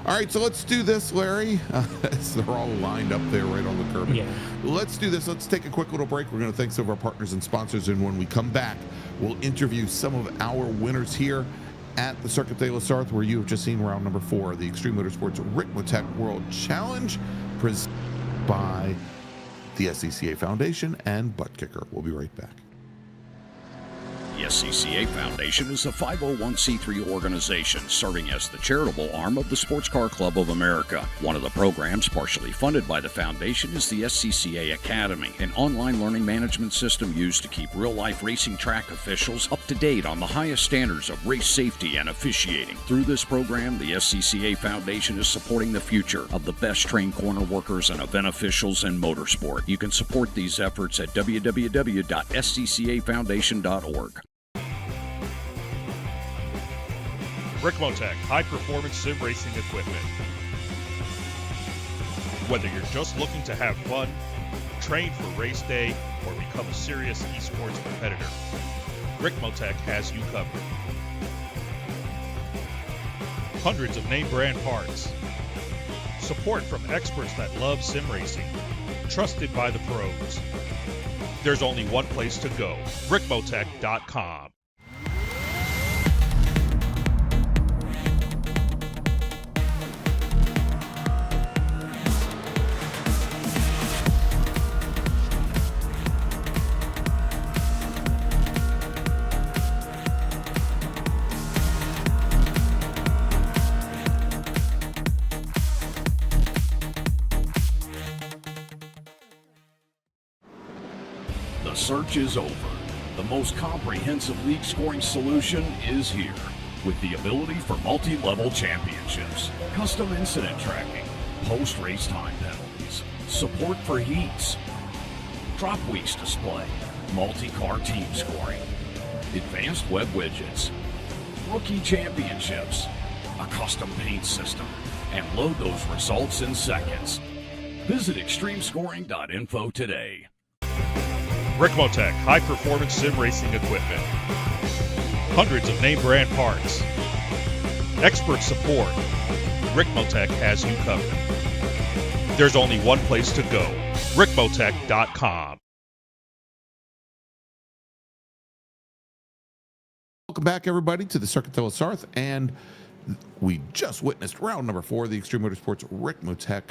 All right, so let's do this, Larry. They're all lined up there right on the curb. Yeah. Let's do this. Let's take a quick little break. We're going to thank some of our partners and sponsors, and when we come back, we'll interview some of our winners here at the Circuit de la Sarthe, where you have just seen round number 4 of the Extreme Motorsports Ricmotech World Challenge, presented by the SCCA Foundation and Buttkicker. We'll be right back. The SCCA Foundation is a 501c3 organization serving as the charitable arm of the Sports Car Club of America. One of the programs partially funded by the foundation is the SCCA Academy, an online learning management system used to keep real-life racing track officials up to date on the highest standards of race safety and officiating. Through this program, the SCCA Foundation is supporting the future of the best trained corner workers and event officials in motorsport. You can support these efforts at www.sccafoundation.org. Ricmotech high-performance sim racing equipment. Whether you're just looking to have fun, train for race day, or become a serious esports competitor, Ricmotech has you covered. Hundreds of name brand parts. Support from experts that love sim racing. Trusted by the pros. There's only one place to go, Ricmotech.com. The search is over. The most comprehensive league scoring solution is here, with the ability for multi-level championships, custom incident tracking, post-race time penalties, support for heats, drop weeks display, multi-car team scoring, advanced web widgets, rookie championships, a custom paint system, and load those results in seconds. Visit extremescoring.info today. Ricmotech high-performance sim racing equipment. Hundreds of name brand parts. Expert support. Ricmotech has you covered. There's only one place to go. Ricmotech.com. Welcome back, everybody, to the Circuit de la Sarthe, and we just witnessed round number 4 of the Extreme Motorsports Ricmotech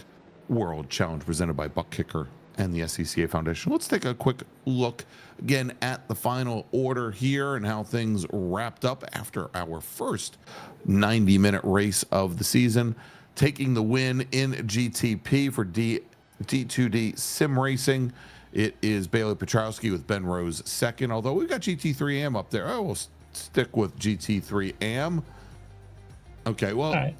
World Challenge presented by Buttkicker and the SCCA Foundation. Let's take a quick look again at the final order here and how things wrapped up after our first 90-minute race of the season. Taking the win in GTP for D2D Sim Racing, it is Bailey Petrowski with Ben Rose second, although we've got GT3 AM up there. Oh, we'll stick with GT3 AM. Okay, well. All right.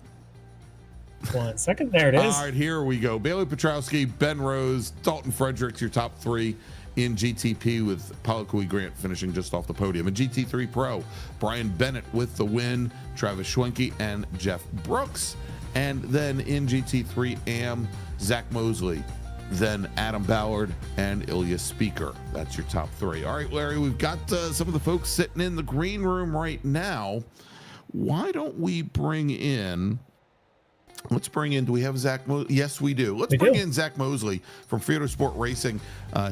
1 second. There it is. All right, here we go. Bailey Petrowski, Ben Rose, Dalton Fredericks, your top 3 in GTP, with Paulo Cui Grant finishing just off the podium. In GT3 Pro, Brian Bennett with the win, Travis Schwenke and Jeff Brooks. And then in GT3 AM, Zach Mosley, then Adam Ballard and Ilya Speaker. That's your top 3. All right, Larry, we've got some of the folks sitting in the green room right now. Why don't we bring in... Let's bring in, do we have Zach Mosley? Yes, we do. Let's bring in Zach Mosley from Freedom Sport Racing.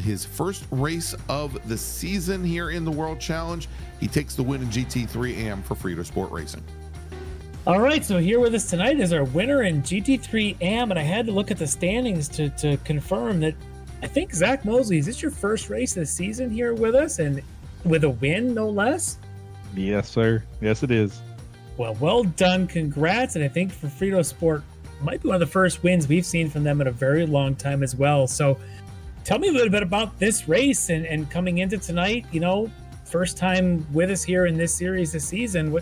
His first race of the season here in the World Challenge. He takes the win in GT3 AM for Freedom Sport Racing. All right, so here with us tonight is our winner in GT3 AM, and I had to look at the standings to confirm that I think Zach Mosley, is this your first race of the season here with us, and with a win, no less? Yes, sir. Yes, it is. Well done. Congrats. And I think for Frito Sport, might be one of the first wins we've seen from them in a very long time as well. So tell me a little bit about this race and coming into tonight, you know, first time with us here in this series this season.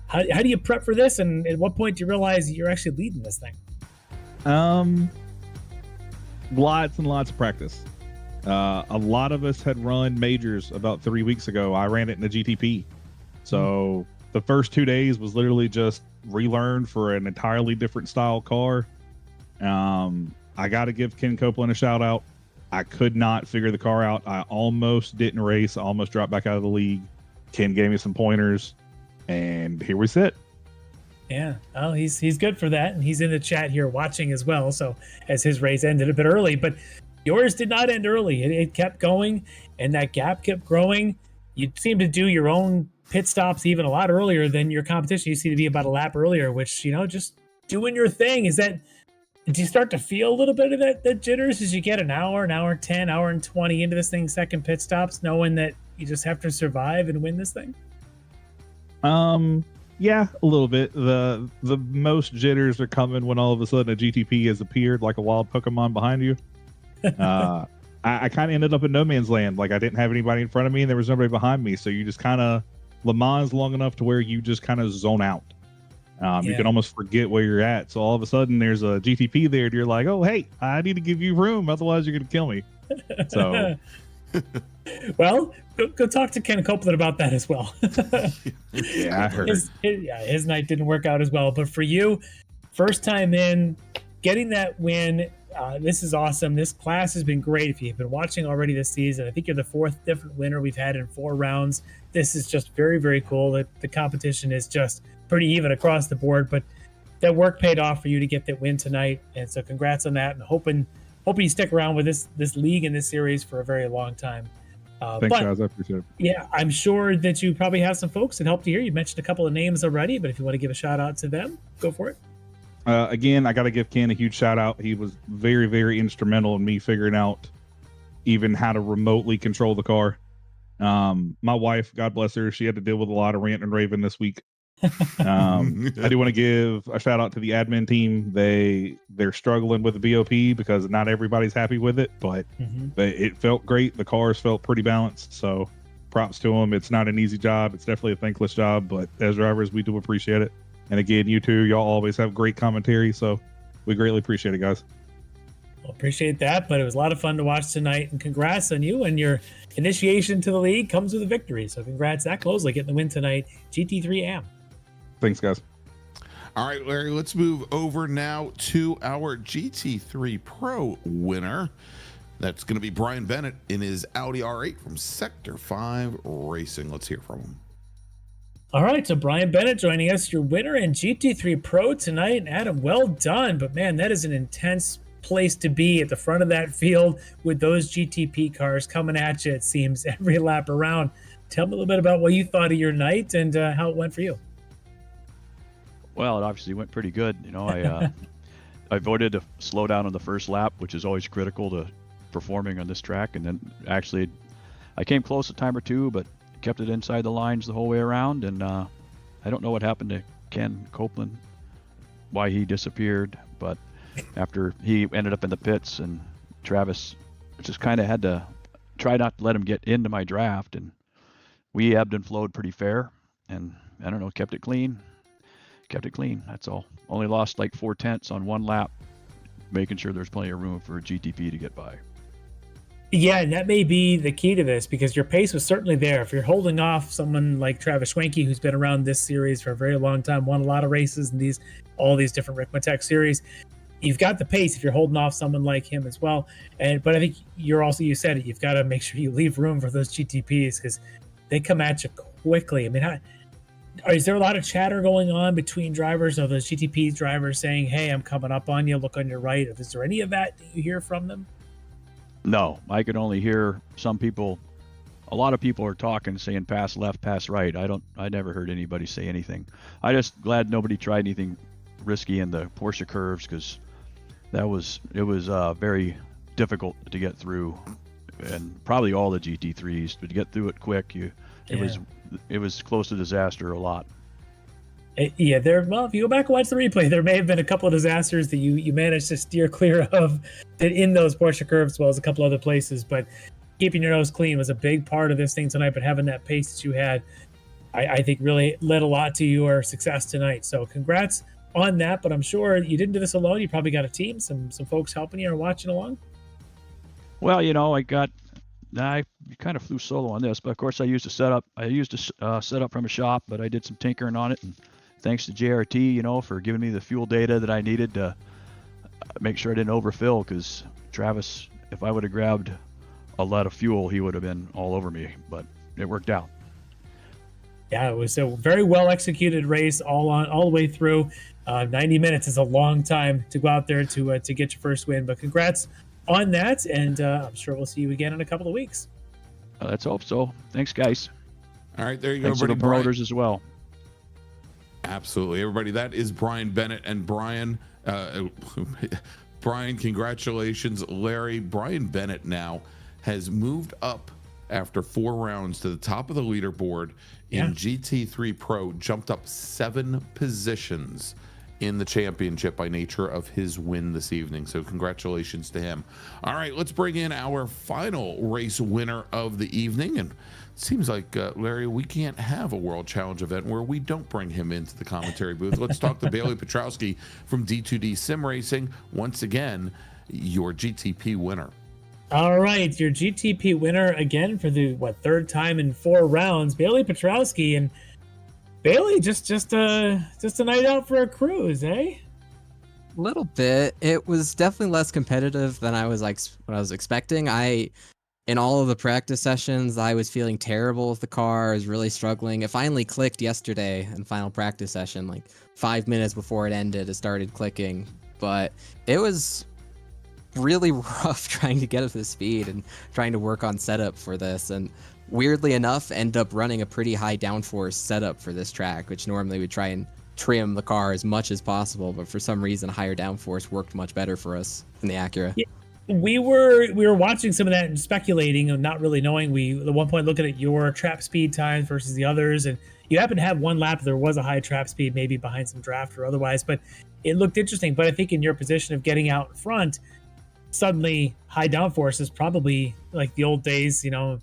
How do you prep for this? And at what point do you realize you're actually leading this thing? Lots and lots of practice. A lot of us had run majors about 3 weeks ago. I ran it in the GTP. So the first 2 days was literally just relearn for an entirely different style car. I got to give Ken Copeland a shout out. I could not figure the car out. I almost didn't race. I almost dropped back out of the league. Ken gave me some pointers, and here we sit. Yeah, well, he's good for that, and he's in the chat here watching as well. So as his race ended a bit early, but yours did not end early. It kept going, and that gap kept growing. You seem to do your own pit stops even a lot earlier than your competition. You seem to be about a lap earlier, which, you know, just doing your thing. Do you start to feel a little bit of that jitters as you get an hour 10, hour and 20 into this thing, second pit stops, knowing that you just have to survive and win this thing? Yeah, a little bit. The most jitters are coming when all of a sudden a GTP has appeared like a wild Pokemon behind you. I kind of ended up in no man's land. Like, I didn't have anybody in front of me and there was nobody behind me. So you just kind of Le Mans long enough to where you just kind of zone out. You can almost forget where you're at. So all of a sudden there's a GTP there and you're like, oh, hey, I need to give you room. Otherwise you're going to kill me. So, well, go talk to Ken Copeland about that as well. Yeah, I heard. His night didn't work out as well. But for you, first time in, getting that win, this is awesome. This class has been great. If you've been watching already this season, I think you're the 4th different winner we've had in 4 rounds. This is just very, very cool. The competition is just pretty even across the board, but that work paid off for you to get that win tonight. And so congrats on that, and hoping you stick around with this league and this series for a very long time. Thanks, guys. I appreciate it. Yeah, I'm sure that you probably have some folks that helped you here. You mentioned a couple of names already, but if you want to give a shout out to them, go for it. Again, I got to give Ken a huge shout out. He was very, very instrumental in me figuring out even how to remotely control the car. My wife, God bless her, she had to deal with a lot of rant and raving this week. I do want to give a shout out to the admin team. They're struggling with the BOP because not everybody's happy with it, but it felt great. The cars felt pretty balanced, so props to them. It's not an easy job. It's definitely a thankless job, but as drivers, we do appreciate it. And again, you two, y'all always have great commentary, so we greatly appreciate it, guys. Well, appreciate that, but it was a lot of fun to watch tonight, and congrats on you, and your initiation to the league comes with a victory. So congrats, Zach Mosley, getting the win tonight, GT3 AM. Thanks, guys. All right, Larry, let's move over now to our GT3 Pro winner. That's going to be Brian Bennett in his Audi R8 from Sector 5 Racing. Let's hear from him. All right, so Brian Bennett joining us, your winner in GT3 Pro tonight. And Adam, well done. But man, that is an intense place to be at the front of that field with those GTP cars coming at you, it seems, every lap around. Tell me a little bit about what you thought of your night and how it went for you. Well, it obviously went pretty good. You know, I voted to slow down on the first lap, which is always critical to performing on this track. And then actually I came close a time or two, but kept it inside the lines the whole way around. And I don't know what happened to Ken Copeland, why he disappeared, but after he ended up in the pits, and Travis just kind of had to try not to let him get into my draft, and we ebbed and flowed pretty fair, and I don't know, kept it clean. That's all. Only lost like 4/10 on one lap, making sure there's plenty of room for GTP to get by. Yeah, and that may be the key to this, because your pace was certainly there. If you're holding off someone like Travis Schwenke, who's been around this series for a very long time, won a lot of races in all these different Ricmotech series, you've got the pace if you're holding off someone like him as well. But I think you said it, you've got to make sure you leave room for those GTPs, because they come at you quickly. I mean, is there a lot of chatter going on between drivers, of those GTP drivers saying, hey, I'm coming up on you, look on your right? Is there any of that you hear from them? No, I could only hear some people. A lot of people are talking, saying pass left, pass right. I never heard anybody say anything. I just glad nobody tried anything risky in the Porsche curves, because it was very difficult to get through, and probably all the GT3s, but to get through it quick, it was close to disaster a lot. Yeah, well, if you go back and watch the replay, there may have been a couple of disasters that you managed to steer clear of in those Porsche curves, as well as a couple other places. But keeping your nose clean was a big part of this thing tonight. But having that pace that you had, I think really led a lot to your success tonight. So congrats on that. But I'm sure you didn't do this alone. You probably got a team, some folks helping you or watching along. Well, you know, I kind of flew solo on this, but of course I used a setup. Setup from a shop, but I did some tinkering on it, and thanks to JRT, you know, for giving me the fuel data that I needed to make sure I didn't overfill, because Travis, if I would have grabbed a lot of fuel, he would have been all over me, but it worked out. Yeah, it was a very well executed race all the way through. 90 minutes is a long time to go out there to get your first win, but congrats on that, and I'm sure we'll see you again in a couple of weeks. Let's hope so. Thanks, guys. All right, there you go, Thanks to the promoters as well. Absolutely, everybody. That is Brian Bennett. And Brian, congratulations. Larry, Brian Bennett now has moved up after 4 rounds to the top of the leaderboard in GT3 Pro, jumped up 7 positions in the championship by nature of his win this evening. So congratulations to him. All right, let's bring in our final race winner of the evening. And it seems like, Larry, we can't have a World Challenge event where we don't bring him into the commentary booth. Let's talk to Bailey Petrowski from D2D Sim Racing. Once again, your GTP winner. All right, your GTP winner again for the third time in 4 rounds, Bailey Petrowski. And Bailey, just a night out for a cruise, eh? A little bit. It was definitely less competitive than I was what I was expecting. In all of the practice sessions, I was feeling terrible with the car. I was really struggling. It finally clicked yesterday in the final practice session, like 5 minutes before it ended, it started clicking. But it was really rough trying to get up to speed and trying to work on setup for this. And weirdly enough, end up running a pretty high downforce setup for this track, which normally we try and trim the car as much as possible, but for some reason higher downforce worked much better for us than the Acura. Yeah, we were watching some of that and speculating and not really knowing. We at one point looking at your trap speed times versus the others, and you happen to have one lap there was a high trap speed, maybe behind some draft or otherwise, but it looked interesting. But I think in your position of getting out in front, suddenly high downforce is probably like the old days, you know,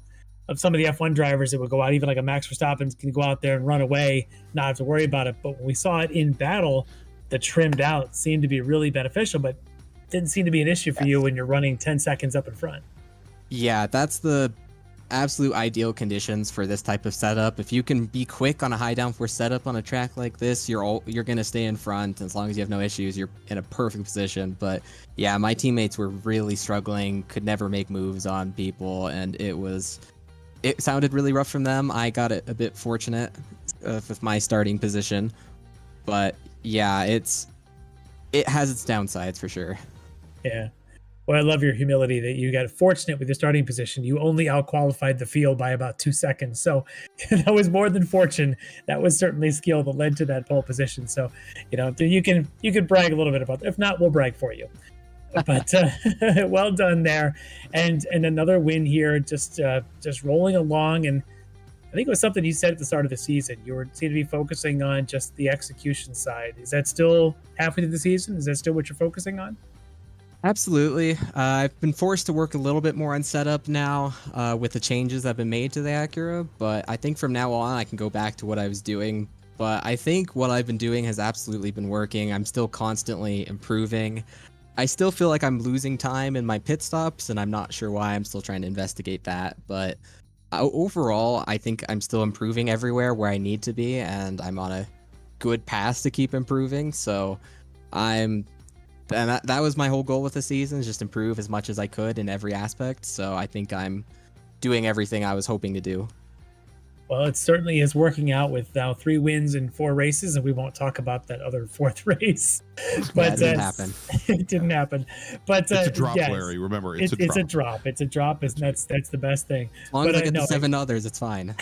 of some of the F1 drivers that would go out, even like a Max Verstappen can go out there and run away, not have to worry about it. But when we saw it in battle, the trimmed out seemed to be really beneficial, but didn't seem to be an issue for you when you're running 10 seconds up in front. Yeah, that's the absolute ideal conditions for this type of setup. If you can be quick on a high downforce setup on a track like this, you're gonna stay in front. As long as you have no issues, you're in a perfect position. But yeah, my teammates were really struggling, could never make moves on people, and it sounded really rough from them. I got it a bit fortunate with my starting position, but yeah, it has its downsides for sure. Yeah. Well, I love your humility that you got fortunate with your starting position. You only outqualified the field by about 2 seconds. So that was more than fortune. That was certainly skill that led to that pole position. So, you can brag a little bit about that. If not, we'll brag for you. But well done there. And another win here, just rolling along. And I think it was something you said at the start of the season. You seem to be focusing on just the execution side. Is that still halfway through the season? Is that still what you're focusing on? Absolutely. I've been forced to work a little bit more on setup now with the changes that have been made to the Acura, but I think from now on I can go back to what I was doing. But I think what I've been doing has absolutely been working. I'm still constantly improving. I still feel like I'm losing time in my pit stops, and I'm not sure why. I'm still trying to investigate that. But overall, I think I'm still improving everywhere where I need to be, and I'm on a good path to keep improving. So that was my whole goal with the season, is just improve as much as I could in every aspect. So I think I'm doing everything I was hoping to do. Well, it certainly is working out with now 3 wins in 4 races, and we won't talk about that other 4th race. But it didn't happen. It didn't happen. But it's a drop, yes, Larry. Remember, it's a drop. It's a drop, and that's the best thing. As long as I get the 7 others, it's fine.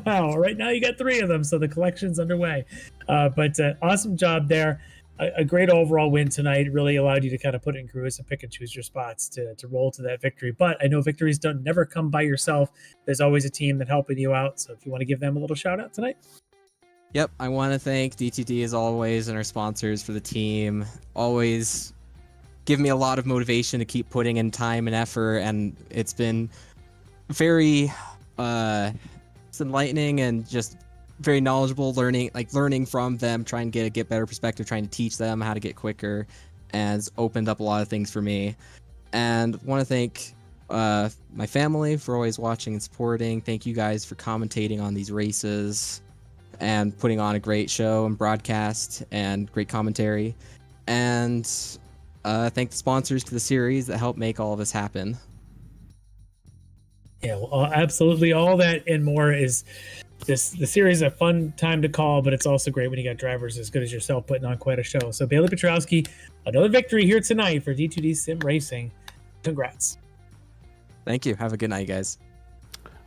Well, right now you got 3 of them, so the collection's underway. But awesome job there. A great overall win tonight. Really allowed you to kind of put it in cruise and pick and choose your spots to roll to that victory. But I know victories don't never come by yourself. There's always a team that's helping you out. So if you want to give them a little shout out tonight. Yep, I want to thank DTD as always and our sponsors for the team. Always give me a lot of motivation to keep putting in time and effort, and it's been very it's enlightening and just very knowledgeable, learning from them, trying to get better perspective, trying to teach them how to get quicker, and it's opened up a lot of things for me. And want to thank my family for always watching and supporting. Thank you guys for commentating on these races and putting on a great show and broadcast and great commentary. And thank the sponsors to the series that helped make all of this happen. Yeah, well, absolutely. All that and more is the series a fun time to call, but it's also great when you got drivers as good as yourself putting on quite a show. So Bailey Petrowski, another victory here tonight for D2D Sim Racing. Congrats. Thank you. Have a good night, guys.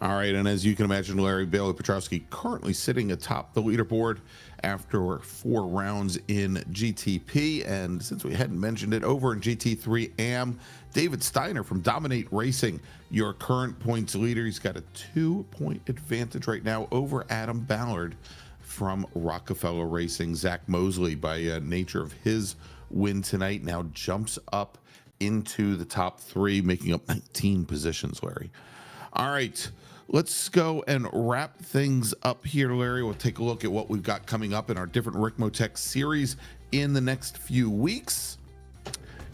All right, and as you can imagine, Larry, Bailey Petrowski currently sitting atop the leaderboard after 4 rounds in GTP. And since we hadn't mentioned it, over in GT3 AM, David Steiner from Dominate Racing, your current points leader. He's got a 2-point advantage right now over Adam Ballard from Rockefeller Racing. Zach Mosley, by nature of his win tonight, now jumps up into the top 3, making up 19 positions, Larry. All right, let's go and wrap things up here, Larry. We'll take a look at what we've got coming up in our different Ricmotech series in the next few weeks.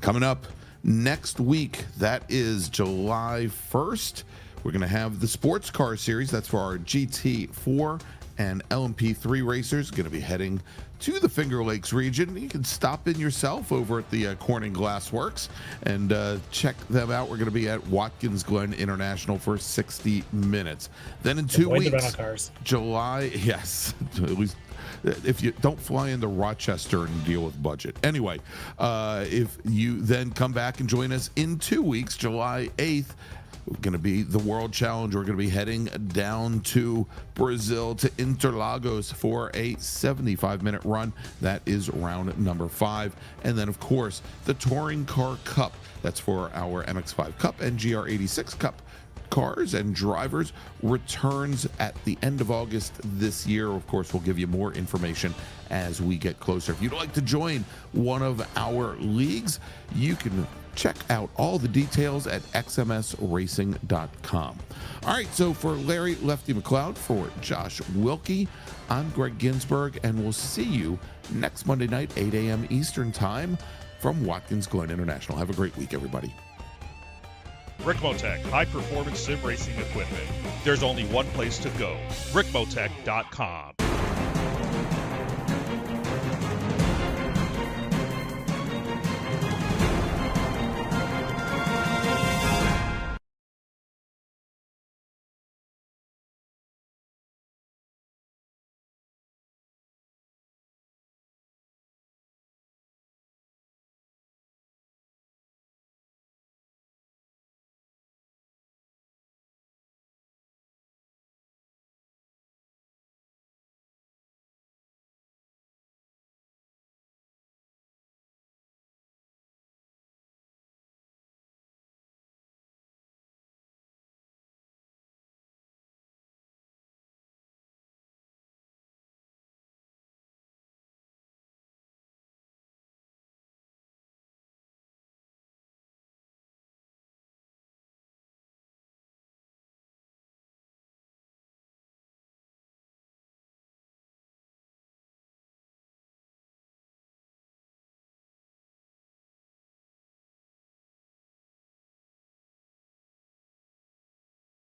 Coming up next week, that is July 1st, we're going to have the sports car series. That's for our GT4 and LMP3 racers. Going to be heading to the Finger Lakes region. You can stop in yourself over at the Corning Glass Works and check them out. We're going to be at Watkins Glen International for 60 minutes. Then in 2 weeks, July, yes, at least if you don't fly into Rochester and deal with budget. Anyway, if you then come back and join us in 2 weeks, July 8th, we're going to be the World Challenge. We're going to be heading down to Brazil, to Interlagos for a 75-minute run. That is round number 5. And then, of course, the Touring Car Cup. That's for our MX-5 Cup and GR86 Cup cars and drivers, returns at the end of August this year. Of course, we'll give you more information as we get closer. If you'd like to join one of our leagues, you can check out all the details at xmsracing.com. All right, so for Larry Lefty McLeod, for Josh Wilkie, I'm Greg Ginsburg, and we'll see you next Monday night, 8 a.m. Eastern Time from Watkins Glen International. Have a great week, everybody. Ricmotech, high-performance sim racing equipment. There's only one place to go, ricmotech.com.